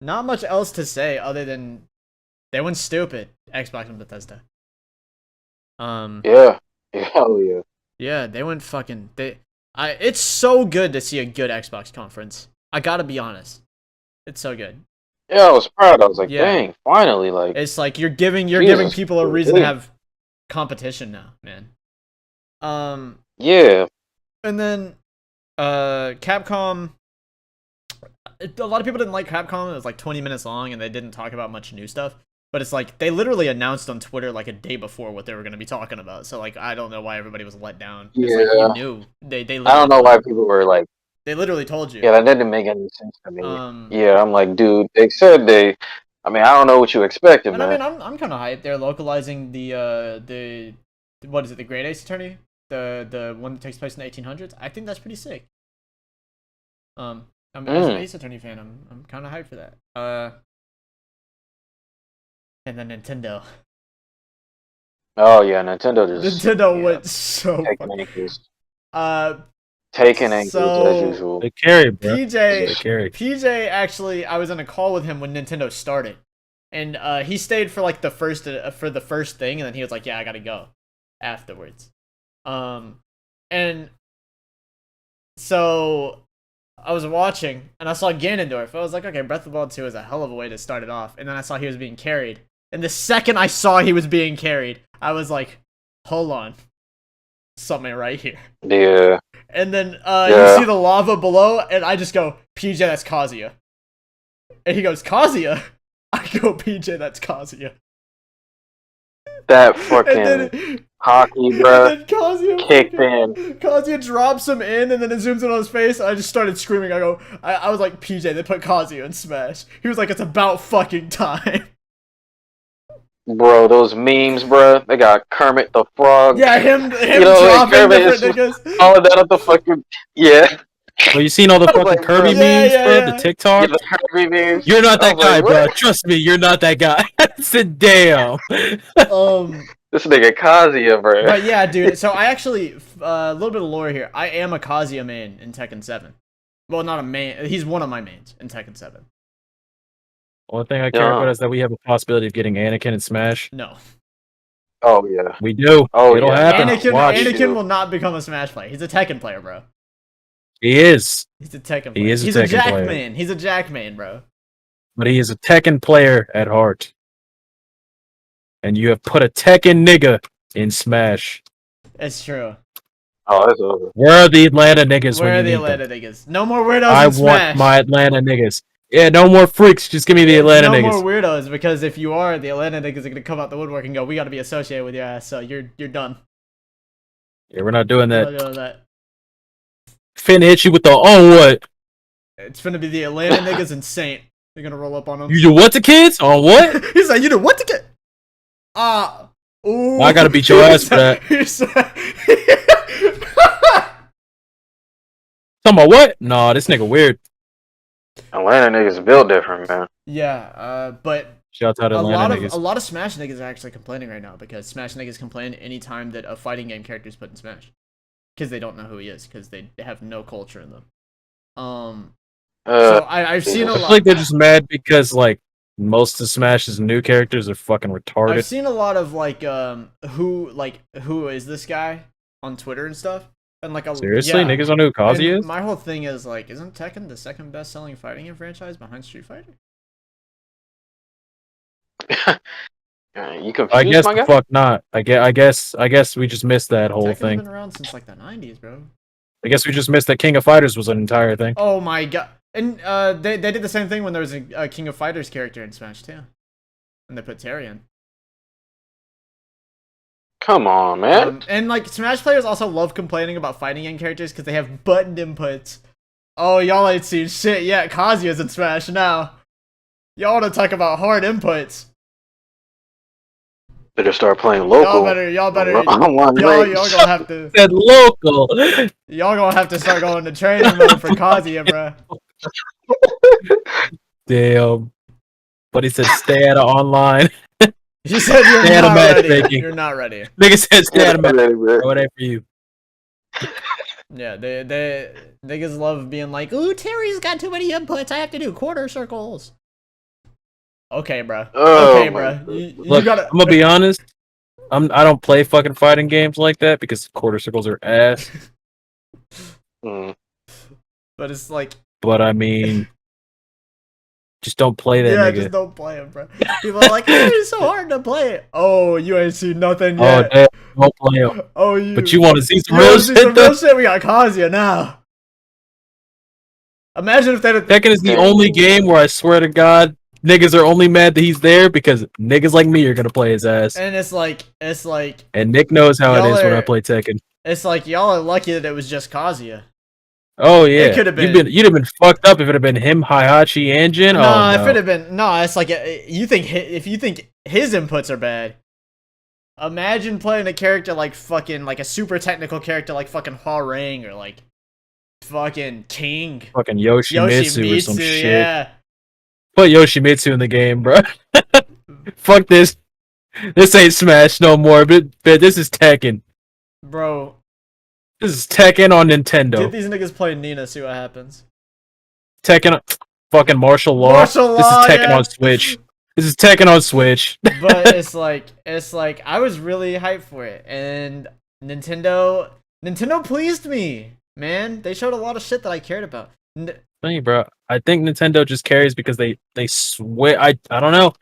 Not much else to say other than they went stupid. Xbox and Bethesda. Yeah, hell yeah. Yeah, they went fucking. It's so good to see a good Xbox conference. I gotta be honest. It's so good. Yeah, I was proud. I was like, Yeah. dang, finally, like. It's like you're giving Jesus, people a reason to have competition now, man. Yeah. And then Capcom. A lot of people didn't like Capcom. It was like 20 minutes long, and they didn't talk about much new stuff. But it's like they literally announced on Twitter like a day before what they were going to be talking about. So like I don't know why everybody was let down. It's like Yeah. you knew. They I don't know why people were like, They literally told you. yeah, that didn't make any sense to me. Um, Yeah, I'm like, dude, they said they. I mean, I don't know what you expected, And man. I mean, I'm kind of hyped. They're localizing the what is it? The Great Ace Attorney, the one that takes place in the 1800s. I think that's pretty sick. I'm as an Ace Attorney fan. I'm kind of hyped for that. And then Nintendo. Oh yeah, Nintendo just. Nintendo yeah, went so taking fucking. ankles. Uh, Taking ankles So- as usual. They carry, bro. They PJ carry. PJ actually, I was on a call with him when Nintendo started, and he stayed for like the first thing, and then he was like, "Yeah, I gotta go," afterwards. And so I was watching, and I saw Ganondorf. I was like, "Okay, Breath of the Wild 2 is a hell of a way to start it off." And then I saw he was being carried, and the second I saw he was being carried, I was like, "Hold on, something right here." Yeah. And then you Yeah. see the lava below, and I just go, PJ, that's Kazuya. And he goes, Kazuya? I go, PJ, that's Kazuya. That And fucking then, hockey, and bro. then Kazuya Kicked in. Kazuya drops him in, and then it zooms in on his face, and I just started screaming. I was like, PJ, they put Kazuya in Smash. He was like, it's about fucking time. Bro, those memes, bro. They got Kermit the Frog. Yeah, him You know, like, dropping Kermit different is niggas. all of that at the fucking. Yeah. Well, you seen all the fucking Like, Kirby yeah, memes, yeah, bro? yeah. The TikTok? Yeah, the Kirby memes. You're not I that was guy, like, bro. what? Trust me, you're not that guy. I said, damn. This nigga Kazuya, bro. But yeah, dude. So I actually a little bit of lore here. I am a Kazuya main in Tekken 7. Well, not a main. He's one of my mains in Tekken 7. Only thing I care Yeah. about is that we have a possibility of getting Anakin in Smash. No, Oh yeah. We do. Oh, It'll yeah. happen. Anakin. Watch. Anakin will not become a Smash player. He's a Tekken player, bro. He is, He's a Tekken player. He is a He's Tekken a Jack player. main. He's a Jack main, bro. but he is a Tekken player at heart. And you have put a Tekken nigga in Smash. It's true. Oh, that's over. Where are the Atlanta niggas Where are when the you need Atlanta them? niggas? No more weirdos I in Smash. want my Atlanta niggas. Yeah, no more freaks. Just give me the Atlanta no niggas. more weirdos, because if you are, the Atlanta niggas are gonna come out the woodwork and go, "We got to be associated with your ass." So you're done. Yeah, we're not doing We're that. not doing that. Finna hit you with the oh what? It's gonna be the Atlanta niggas and Saint. They're gonna roll up on him. You do what to kids? On what? He's like, you do what to get? Ooh. I gotta beat your ass for that. Talking about what? Nah, this nigga weird. Atlanta niggas built different, man. Yeah, but Shout out Atlanta niggas. a lot of Smash niggas are actually complaining right now because Smash niggas complain anytime that a fighting game character is put in Smash because they don't know who he is because they have no culture in them. So I've seen a lot. I feel like they're just mad because like most of Smash's new characters are fucking retarded. I've seen a lot of like who is this guy on Twitter and stuff, and like Seriously, yeah. niggas don't know who Kazi is. My whole thing is like, isn't Tekken the second best selling fighting game franchise behind Street Fighter? You confused, I guess my guy? fuck not. I guess we just missed that whole Tekken's thing. been around since like the 90s, bro. I guess we just missed that King of Fighters was an entire thing. Oh my god. And they did the same thing when there was a King of Fighters character in Smash 2. And they put Terry in. Come on, man. And like Smash players also love complaining about fighting game characters because they have buttoned inputs. Oh, y'all ain't seen shit yet. Kazuya's in Smash now. Y'all wanna talk about hard inputs. Better start playing local. Y'all better y'all gonna have to Said local. y'all gonna have to start going to training mode for Kazuya, bruh. Damn. But he said stay out of online. You said Stay out of ready. matchmaking. You're not ready. Nigga said stay out of matchmaking. What ain't for you? Yeah, they niggas love being like, ooh, Terry's got too many inputs. I have to do quarter circles. Okay, bro. Okay, bro. Look, you gotta. I'm gonna be honest. I don't play fucking fighting games like that because quarter circles are ass. Mm. But it's like. But I mean, just don't play that. Yeah, nigga. just don't play it, bro. People are like, oh, it's so hard to play it. Oh, you ain't seen nothing Oh, yet. damn, don't play 'em. Oh, you. But you want to see some You real wanna see shit? some real shit? We got Kazuya now. Imagine if they had. Tekken is the only game where I swear to God, niggas are only mad that he's there because niggas like me are gonna play his ass. And it's like. And Nick knows how it Y'all is when are- I play Tekken. It's like y'all are lucky that it was just Kazuya. Oh yeah, It could have been. You'd have been fucked up if it had been him, Heihachi, and Jin. Nah, Oh, no. if it had been it's like if you think his inputs are bad, imagine playing a character like fucking like a super technical character like fucking Hwoarang or like fucking King fucking Yoshimitsu or some shit. Yeah, Put Yoshimitsu in the game, bro. Fuck this. This ain't Smash no more, but this is Tekken. bro. This is Tekken on Nintendo. Get these niggas play Nina, see what happens. Tekken, fucking martial law. Martial This is law, Tekken yeah. on Switch. This is Tekken on Switch. But it's like I was really hyped for it, and Nintendo pleased me, man. They showed a lot of shit that I cared about. Funny, bro. I think Nintendo just cares because they swear. I don't know.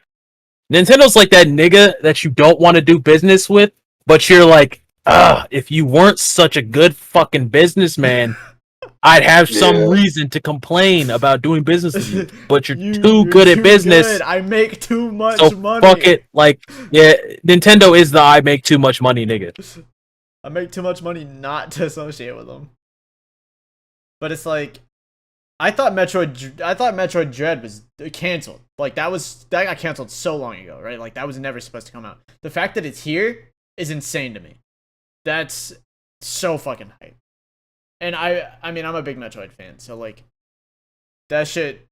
Nintendo's like that nigga that you don't want to do business with, but you're like, if you weren't such a good fucking businessman, I'd have some reason to complain about doing business with you. But you're too good at business. Good. I make too much So money. fuck it. Like, yeah, Nintendo is the I make too much money nigga. I make too much money not to associate with them. But it's like, I thought Metroid Dread was canceled. Like that got canceled so long ago, right? Like that was never supposed to come out. The fact that it's here is insane to me. That's so fucking hype. And I mean I'm a big Metroid fan, so like that shit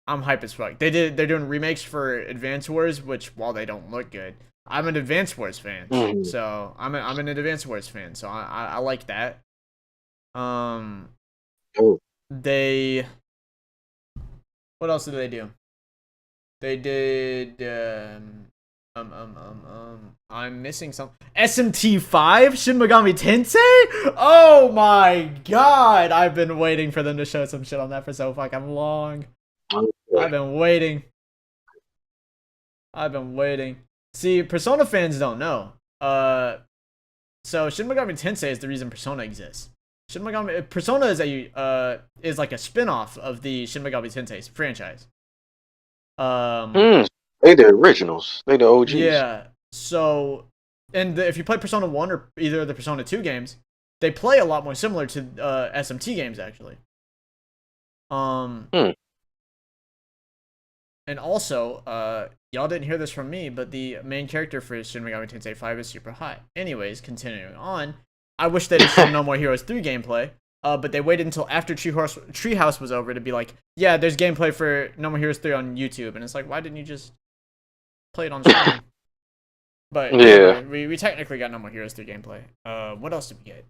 I'm hype as fuck. They're doing remakes for Advance Wars, which while they don't look good, I'm an Advance Wars fan. So I'm an Advance Wars fan, so I like that. They what else did they do? They did I'm missing some SMT5 Shin Megami Tensei? Oh my god, I've been waiting for them to show some shit on that for so fucking long. I've been waiting. See, Persona fans don't know. So Shin Megami Tensei is the reason Persona exists. Persona is like a spin-off of the Shin Megami Tensei franchise. They the originals. They the OGs. Yeah. So, if you play Persona 1 or either of the Persona 2 games, they play a lot more similar to SMT games, actually. Hmm. And also, y'all didn't hear this from me, but the main character for Shin Megami Tensei 5 is super high. Anyways, continuing on, I wish they did show No More Heroes 3 gameplay, but they waited until after Treehouse was over to be like, yeah, there's gameplay for No More Heroes 3 on YouTube, and it's like, why didn't you just play it on stream? But Yeah. we technically got No More Heroes 3 gameplay. What else did we get?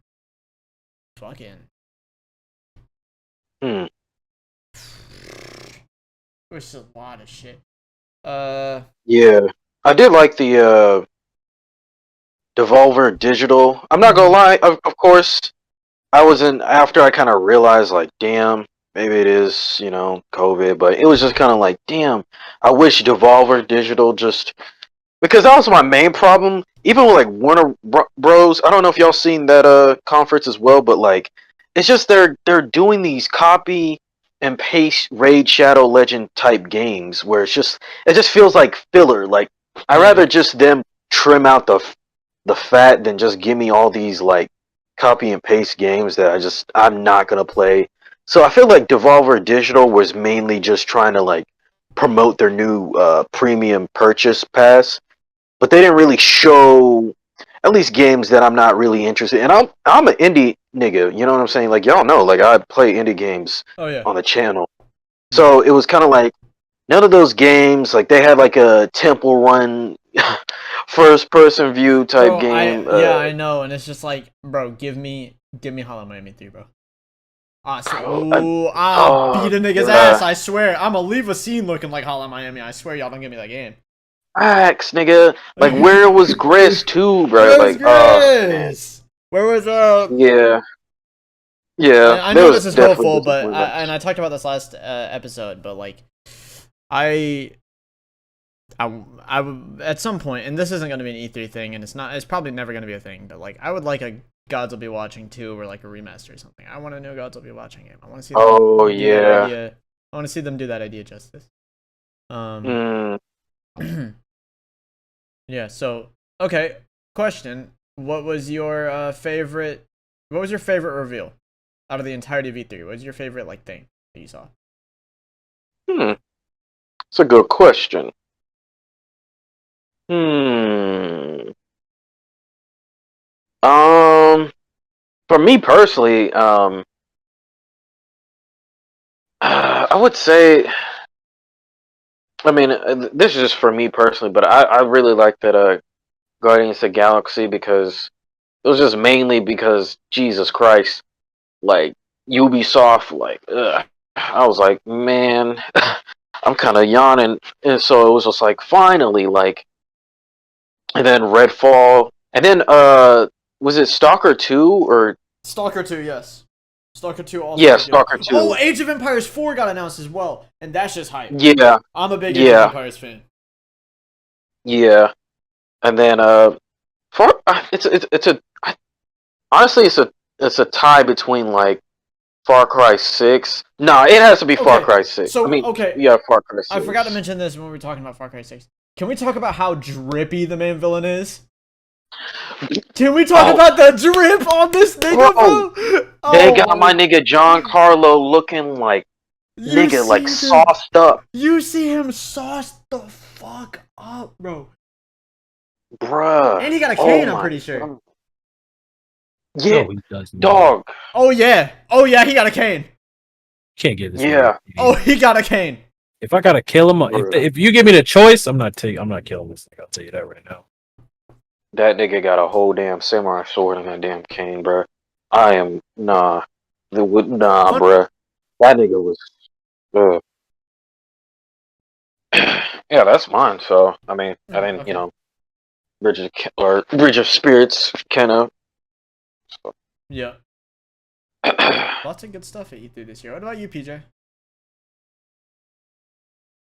Fucking. Hmm. There's a lot of shit. Yeah. I did like the Devolver Digital. I'm not gonna lie, of course, I wasn't after I kind of realized like, damn, maybe it is, you know, COVID, but it was just kind of like, damn, I wish Devolver Digital just because that was my main problem. Even with like Warner Bros. I don't know if y'all seen that conference as well, but like, it's just they're doing these copy and paste Raid Shadow Legend type games where it just feels like filler. Like I'd rather just them trim out the fat than just give me all these like copy and paste games that I'm not gonna play. So I feel like Devolver Digital was mainly just trying to like promote their new premium purchase pass, but they didn't really show at least games that I'm not really interested in. And I'm an indie nigga, you know what I'm saying? Like y'all know, like I play indie games Oh yeah. on the channel. So it was kind of like none of those games. Like they had like a Temple Run first person view type Bro, game. I know, and it's just like, bro, give me Hollow Miami 3, bro. I'll beat a nigga's ass, I swear. I'ma leave a scene looking like Hollow Miami. I swear y'all don't give me that game. Axe, nigga. Like where was Gris too, bro? Where's Like Gris? Where was Yeah. Yeah. I know this is definitely hopeful, but disappointments. I talked about this last episode, but like I at some point, and this isn't going to be an E3 thing, and it's probably never going to be a thing, but like I would like a Gods Will Be Watching 2 or like a remaster or something. I want a new Gods Will Be Watching game. I want to see them do that idea. I want to see them do that idea justice. Yeah, so okay, question. What was your favorite reveal out of the entirety of E3? What was your favorite like thing that you saw? It's a good question. For me personally, I would say, I mean, this is just for me personally, but I really like that Guardians of the Galaxy because it was just mainly because Jesus Christ, like Ubisoft, like I was like, man, I'm kind of yawning, and so it was just like finally, like, and then Redfall, and then was it Stalker 2 or Stalker 2, yes. Stalker 2 also. yeah, Stalker 2. Oh, Age of Empires 4 got announced as well, and that's just hype. Yeah, I'm a big Age of Empires fan. Yeah, and then for it's a honestly it's a tie between like Far Cry 6. No, it has to be Far Cry 6. So, I mean, okay. yeah, Far Cry 6. I forgot to mention this when we were talking about Far Cry 6. Can we talk about how drippy the main villain is? Can we talk about the drip on this nigga, bro? They got my nigga Giancarlo looking like nigga, like sauced up. You see him sauced the fuck up, bro. Bruh. And he got a cane, I'm pretty sure. God. Yeah, no, he does not. dog. Oh yeah, he got a cane. Can't get this. Yeah. Oh, he got a cane. If I gotta kill him, if you give me the choice, I'm not killing this thing. I'll tell you that right now. That nigga got a whole damn samurai sword and that damn cane, bruh. I am bruh. That nigga was. Yeah, that's mine. So I mean, I didn't, you know, Bridge of Spirits, kind of. So. Yeah. Lots of good stuff at E3 this year. What about you, PJ?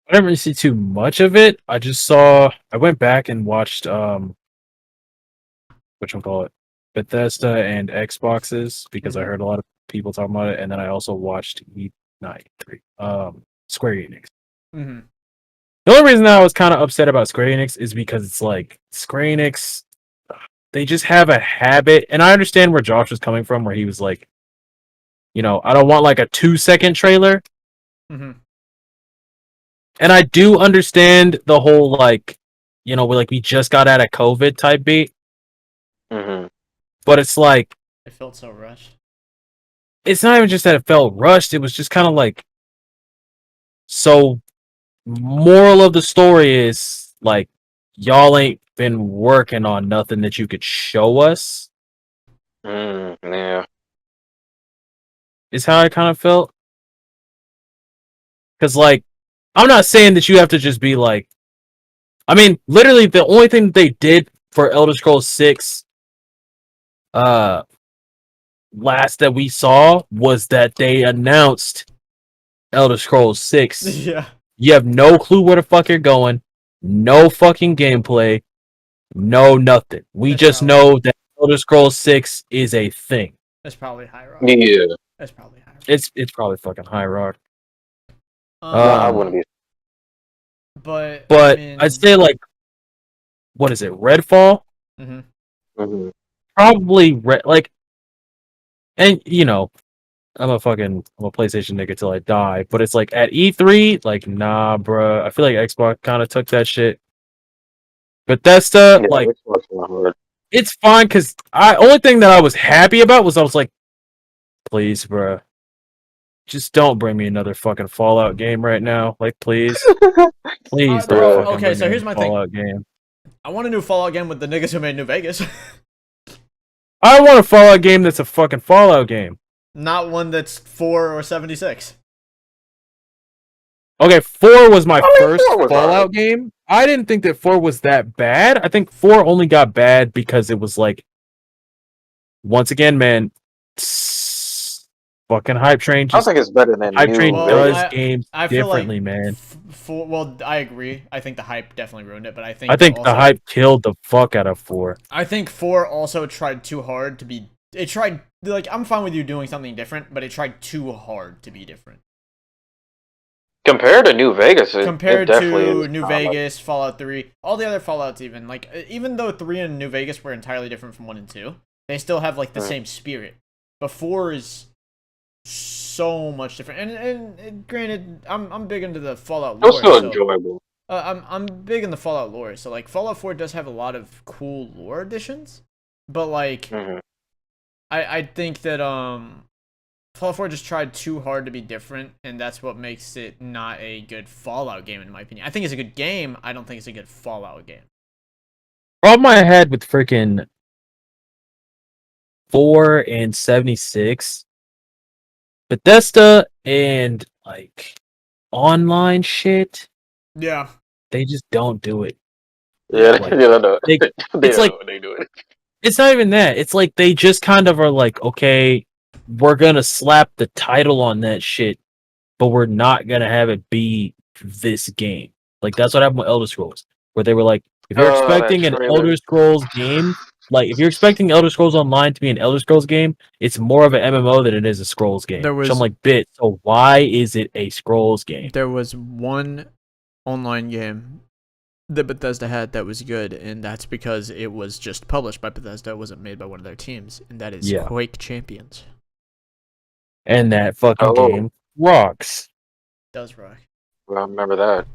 I didn't really see too much of it. I went back and watched whatchamacallit, Bethesda and Xboxes because I heard a lot of people talking about it, and then I also watched Square Enix. Mm-hmm. The only reason that I was kind of upset about Square Enix is because it's like Square Enix, they just have a habit, and I understand where Josh was coming from, where he was like, you know, I don't want like a 2-second trailer. Mm-hmm. And I do understand the whole like, we just got out of COVID type beat, but it's like It felt so rushed. it's not even just that it felt rushed. It was just kind of like, so moral of the story is like, y'all ain't been working on nothing that you could show us. Yeah. Is how I kind of felt. Because like, I'm not saying that you have to just be like, I mean, literally the only thing that they did for Elder Scrolls 6 last that we saw was that they announced Elder Scrolls 6. Yeah. You have no clue where the fuck you're going, no fucking gameplay, no nothing. We That's just probably- know that Elder Scrolls 6 is a thing. That's probably High Rock. Yeah. That's probably High Rock. It's probably fucking High Rock. No, I wouldn't be. But But I mean, I'd say like, what is it? Redfall? Mhm. Probably like, and I'm a PlayStation nigga till I die. But it's like at E3, like nah, bruh. I feel like Xbox kind of took that shit. Bethesda, Yeah, like Xbox One hard. it's fine because only thing that I was happy about was I was like, please, bruh, just don't bring me another fucking Fallout game right now. Like, please, please don't fucking okay, bring so me here's a my thing. Fallout game. I want a new Fallout game with the niggas who made New Vegas. I want a Fallout game that's a fucking Fallout game. Not one that's 4 or 76. Okay, 4 was my first 4 was Fallout alright. game. I didn't think that 4 was that bad. I think 4 only got bad because it was like, once again, man, fucking Hype Train. I think it's better than Hype New Train Vegas. does games I feel differently, like man. Well, I agree. I think the hype definitely ruined it, but I think The also, hype killed the fuck out of 4. I think 4 also tried too hard to be. It tried like I'm fine with you doing something different, but it tried too hard to be different. Compared to New Vegas, it definitely to is New not Vegas, Fallout 3, all the other Fallouts, even though 3 and New Vegas were entirely different from 1 and 2, they still have like the same spirit. But 4 is so much different. And granted, I'm big into the Fallout It was lore. still So, enjoyable. I'm big in the Fallout lore. So like Fallout 4 does have a lot of cool lore additions, but like Mhm. I think that Fallout 4 just tried too hard to be different, and that's what makes it not a good Fallout game, in my opinion. I think it's a good game. I don't think it's a good Fallout game. Problem I had with freaking 4 and 76, Bethesda and like online shit, Yeah. they just don't do it. Yeah, Like, they don't know. they- They it's don't like- know what they do it. It's not even that. It's like they just kind of are like, okay, we're gonna slap the title on that shit, but we're not gonna have it be this game. Like that's what happened with Elder Scrolls, where they were like, if you're Oh, that expecting an trailer. Elder Scrolls game, like if you're expecting Elder Scrolls Online to be an Elder Scrolls game, it's more of an MMO than it is a Scrolls game. There Which was- I'm like, bit. So why is it a Scrolls game? There was one online game that Bethesda had that was good, and that's because it was just published by Bethesda. It wasn't made by one of their teams, and that is Yeah. Quake Champions. And that fucking Oh. game rocks. Does rock. I remember that.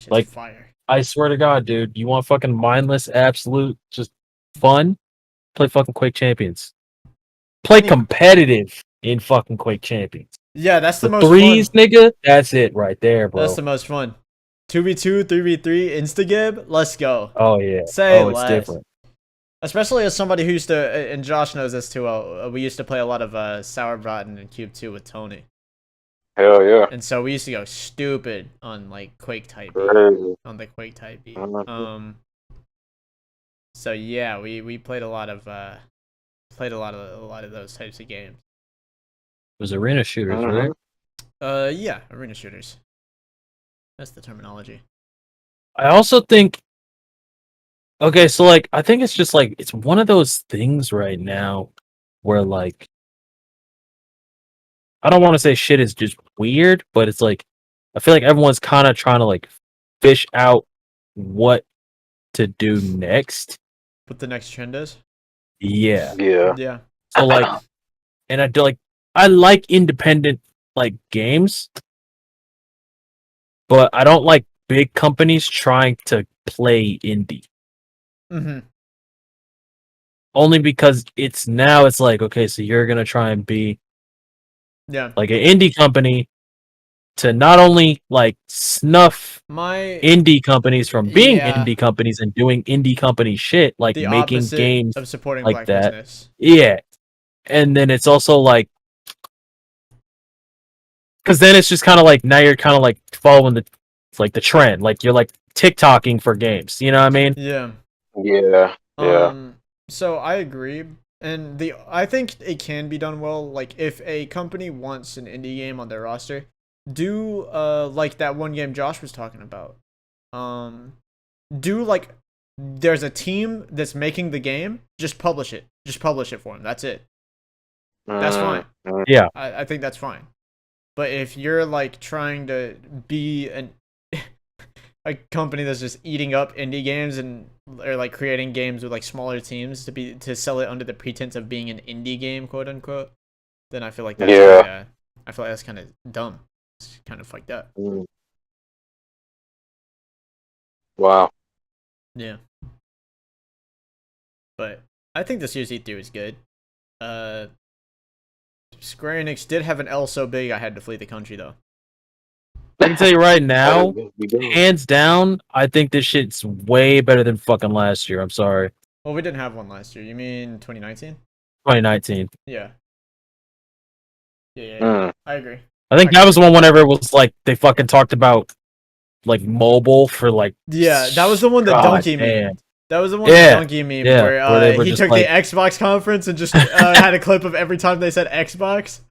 Shit's Like- fire. I swear to God, dude, you want fucking mindless, absolute, just fun? Play fucking Quake Champions. Play Any- competitive in fucking Quake Champions. Yeah, that's the, The most threes, fun. nigga, that's it right there, bro. That's the most fun. 2v2, 3v3, Instagib, let's go. Oh yeah. Say It's less. different. Especially as somebody who used to, and Josh knows this too well, we used to play a lot of Sauerbraten and Cube 2 with Tony. Hell yeah. And so we used to go stupid on like Quake type beat. Crazy. On the Quake type beat. Mhm. So yeah, we played a lot of those types of games. It was arena shooters, Mhm. right? Yeah, arena shooters. That's the terminology. I also think. Okay, so like, I think it's just like it's one of those things right now where like, I don't want to say shit is just weird, but it's like I feel like everyone's kind of trying to like fish out what to do next. What the next trend is? Yeah. Yeah. Yeah. So like, and I do like, I like independent like games, but I don't like big companies trying to play indie. Mm-hmm. Only because it's like, okay, so you're gonna try and be Yeah. like an indie company to not only like snuff My indie companies from being Yeah. indie companies and doing indie company shit, like the making opposite games of supporting like black that. business. Yeah. And then it's also like, because then it's just kind of like, now you're kind of like following the trend, like you're like TikToking for games, you know what I mean? Yeah. Yeah. Yeah. So I agree. And I think it can be done well. Like if a company wants an indie game on their roster, do like that one game Josh was talking about. Do like there's a team that's making the game, just publish it. Just publish it for them. That's it. That's fine. Yeah. I think that's fine. But if you're like trying to be a company that's just eating up indie games and or like creating games with like smaller teams to sell it under the pretense of being an indie game, quote unquote, then I feel like that's I feel like that's kind of dumb. It's kind of fucked up. Wow. Yeah. But I think the Series E3 was good. Square Enix did have an L so big I had to flee the country though. I can tell you right now, hands down, I think this shit's way better than fucking last year. I'm sorry. Well, we didn't have one last year. You mean 2019? 2019. Yeah. Yeah. I agree. I think that was the one whenever it was like they fucking talked about like mobile for like. Yeah, that was the one that Donkey meme. That was the one that Donkey meme where he took the Xbox conference and just had a clip of every time they said Xbox.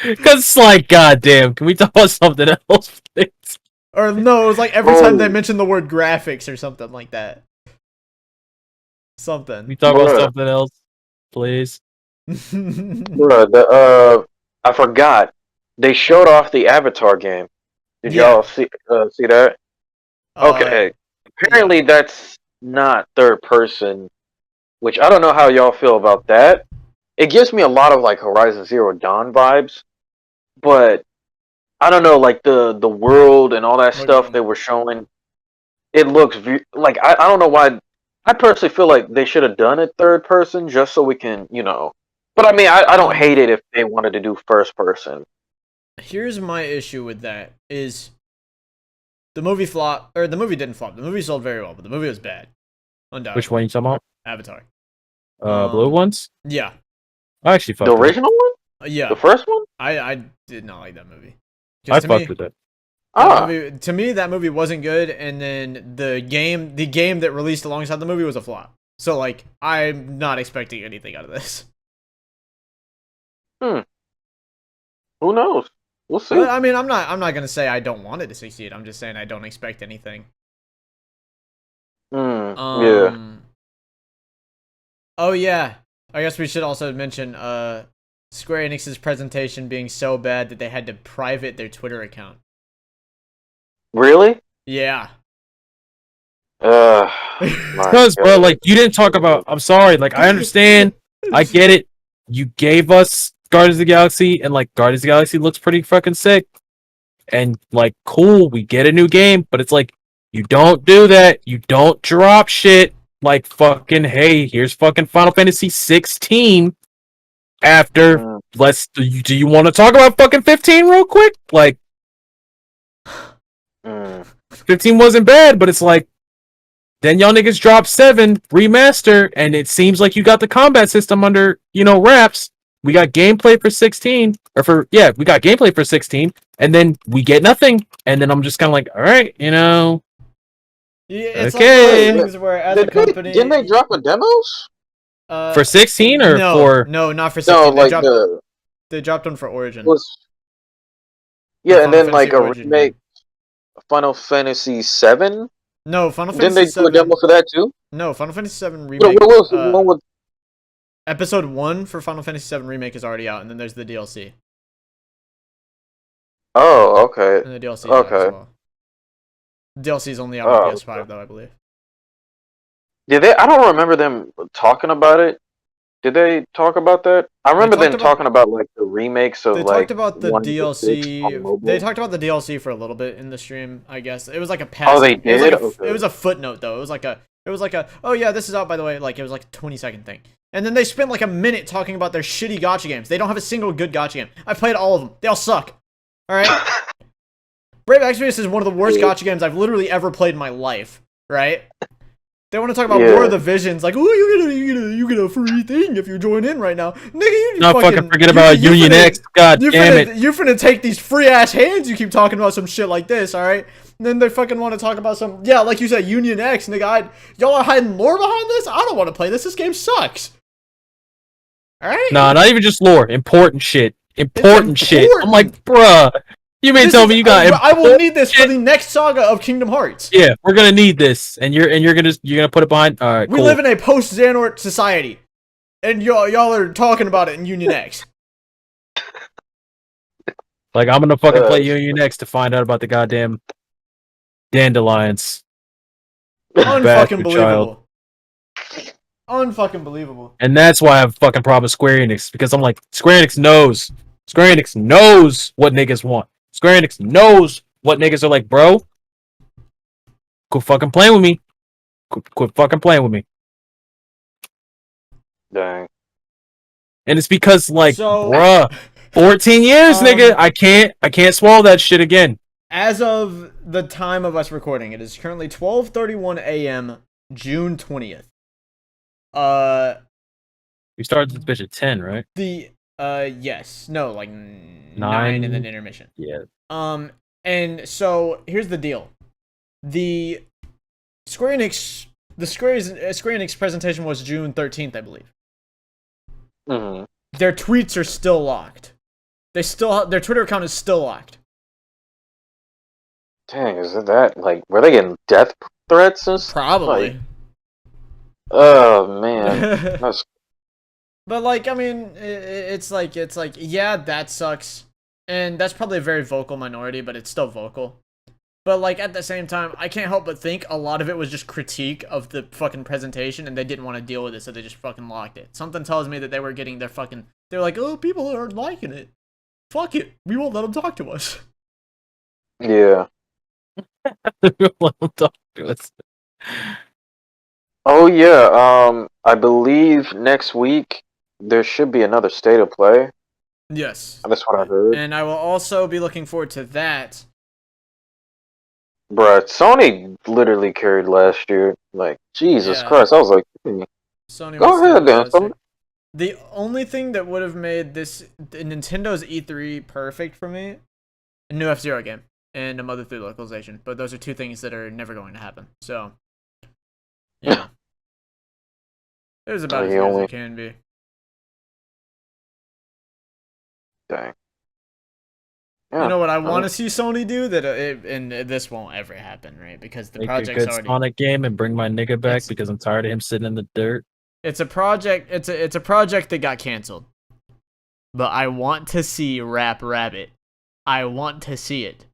Because it's like, goddamn, can we talk about something else, please? Or no, it was like every time they mentioned the word graphics or something like that. Something. Can we talk about something else, please? Bruh, I forgot. They showed off the Avatar game. Did y'all see that? Okay. Apparently that's not third person, which I don't know how y'all feel about that. It gives me a lot of like Horizon Zero Dawn vibes, but I don't know, like the world and all that stuff they were showing. It looks like I don't know why. I personally feel like they should have done it third person just so we can, But I mean, I don't hate it if they wanted to do first person. Here's my issue with that is the movie flopped, or the movie didn't flop. The movie sold very well, but the movie was bad. Undoubtedly. Which one you talking about? Avatar. Blue ones? Yeah. I actually fucked the original one. Yeah. The first one. I did not like that movie. I fucked with it. To me, that movie wasn't good, and then the game that released alongside the movie was a flop. So like, I'm not expecting anything out of this. Who knows? We'll see. But, I mean, I'm not gonna say I don't want it to succeed. I'm just saying I don't expect anything. Yeah. Oh yeah. I guess we should also mention Square Enix's presentation being so bad that they had to private their Twitter account. Really? Yeah. Because, bro, like, you didn't talk about. I'm sorry. Like, I understand. I get it. You gave us Guardians of the Galaxy, and like Guardians of the Galaxy looks pretty fucking sick. And like, cool, we get a new game, but it's like, you don't do that. You don't drop shit like fucking, hey, here's fucking Final Fantasy 16. After, do you want to talk about fucking 15 real quick? Like, 15 wasn't bad, but it's like, then y'all niggas dropped 7 remaster, and it seems like you got the combat system under, wraps. We got gameplay for 16, we got gameplay for 16, and then we get nothing, and then I'm just kind of like, all right, Yeah, it's okay. like things where as a company, didn't they drop a demos for 16 or for? No, not for 16. No, they dropped one for Origin. And then like a remake, Final Fantasy 7. No, Final Fantasy. Didn't they do a demo for that too? No, Final Fantasy 7 remake. What was the one with? Episode 1 for Final Fantasy 7 remake is already out, and then there's the DLC. Oh, okay. And the DLC is out as well. DLC is only out on PS5 though, I believe. I don't remember them talking about it Did they talk about that? I remember them talked talking about like the remakes of They like talked about the 1 to 6 on DLC. mobile. They talked about the DLC for a little bit in the stream, I guess. It was like a Oh, pass. they It was did? like Okay. it was a footnote though. It was like a oh yeah, this is out by the way. Like it was like a 20-second thing. And then they spent like a minute talking about their shitty gacha games. They don't have a single good gacha game. I've played all of them. They all suck. All right. Brave Exvius is one of the worst gacha games I've literally ever played in my life. Right. They want to talk about War of the Visions, like, oh, you get a free thing if you join in right now. Nigga, you not fucking forget about Union X. God damn it. You finna take these free ass hands you keep talking about some shit like this, alright? And then they fucking want to talk about some, yeah, like you said, Union X, nigga. Y'all are hiding lore behind this? I don't want to play this. This game sucks. Alright? Nah, not even just lore. Important shit. Important shit. I'm like, bruh. You may tell me you got. I will need this for the next saga of Kingdom Hearts. Yeah, we're gonna need this, and you're gonna put it behind. All right, we live in a post Xehanort society, and y'all are talking about it in Union X. Like I'm gonna fucking play Union X to find out about the goddamn dandelions. Unfucking believable. Unfucking believable. And that's why I have a fucking problem with Square Enix, because I'm like, Square Enix knows what niggas want. Square Enix knows what niggas are like, bro. Quit fucking playing with me. Quit fucking playing with me. Dang. And it's because, like, bruh, 14 years, nigga. I can't swallow that shit again. As of the time of us recording, it is currently 12:31 a.m. June 20th. We started this bitch at 10, right? Yes. No, like 9 and then intermission. Yeah. And so here's the deal. The Square Enix presentation was June 13th, I believe. Mm-hmm. Their tweets are still locked. Their Twitter account is still locked. Dang, is it that? Like, were they getting death threats and stuff? Probably. Like, oh, man. That's... But, like, I mean, it's like, yeah, that sucks. And that's probably a very vocal minority, but it's still vocal. But, like, at the same time, I can't help but think a lot of it was just critique of the fucking presentation, and they didn't want to deal with it, so they just fucking locked it. Something tells me that they were getting their fucking... They were like, oh, people aren't liking it. Fuck it. We won't let them talk to us. Yeah. Let them talk to us. Oh, yeah. I believe next week there should be another State of Play. Yes. That's what I heard. And I will also be looking forward to that. Bruh, Sony literally carried last year. Like, Jesus Christ. I was like, Sony go ahead then. Sony. The only thing that would have made Nintendo's E3 perfect for me, a new F-Zero game and a Mother 3 localization. But those are two things that are never going to happen. So, yeah. It was about as good as it can be. Dang. Yeah, you know what I want to see Sony do and this won't ever happen, right? Because the project's a good Sonic game and bring my nigga back because I'm tired of him sitting in the dirt. It's a project. It's a project that got canceled, but I want to see Rap Rabbit. I want to see it.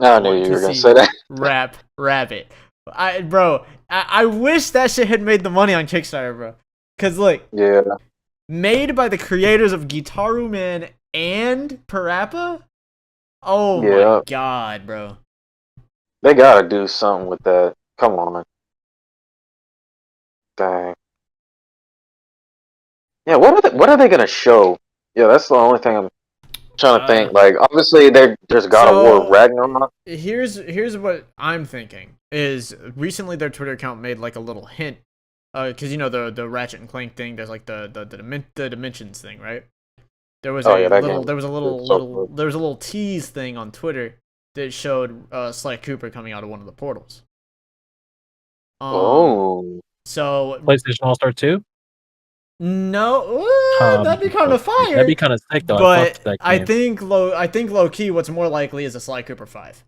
I knew you were gonna say that. Rap Rabbit. I wish that shit had made the money on Kickstarter, bro. Cause look, yeah, made by the creators of Gitaru Man and Parappa. Oh my god, bro. They gotta do something with that. Come on. Dang. Yeah, what are they gonna show? Yeah, that's the only thing I'm trying to think. Like, obviously, there's God of War Ragnarok. Here's what I'm thinking. Is recently their Twitter account made like a little hint. Because you know the Ratchet and Clank thing, there's like the dimensions thing, right? There was a little tease thing on Twitter that showed Sly Cooper coming out of one of the portals. So PlayStation All-Star 2? No, that'd be kind of fire. That'd be kind of sick though. But I think low key, what's more likely is a Sly Cooper 5.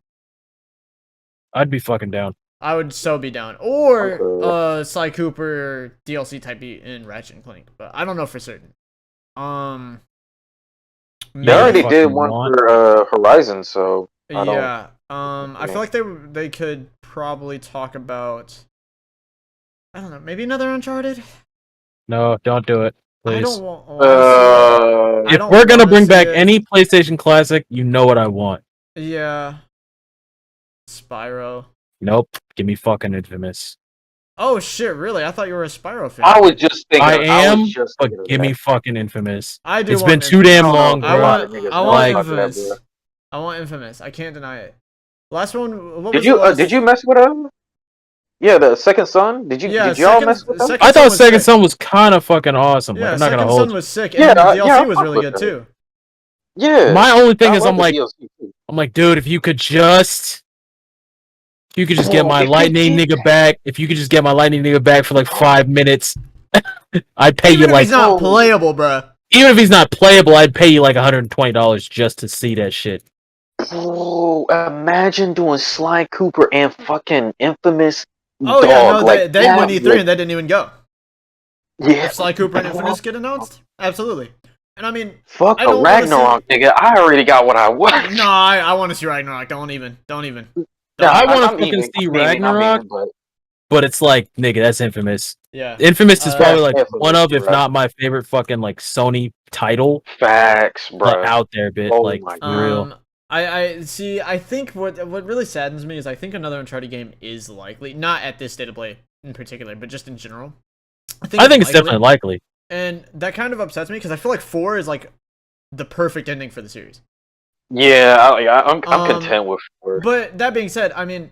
I'd be fucking down. I would so be down. Or Sly Cooper DLC type beat in Ratchet and Clank, but I don't know for certain. They already did one for Horizon, so I feel like they could probably talk about, I don't know, maybe another Uncharted. No, don't do it. I please. don't want to see it. I If don't we're gonna wanna bring see back it. any PlayStation classic, you know what I want. Yeah. Spyro. Nope. Give me fucking Infamous. Oh shit, really? I thought you were a Spyro fan. I was just thinking. I am, was just but thinking of give me that. fucking Infamous. I do It's want been too Infamous. damn No, long, no, bro. a lot of niggas I know want about that, bro. Infamous. I want Infamous. I can't deny it. Last one. What Did was you the last... did you mess with Yeah, the Second Son. Did you Yeah, did y'all mess with them? Second I Son thought was Second sick. Son was kind of fucking awesome. Like, Yeah, I'm not gonna Second hold Son you. was sick, Yeah, and the DLC yeah, I was fuck really with good that. too. Yeah. My only thing I is, love I'm the like, DLC too. dude, if you could just get my If you lightning get nigga back, if you could just get my lightning nigga back for like 5 minutes, I'd pay Even you if like, he's not playable, bruh. even if he's not playable, I'd pay you like $120 just to see that shit. Bro, imagine doing Sly Cooper and fucking Infamous. Oh dog, yeah, no, like they won that, E3 and they didn't even go. yeah. If Sly Cooper and Infamous get announced, absolutely. And I mean, Fuck I a don't wanna Ragnarok, nigga. I already got what I want. no, I want to see Ragnarok. Don't even. Nah, I want to I'm fucking aiming, see I'm aiming, Ragnarok, but but it's like, nigga, that's Infamous. Yeah. Infamous is probably like That's one of, if Infamous, not my favorite fucking like Sony title facts, bro. out there, bit Oh like my for real. I see. I think what really saddens me is I think another Uncharted game is likely, not at this state of play in particular, but just in general. I think it's definitely likely. And that kind of upsets me because I feel like 4 is like the perfect ending for the series. Yeah, I'm content with her. But that being said, I mean,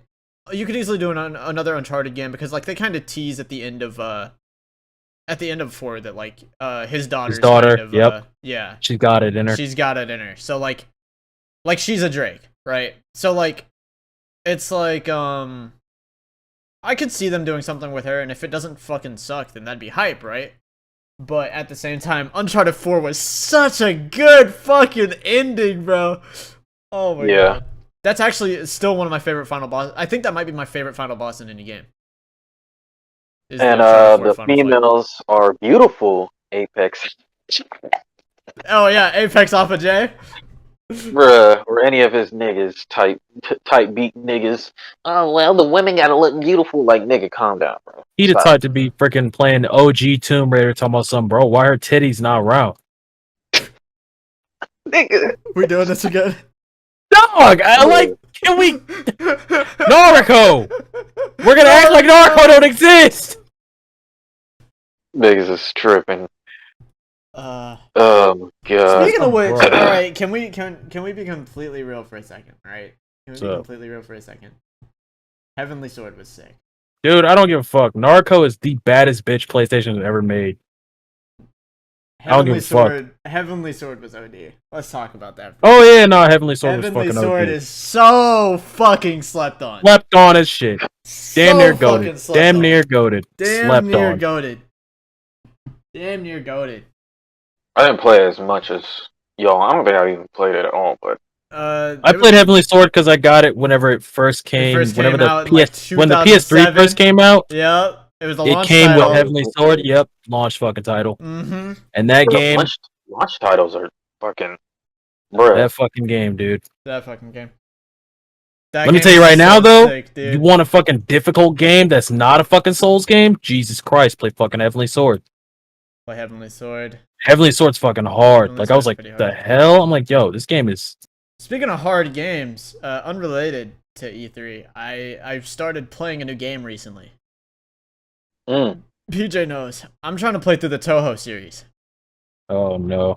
you could easily do another Uncharted game because like they kind of tease at the end of 4 that like his daughter kind of, yep, yeah, she's got it in her. she's got it in her. So like she's a Drake, right? So like it's like I could see them doing something with her, and if it doesn't fucking suck, then that'd be hype, right? But at the same time, Uncharted 4 was such a good fucking ending, bro. Oh my god. That's actually still one of my favorite final bosses. I think that might be my favorite final boss in any game. And the females are beautiful, Apex. Oh yeah, Apex Alpha J. Bruh, or any of his niggas, type beat niggas. Oh well, the women gotta look beautiful. Like, nigga, calm down, bro. He the Stop. type to be freaking playing OG Tomb Raider, talking about something, bro. Why her titties not round? Nigga. We doing this again? Dog, I like. Can we? Naraka. We're gonna act like Naraka don't exist. Niggas is tripping. God. Speaking Speaking of which, bro. alright, can we be completely real for a second, alright? Can we be completely real for a second? Heavenly Sword was sick. Dude, I don't give a fuck. Narco is the baddest bitch PlayStation has ever made. I don't give a fuck. Heavenly Sword was OD. Let's talk about that. Oh yeah, no, Heavenly Sword Heavenly was fucking Sword OP. is so fucking slept on. Slept on as shit. Damn near fucking goated. slept Damn on. near goated. Damn Slept near on. goated. Damn near goated. I didn't play as much as y'all. I don't think I even played it at all, but I played Heavenly Sword because I got it whenever it first came. Whenever the when the PS3 first came out. Yep. It was the It launch came title. with Heavenly Sword. Yep, launch fucking title. Mm-hmm. And that game, launch titles are fucking, bruh. that fucking game, dude. That fucking game. Let me tell you right now, though, you want a fucking difficult game that's not a fucking Souls game? Jesus Christ, play fucking Heavenly Sword. Play Heavenly Sword. Heavenly Sword's fucking hard. Heavenly Like, I was Sword's like, pretty the hard. hell? I'm like, yo, this game is... Speaking of hard games, unrelated to E3, I've started playing a new game recently. PJ knows. I'm trying to play through the Touhou series. Oh, no.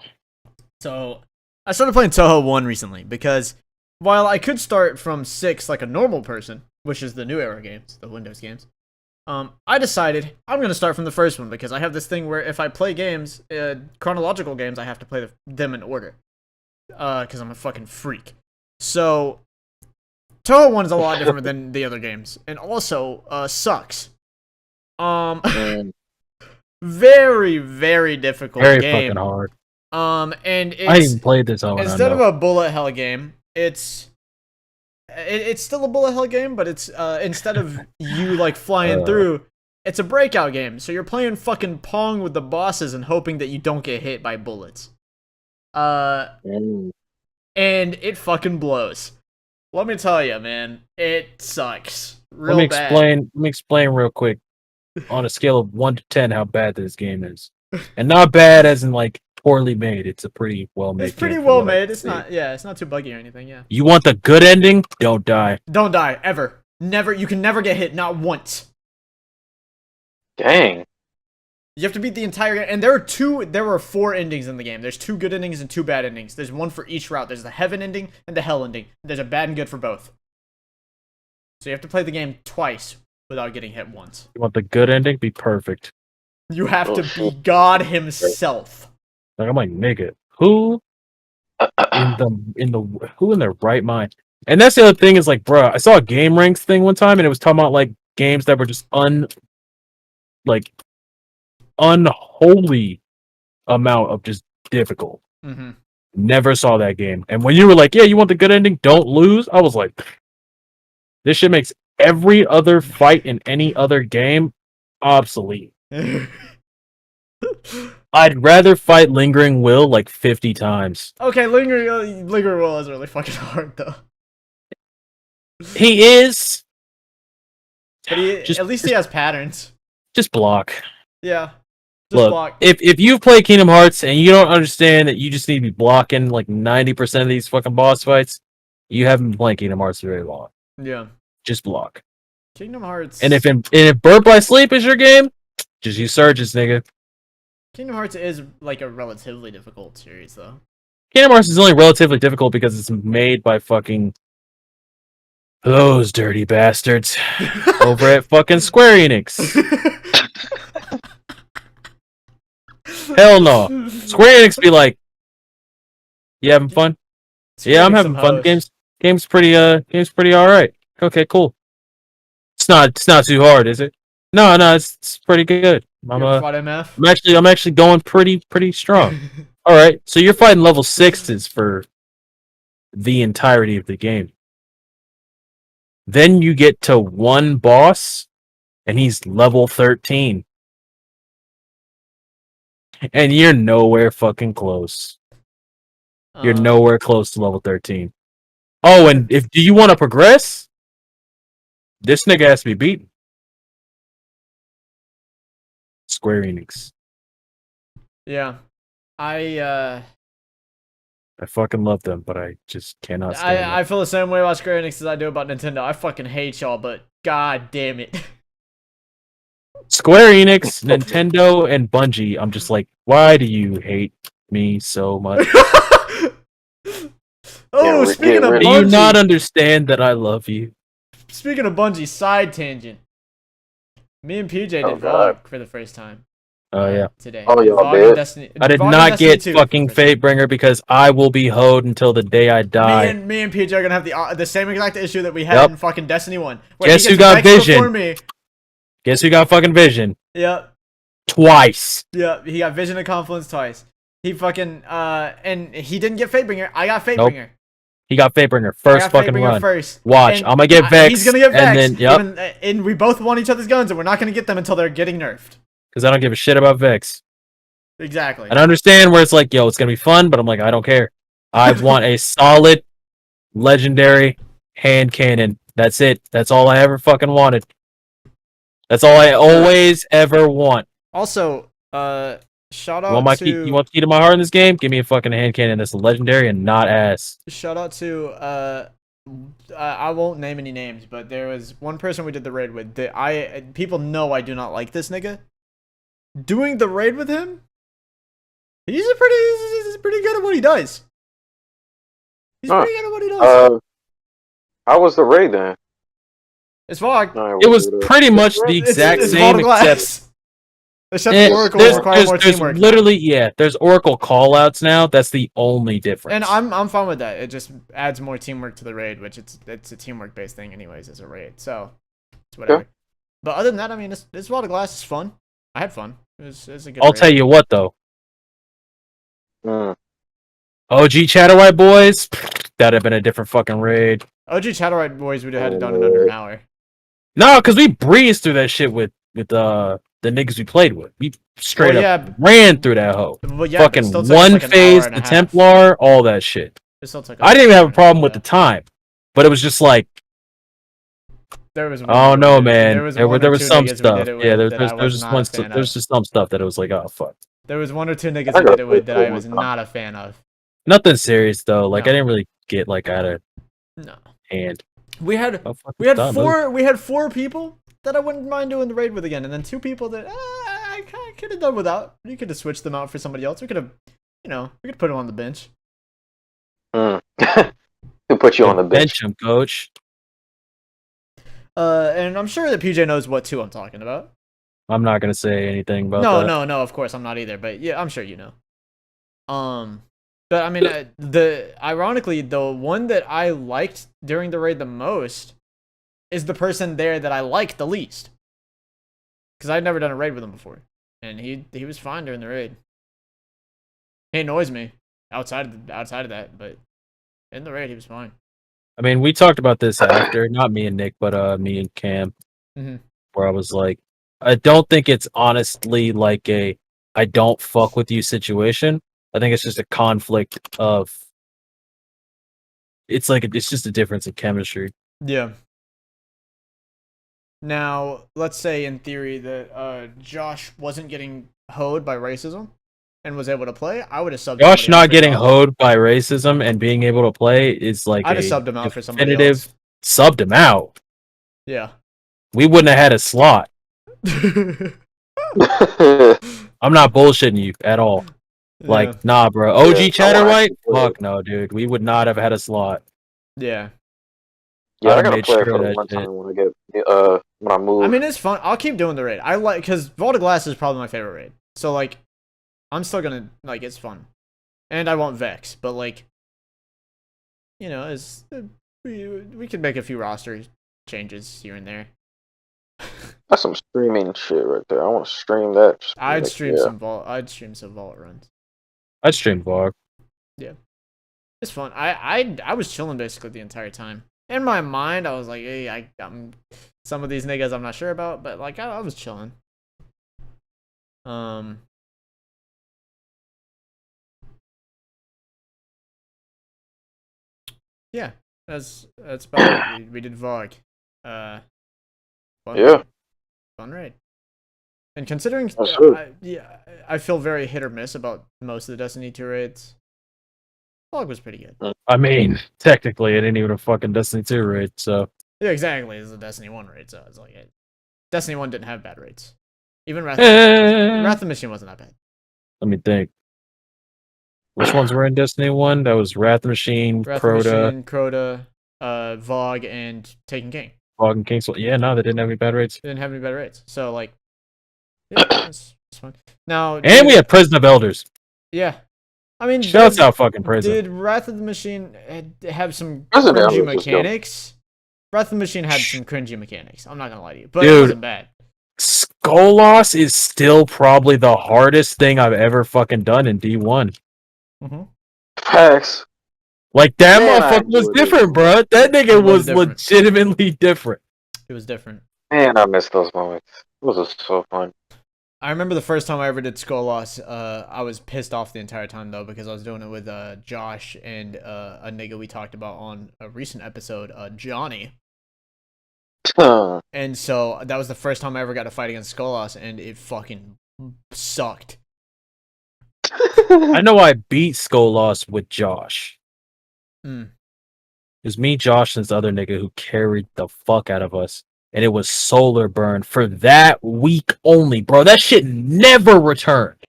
So, I started playing Touhou 1 recently, because while I could start from 6 like a normal person, which is the new era games, the Windows games, I decided I'm going to start from the first one, because I have this thing where if I play games, chronological games, I have to play them in order. Because I'm a fucking freak. So, Touhou 1 is a lot different than the other games, and also, sucks. Very, very difficult Very game. fucking hard. And it's, I ain't even played this one. instead of a bullet hell game, it's still a bullet hell game, but it's instead of you like flying through, it's a breakout game. So you're playing fucking Pong with the bosses and hoping that you don't get hit by bullets. And it fucking blows. Let me tell you, man, it sucks. Real bad. Let me explain real quick. On a scale of 1 to 10, how bad this game is. And not bad as in like poorly made. It's a pretty well made. It's pretty well made. It's not. Yeah, it's not too buggy or anything. Yeah. You want the good ending? Don't die. Don't die ever. Never. You can never get hit. Not once. Dang. You have to beat the entire game. And there were 4 endings in the game. There's 2 good endings and 2 bad endings. There's one for each route. There's the heaven ending and the hell ending. There's a bad and good for both. So you have to play the game twice without getting hit once. You want the good ending? Be perfect. You have to be God himself. Like I'm like, nigga, who who in their right mind? And that's the other thing is like, bro, I saw a game ranks thing one time and it was talking about like games that were just unholy amount of just difficult. Mm-hmm. Never saw that game. And when you were like, yeah, you want the good ending, don't lose, I was like, this shit makes every other fight in any other game obsolete. I'd rather fight Lingering Will like 50 times. Okay, Lingering Will is really fucking hard though. He is. But at least he has patterns. Just block. Yeah. Just Look, block. if you've played Kingdom Hearts and you don't understand that you just need to be blocking like 90% of these fucking boss fights, you haven't been playing Kingdom Hearts very long. Yeah. Just block. Kingdom Hearts. And if Birth by Sleep is your game, just use Surges, nigga. Kingdom Hearts is like a relatively difficult series though. Kingdom Hearts is only relatively difficult because it's made by fucking those dirty bastards over at fucking Square Enix. Hell no. Square Enix be like, you having fun? Yeah, I'm having fun. Game's pretty alright. Okay, cool. It's not too hard, is it? No, it's pretty good. I'm actually going pretty strong. Alright, so you're fighting level 6s for the entirety of the game. Then you get to one boss, and he's level 13. And you're nowhere fucking close. You're nowhere close to level 13. Oh, and do you want to progress? This nigga has to be beaten. Square Enix. Yeah. I fucking love them, but I just cannot stand them. I feel the same way about Square Enix as I do about Nintendo. I fucking hate y'all, but god damn it. Square Enix, Nintendo, and Bungie, I'm just like, why do you hate me so much? Speaking of Bungie. Do you not understand that I love you? Speaking of Bungie, side tangent. Me and PJ did Vlog for the first time. Oh, yeah. Today. Oh, y'all did? I did not get fucking Fatebringer because I will be hoed until the day I die. Me and PJ are gonna have the same exact issue that we had in fucking Destiny 1. Guess who got Vision? Guess who got fucking Vision? Yep. Twice. Yeah, he got Vision and Confluence twice. He fucking and he didn't get Fatebringer. I got Fatebringer. Nope. He got Fatebringer first fucking run. First. Watch, I'm gonna get Vex. He's gonna get Vex. And then, and we both want each other's guns, and we're not gonna get them until they're getting nerfed. Because I don't give a shit about Vex. Exactly. I understand where it's like, yo, it's gonna be fun, but I'm like, I don't care. I want a solid, legendary hand cannon. That's it. That's all I ever fucking wanted. That's all I always ever want. Also, shout out to... You want the key to my heart in this game? Give me a fucking hand cannon that's legendary and not ass. Shout out to I won't name any names, but there was one person we did the raid with that people know I do not like this nigga. Doing the raid with him, he's pretty good at what he does. He's pretty good at what he does. How was the raid then? It's Vog. It was pretty much the exact same, except the Oracle require more teamwork. Literally, there's Oracle callouts now. That's the only difference. And I'm fine with that. It just adds more teamwork to the raid, which it's a teamwork based thing anyways as a raid. So it's whatever. Yeah. But other than that, I mean, this Wall of Glass is fun. I had fun. It was a good. I'll tell you what though. OG Chatterwhite boys, that'd have been a different fucking raid. OG Chatterwhite boys would have had it done in under an hour. No, because we breezed through that shit with the niggas we played with. We straight up ran through that hoe. Fucking one phase, the Templar, all that shit. I didn't even have a problem with the time, but it was just like, oh no, man. There was some stuff. Yeah, there's just some stuff that it was like, oh fuck. There was one or two niggas I he gotta did it with play that I one was more not a fan of. Nothing serious though. Like No. I didn't really get like out of No. hand. We had Oh, fuck, we had it's done, four people that I wouldn't mind doing the raid with again, and then 2 people that I could have done without. You could have switched them out for somebody else. We could have, we could put them on the bench. Who put you on the bench? him, coach. And I'm sure that PJ knows what 2 I'm talking about. I'm not gonna say anything about No, that. no, of course I'm not either. But yeah, I'm sure you know. But I mean, ironically, the one that I liked during the raid the most is the person there that I liked the least, because I'd never done a raid with him before, and he was fine during the raid. He annoys me outside of that, but in the raid he was fine. I mean, we talked about this after, not me and Nick, but me and Cam, where I was like, I don't think it's honestly like a I don't fuck with you situation. I think it's just a conflict of. It's like it's just a difference in chemistry. Yeah. Now, let's say in theory that Josh wasn't getting hoed by racism and was able to play, I would have subbed. Josh not getting hoed by racism and being able to play is like I'd have a subbed him out for somebody definitive else. Subbed him out. Yeah. We wouldn't have had a slot. I'm not bullshitting you at all. Like, yeah. nah, bro. OG Yeah, Chatterwhite? Fuck no, dude. We would not have had a slot. Yeah. Yeah, I I'd gotta made play sure it for of the that one shit. time when I get when I move. I mean, it's fun. I'll keep doing the raid. I like, because Vault of Glass is probably my favorite raid. So, like, I'm still gonna, like, it's fun. And I won't Vex, but, like, it's, we could make a few roster changes here and there. That's some streaming shit right there. I want to stream that. I'd stream some Vault runs. I'd stream vlog. Yeah. It's fun. I was chilling basically the entire time. In my mind, I was like, hey, I'm some of these niggas I'm not sure about, but like I was chilling. Yeah, that's about it. We did Vogue. Fun Yeah. Fun raid. And considering, I feel very hit or miss about most of the Destiny 2 raids. Vogue was pretty good. I mean, technically, it ain't even a fucking Destiny 2 raid, so. Yeah, exactly. It's a Destiny 1 raid, so it's like Destiny 1 didn't have bad raids. Even Wrath of the Machine wasn't that bad. Let me think. Which ones were in Destiny 1? That was Wrath of the Machine, Crota, Vogue, and Taken King. Vogue and Kings. Yeah, no, they didn't have any bad raids. They didn't have any bad raids. So, like, yeah, it's fun. Now, And we had Prison of Elders. Yeah. I mean, shouts out fucking Prison. Did Wrath of the Machine have some Prison cringy Elders mechanics? Wrath of the Machine had some cringy mechanics. I'm not gonna lie to you, but Dude, it wasn't bad. Skull Loss is still probably the hardest thing I've ever fucking done in D1. Facts. Like, that Man, motherfucker was different, bro. That nigga was different. legitimately different. It was different. Man, I miss those moments. It was just so fun. I remember the first time I ever did Skull Loss, I was pissed off the entire time, though, because I was doing it with Josh and a nigga we talked about on a recent episode, Johnny. And so that was the first time I ever got to fight against Skull Loss, and it fucking sucked. I know I beat Skull Loss with Josh. Mm. It was me, Josh, and this other nigga who carried the fuck out of us. And it was Solar Burn for that week only, bro. That shit never returned.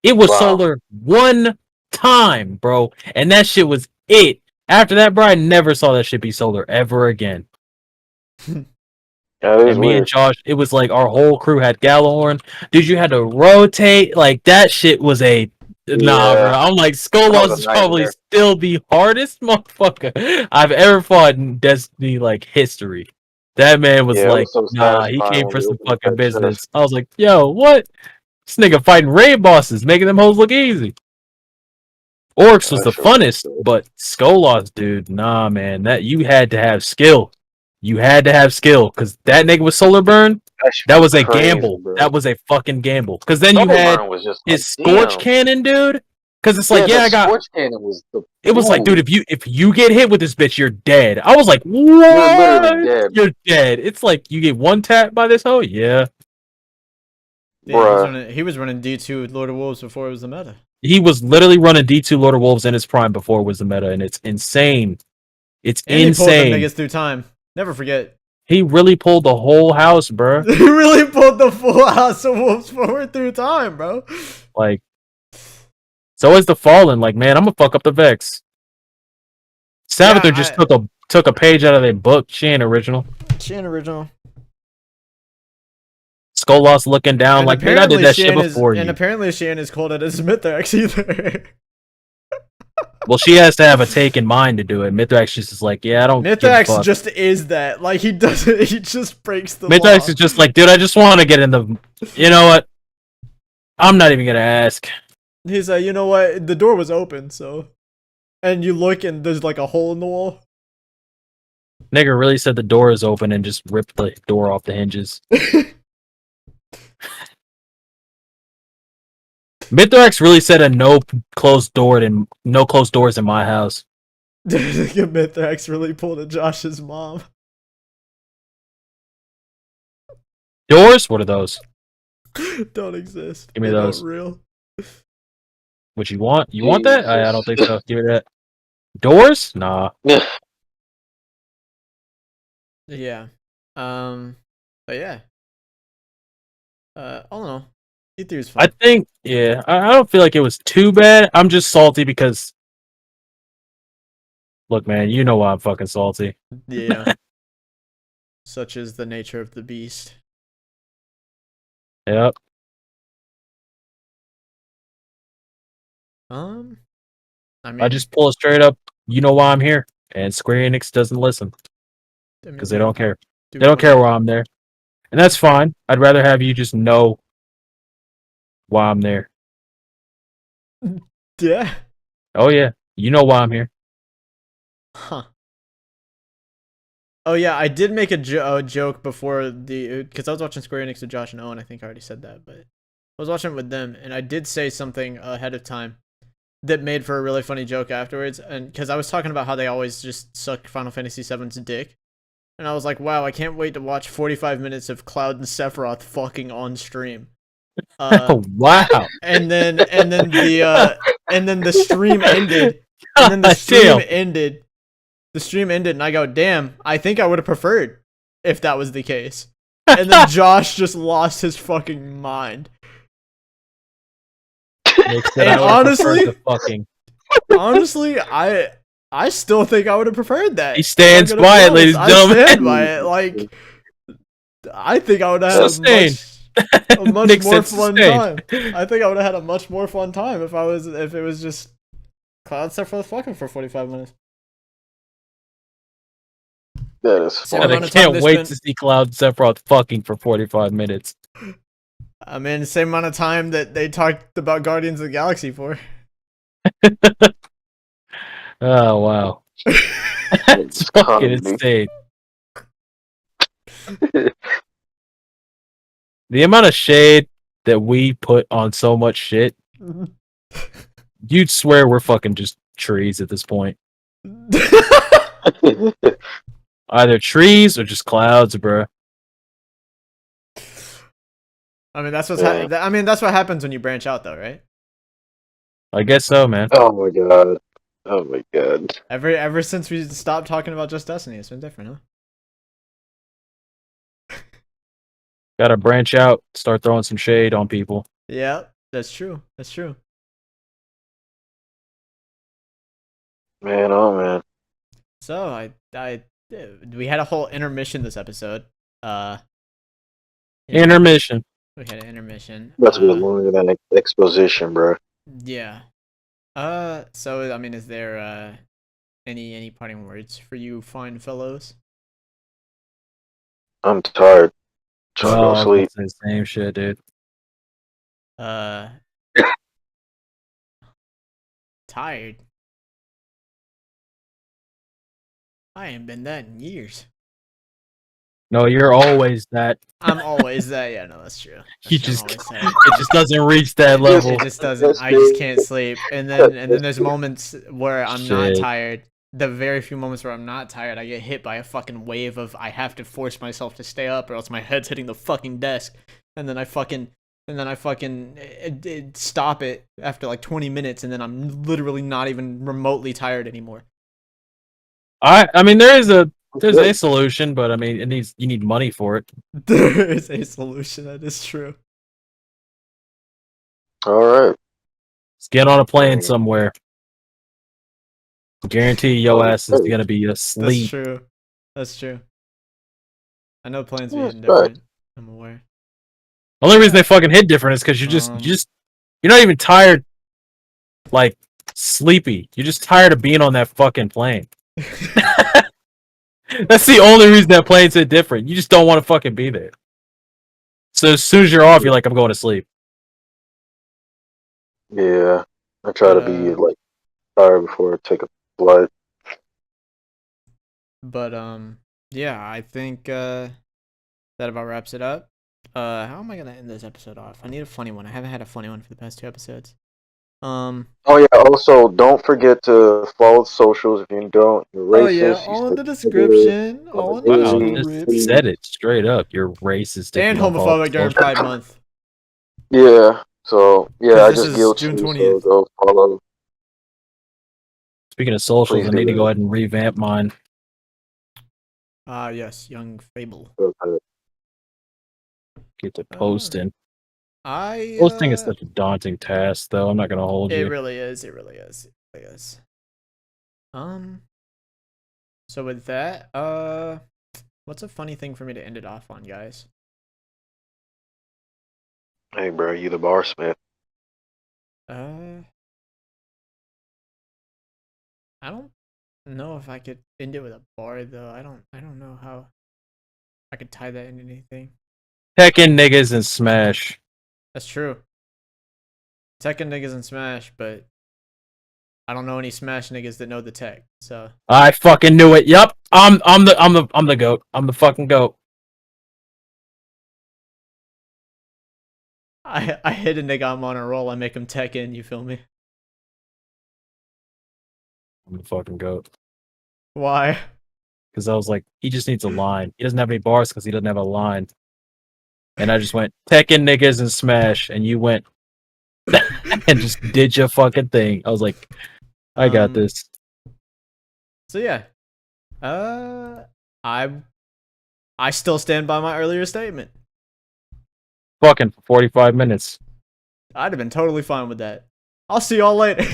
It was Solar one time, bro. And that shit was it. After that, bro, I never saw that shit be Solar ever again. And me and Josh, it was like our whole crew had Gallahorn. Dude, you had to rotate. Like, that shit was a... Nah, bro. I'm like, Skull Loss is probably still the hardest motherfucker I've ever fought in Destiny, like, history. That man was like, nah, he came for some fucking business. I was like, yo, what? This nigga fighting raid bosses, making them hoes look easy. Orcs was the funnest, but Skull Loss, dude, nah, man. That you had to have skill. You had to have skill, because that nigga with Solar Burn, that was a gamble. Bro. That was a fucking gamble. Because then you had his Scorch Cannon, dude. Because it's like, I got. Scorch Cannon was the. It was like, dude, if you get hit with this bitch, you're dead. I was like, what? You're literally dead. You're dead. It's like you get one tap by this hoe, yeah. Bruh. He was running D2 Lord of Wolves before it was the meta. He was literally running D2 Lord of Wolves in his prime before it was the meta, and it's insane. It's And he pulled them insane. niggas through time. Never forget. He really pulled the whole house, bro. He really pulled the full House of Wolves forward through time, bro. Like, so is the Fallen. Like, man, I'm gonna fuck up the Vex. Sabather just took a page out of their book. She ain't original. She ain't original. Skolos looking down like, man, I did that shit before you. And apparently she ain't as cold as Mithrax either. Well, she has to have a take in mind to do it. Mithrax just is like, yeah, I don't. Mithrax just is that. Like, he doesn't. He just breaks the Mithrax law. is just like, dude, I just want to get in the. You know what? I'm not even gonna ask. He's like, you know what? The door was open, so. And you look, and there's like a hole in the wall. Nigga really said the door is open and just ripped the door off the hinges. Mithrax really said a no closed doors in my house. Mithrax really pulled a Josh's mom. Doors? What are those? Don't exist. Give me They're those. not real. What you want? You want that? I don't think so. Give me that. Doors? Nah. Yeah. But yeah. All in all, E3 was fun. I think, yeah, I don't feel like it was too bad. I'm just salty because, look, man, you know why I'm fucking salty. Yeah. Such is the nature of the beast. Yep. I mean, I just pull it straight up. You know why I'm here, and Square Enix doesn't listen because they don't care. They don't care why I'm there, and that's fine. I'd rather have you just know why I'm there. Yeah. Oh yeah, you know why I'm here. Huh. Oh yeah, I did make a joke before because I was watching Square Enix with Josh and Owen. I think I already said that, but I was watching it with them, and I did say something ahead of time that made for a really funny joke afterwards. And because I was talking about how they always just suck Final Fantasy VII's dick, and I was like, wow, I can't wait to watch 45 minutes of Cloud and Sephiroth fucking on stream. Wow. And then the stream ended. And then the stream ended. The stream ended, and I go, damn, I think I would have preferred if that was the case. And then Josh just lost his fucking mind. And honestly, I still think I would have preferred that. He stands by it, ladies and gentlemen. I stand by it. Like, I think I would have had a much more fun time. I think I would have had a much more fun time if it was just Cloud Sephiroth fucking for 45 minutes. That is funny. I can't wait to see Cloud Sephiroth fucking for 45 minutes. I mean, the same amount of time that they talked about Guardians of the Galaxy for. Oh, wow. It's fucking insane. The amount of shade that we put on so much shit, you'd swear we're fucking just trees at this point. Either trees or just clouds, bro. I mean, that's that's what happens when you branch out, though, right? I guess so, man. Oh my god. Oh my god. Ever since we stopped talking about just Destiny, it's been different, huh? Gotta branch out, start throwing some shade on people. Yeah, that's true. That's true. Man, oh man. So we had a whole intermission this episode. Intermission. We had an intermission. That's a bit longer than exposition, bro. Yeah. So I mean, is there any parting words for you fine fellows? I'm tired. Trying to go to sleep. It's the same shit, dude. Tired. I ain't been that in years. No, you're always that. I'm always that. Yeah, no, that's true. It just doesn't reach that level. It just doesn't. I just can't sleep. And then there's moments where I'm not tired. The very few moments where I'm not tired, I get hit by a fucking wave of I have to force myself to stay up or else my head's hitting the fucking desk. And then and then I fucking stop it after like 20 minutes, and then I'm literally not even remotely tired anymore. I mean, there's a solution, but I mean, you need money for it. There is a solution. That is true. All right. Let's get on a plane somewhere. Guarantee your ass is gonna be asleep. That's true. That's true. I know planes are Yeah, hitting different. I'm aware. Only reason they fucking hit different is because you're not even tired, like sleepy. You're just tired of being on that fucking plane. That's the only reason that planes hit different. You just don't want to fucking be there. So as soon as you're off, you're like, I'm going to sleep. Yeah, I try to be like tired before I take a flight. But yeah, I think that about wraps it up. How am I gonna end this episode off? I need a funny one. I haven't had a funny one for the past 2 episodes. Oh yeah. Also, don't forget to follow the socials. If you don't, you're racist. Oh yeah, all in the description. All in the Wow, description. just said it straight up. You're racist if And you don't follow homophobic during social. Pride Month. Yeah. So yeah, I This just is guilty. June So 20th. go follow. Speaking of socials, Please I do need to that. go ahead and revamp mine. Yes, Young Fable. Okay. Get to posting. I Posting is such a daunting task, though. I'm not gonna hold It you. really is. It really is. It really is. So with that, what's a funny thing for me to end it off on, guys? Hey, bro, you the barsmith. I don't know if I could end it with a bar though. I don't know how I could tie that into anything. Tekken niggas and Smash. That's true. Tekken niggas and Smash, but I don't know any Smash niggas that know the tech. So I fucking knew it. Yup. I'm the goat. I'm the fucking goat. I hit a nigga, I'm on a roll. I make him Tekken. You feel me? I'm the fucking goat. Why? Because I was like, he just needs a line. He doesn't have any bars because he doesn't have a line. And I just went Tekken niggas and Smash, and you went and just did your fucking thing. I was like, I got this. So yeah, I still stand by my earlier statement. Fucking for 45 minutes. I'd have been totally fine with that. I'll see y'all later.